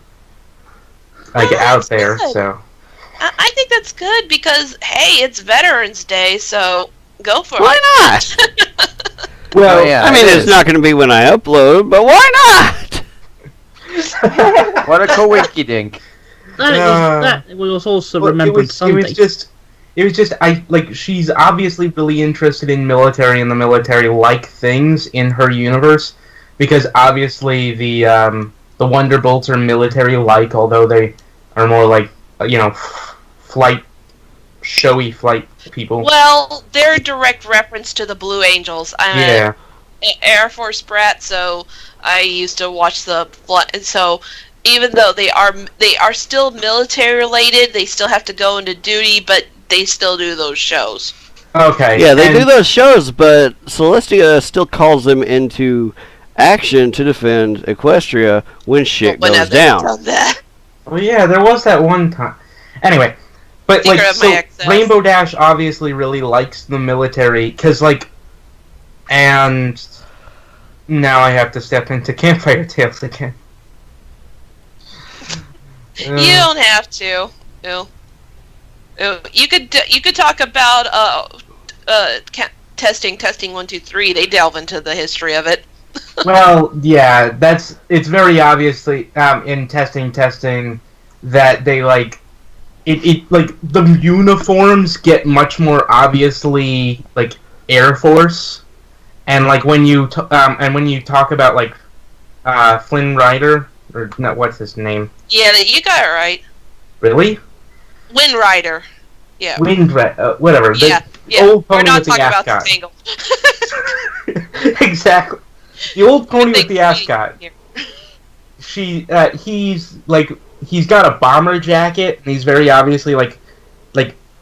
out there. Good. So I think that's good because hey, it's Veterans Day, so go for it. Why not? Well, yeah, I mean, it's not going to be when I upload, but why not? What a coinky dink! That was also Remembrance Sunday. It was just she's obviously really interested in military and the military-like things in her universe, because obviously the Wonderbolts are military-like, although they are more like showy flight people. Well, they're a direct reference to the Blue Angels. I'm an Air Force brat, so I used to watch so even though they are still military-related, they still have to go into duty, but they still do those shows. Okay. Yeah, they do those shows, but Celestia still calls them into action to defend Equestria when shit goes down. Oh yeah, there was that one time. Anyway, but Rainbow Dash obviously really likes the military because And now I have to step into Campfire Tales again. You don't have to. No. You could talk about testing 1 2 3. They delve into the history of it. Well, yeah, it's very obviously in testing that they like it like the uniforms get much more obviously like Air Force, and like when you talk about like Flynn Rider or not, what's his name? Yeah, you got it right. Really? Wind Rider. Yeah. Whatever. Yeah. Old pony We're not with the talking about ascot. the tangle. Exactly. The old pony with the ascot. He's got a bomber jacket, and he's very obviously like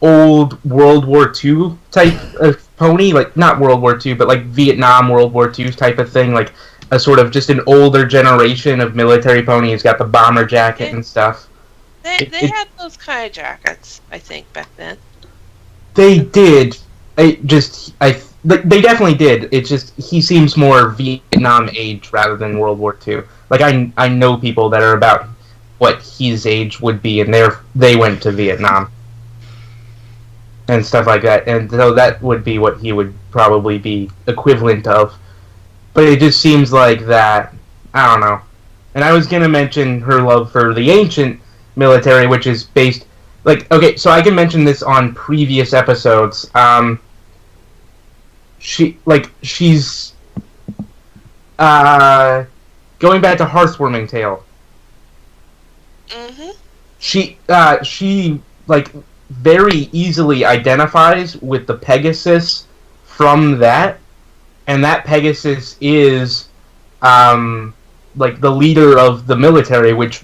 old World War II type of pony, like not World War II, but like Vietnam World War II type of thing, like a sort of just an older generation of military pony. He's got the bomber jacket and stuff. They had those kind of jackets, I think, back then. They did. They definitely did. It's just he seems more Vietnam age rather than World War II. Like I know people that are about what his age would be, and they went to Vietnam and stuff like that, and so that would be what he would probably be equivalent of. But it just seems like that. I don't know. And I was gonna mention her love for the ancient military, which is based okay. So I can mention this on previous episodes. She's going back to Hearthwarming Tale. Mm-hmm. She very easily identifies with the Pegasus from that, and that Pegasus is the leader of the military, which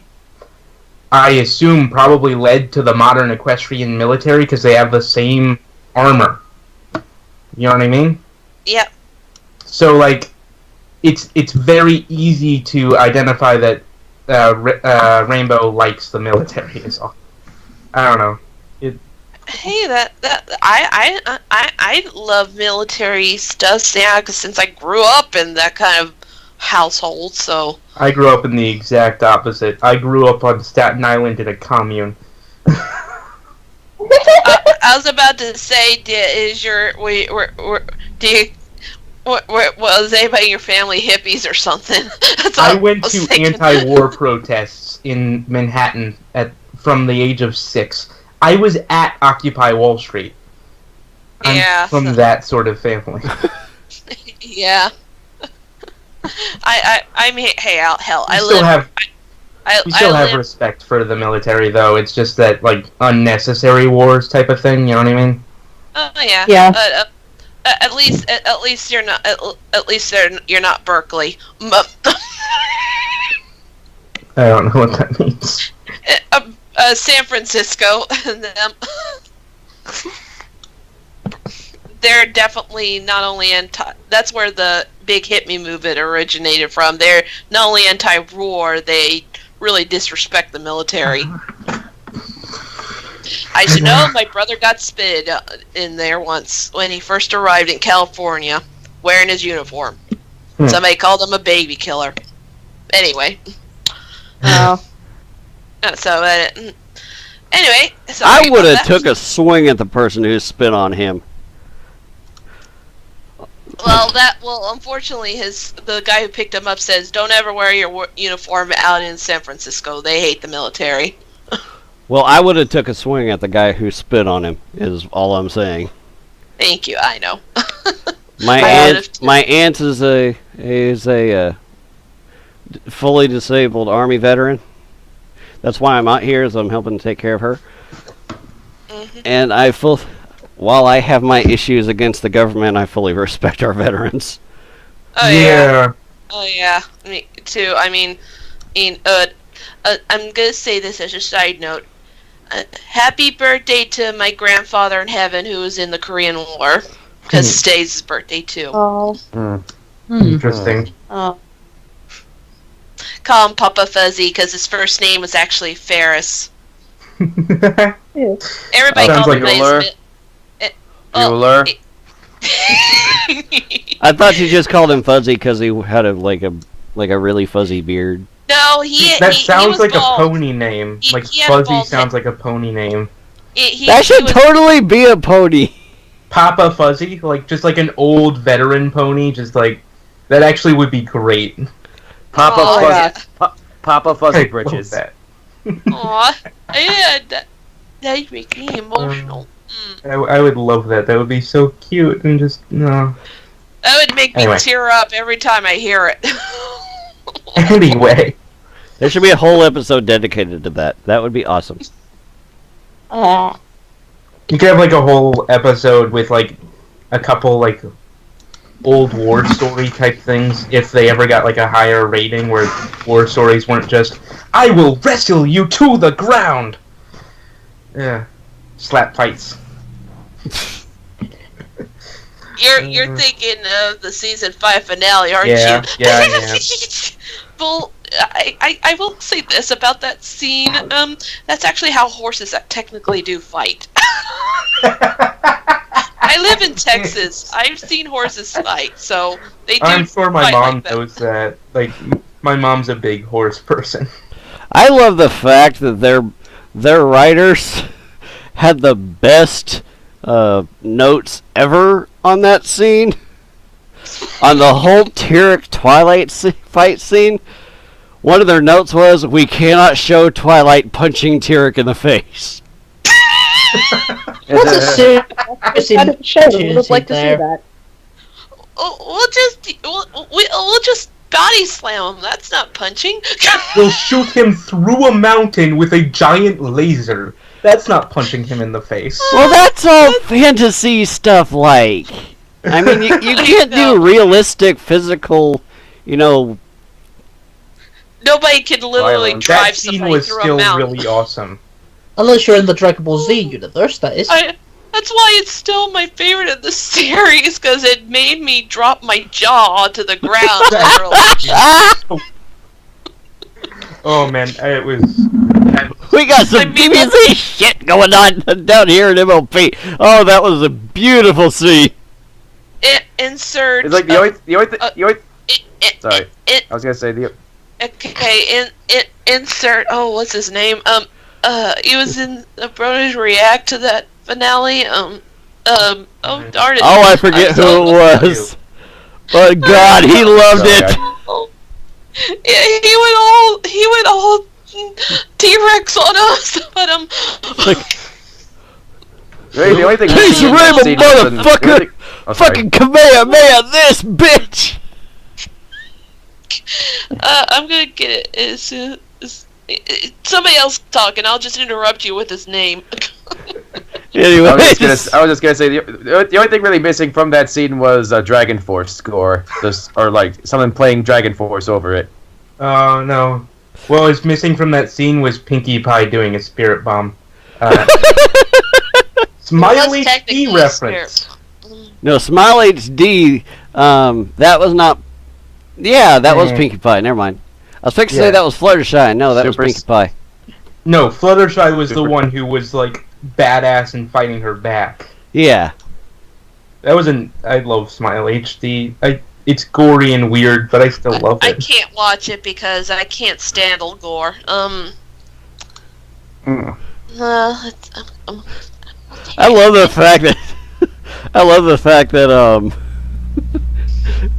I assume probably led to the modern equestrian military because they have the same armor. You know what I mean? Yep. So it's very easy to identify that Rainbow likes the military. Is all. I don't know. Hey, I love military stuff, since I grew up in that kind of household. So I grew up in the exact opposite. I grew up on Staten Island in a commune. I was about to say, was anybody in your family hippies or something? I went to anti-war protests in Manhattan from the age of 6. I was at Occupy Wall Street. I'm from that sort of family. Yeah. I mean, hey, hell, We still have respect for the military, though. It's just that, unnecessary wars type of thing. You know what I mean? Oh yeah. Yeah. At least you're not. At least you're not Berkeley. I don't know what that means. San Francisco. They're definitely not only anti. That's where the big hit me movement originated from. They're not only anti-war, they really disrespect the military. I should know my brother got spitted in there once when he first arrived in California, wearing his uniform. Somebody called him a baby killer. Anyway. Oh. So, anyway. I would have took a swing at the person who spit on him. Well, unfortunately, the guy who picked him up says, "Don't ever wear your uniform out in San Francisco. They hate the military." Well, I would have took a swing at the guy who spit on him. Is all I'm saying. Thank you. I know. My aunt is a fully disabled Army veteran. That's why I'm out here, is I'm helping take care of her. Mm-hmm. And while I have my issues against the government, I fully respect our veterans. Oh yeah. Oh yeah. Me too. I mean, I'm gonna say this as a side note. Happy birthday to my grandfather in heaven, who was in the Korean War, because today's his birthday too. Oh. Interesting. Oh. Call him Papa Fuzzy because his first name was actually Ferris. Everybody Sounds called like him Bueller. I thought you just called him Fuzzy because he had a really fuzzy beard. No, That sounds like bald. a pony name. Like Fuzzy sounds like a pony name. That should totally be a pony. Papa Fuzzy, like just like an old veteran pony, just like that actually would be great. Papa Fuzzy Britches. Aw, yeah, that make me emotional. I would love that. That would be so cute and just no. That would make me tear up every time I hear it. Anyway, there should be a whole episode dedicated to that. That would be awesome. You could have like a whole episode with like a couple like old war story type things if they ever got like a higher rating where war stories weren't just I will wrestle you to the ground. Yeah. Slap fights. You're thinking of the season 5 finale, aren't you? Yeah. Well, I will say this about that scene. That's actually how horses technically do fight. I live in Texas. I've seen horses fight, so they do. I'm sure my mom like knows that. Like, my mom's a big horse person. I love the fact that their writers had the best notes ever on that scene. On the whole Tyrek Twilight fight scene, one of their notes was, "We cannot show Twilight punching Tyrek in the face." What's a serious show? I would like to see that. We'll just body slam him. That's not punching. We'll shoot him through a mountain with a giant laser. That's not punching him in the face. Well, that's all fantasy stuff, like. I mean, you can't do realistic, physical, Nobody can literally drive somebody through a mountain. That scene was still really awesome. Unless you're in the Dragon Ball Z universe, that is. That's why it's still my favorite of the series, because it made me drop my jaw to the ground. Oh man, it was. We got some DBC shit going on down here in MLP. Oh, that was a beautiful scene. Insert. It's like the only sorry, I was gonna say the. Okay, insert. Oh, what's his name? He was in the Bronies react to that finale. Oh darn it. Oh, I forget who it was. But God, he loved it. He went all T-Rex on us, but the only thing. He's a Rainbow motherfucker. Fucking Kamehameha this bitch. I'm gonna get it as soon as somebody else talking. I'll just interrupt you with his name. Anyway, I was just gonna say the only thing really missing from that scene was a Dragon Force score, or like someone playing Dragon Force over it. Oh no! What was missing from that scene was Pinkie Pie doing a spirit bomb. Smile HD reference. No, Smile HD. That was not. Yeah, that was Pinkie Pie. Never mind. I was fixing to say that was Fluttershy. No, that was Pinkie Pie. No, Fluttershy was the one who was like badass and fighting her back. Yeah. That was I love Smile HD. It's gory and weird, but I still love it. I can't watch it because I can't stand gore. I love the fact that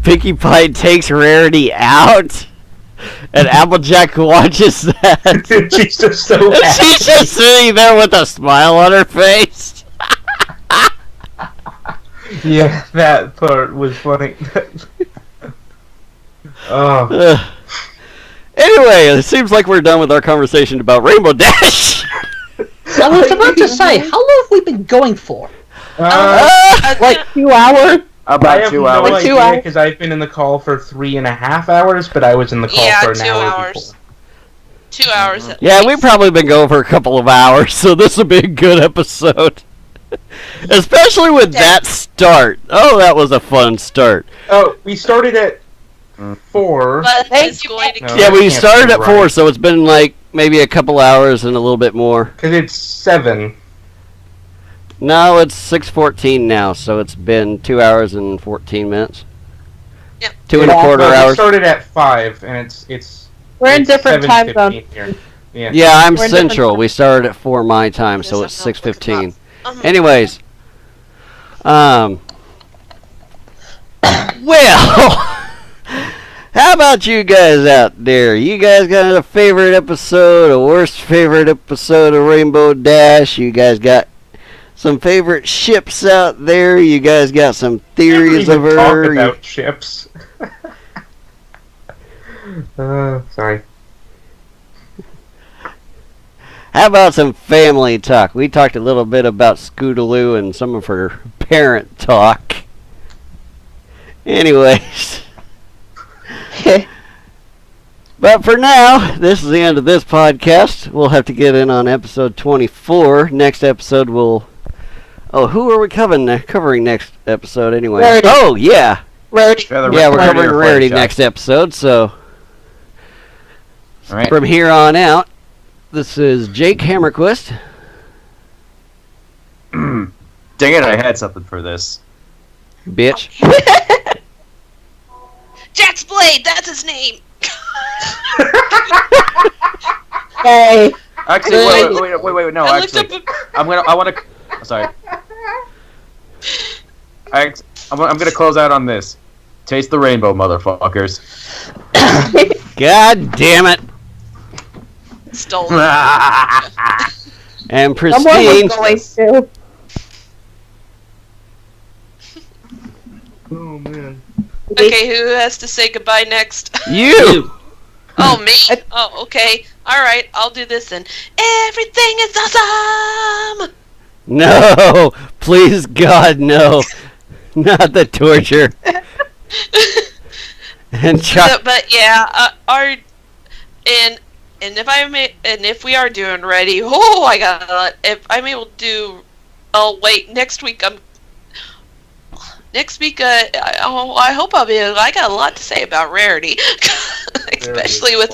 Pinkie Pie takes Rarity out, and Applejack watches that. She's just so happy. She's just sitting there with a smile on her face. Yeah, that part was funny. Anyway, it seems like we're done with our conversation about Rainbow Dash. I was about to say, how long have we been going for? Like 2 hours? About 2 hours. Like 2 hours, because I've been in the call for 3.5 hours, but I was in the call for an hour before. 2 hours. Yeah, we've probably been going for a couple of hours, so this will be a good episode. Especially with that start. Oh, that was a fun start. Oh, we started at 4. But it's going to Yeah, we started at 4, so it's been like maybe a couple hours and a little bit more. Because it's 7. No, it's 6:14 now, so it's been 2 hours and 14 minutes. Yep. 2.25 hours. We started at 5, and it's. We're in different time 7:15 zones. here. Yeah. Yeah, I'm We're in Central. We started at 4 my time, so it's 6:15. Anyways, well, how about you guys out there? You guys got a favorite episode, a worst favorite episode of Rainbow Dash? You guys got some favorite ships out there? You guys got some theories of her? Talk about ships. Sorry. How about some family talk? We talked a little bit about Scootaloo and some of her parent talk. Anyways. But for now, this is the end of this podcast. We'll have to get in on episode 24. Next episode we'll... Oh, who are we covering next episode anyway? Rarity. Oh, yeah. Rarity. Yeah, we're covering Rarity next episode, so... All right. From here on out, this is Jake Hammerquist. Dang it, I had something for this. Bitch. Jack's Blade, that's his name. Yay. Actually, wait, no, actually. I want to... Sorry. I'm going to close out on this. Taste the rainbow, motherfuckers. God damn it. Stolen. And Someone Pristine. was going to. Oh, man. Okay, who has to say goodbye next? You! Oh, me? Oh, okay. Alright, I'll do this then. Everything is awesome! No! Please, God, no. Not the torture. And Chuck. But yeah, if we are doing ready, oh, I got a lot. If I'm able to do, oh wait, next week I hope I'll be. I got a lot to say about Rarity, especially with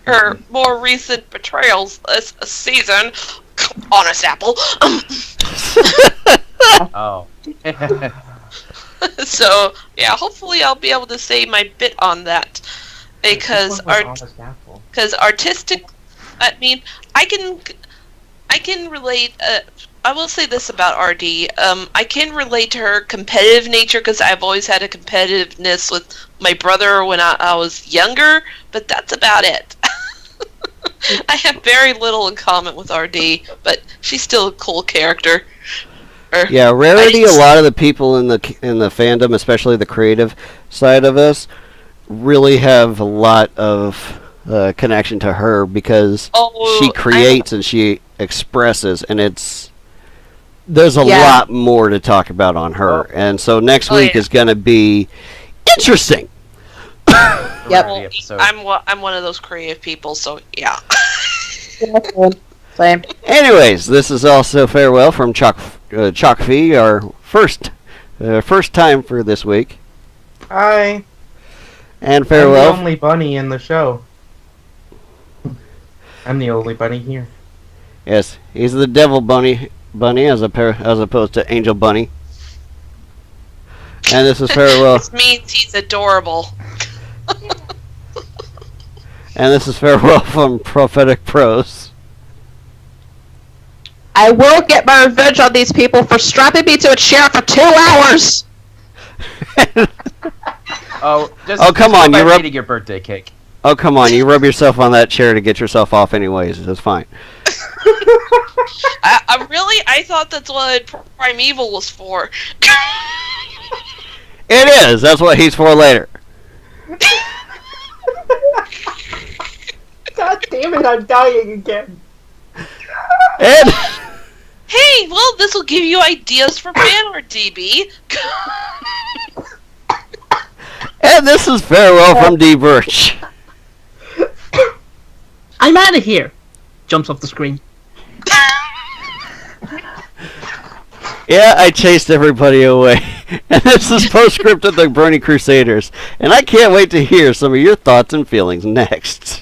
her more recent betrayals this season. Honest Apple. Oh. So yeah, hopefully I'll be able to say my bit on that because artistic. I mean, I can relate. I will say this about RD. I can relate to her competitive nature because I've always had a competitiveness with my brother when I was younger, but that's about it. I have very little in common with RD, but she's still a cool character. Yeah, Rarity, a lot of the people in the fandom, especially the creative side of us, really have a lot of connection to her because she creates and she expresses, and there's a lot more to talk about on her. And so next week is going to be interesting. Yep. I'm one of those creative people, so yeah. Same. Anyways, this is also farewell from Chokfi, our first time for this week. Hi. And farewell. I'm the only bunny in the show. I'm the only bunny here. Yes, he's the devil bunny as opposed to angel bunny. And this is farewell. This means he's adorable. And this is farewell from Prophetic Prose. I will get my revenge on these people for strapping me to a chair for 2 hours. Come on, you're eating your birthday cake. Oh, come on, you rub yourself on that chair to get yourself off anyways. That's fine. I thought that's what Primeval was for. It is. That's what he's for later. God damn it, I'm dying again. And hey, well, this will give you ideas for fan art, DB. And this is farewell from DBurch. I'm out of here. Jumps off the screen. Yeah, I chased everybody away. And this is Postscript of the Brony Crusaders. And I can't wait to hear some of your thoughts and feelings next.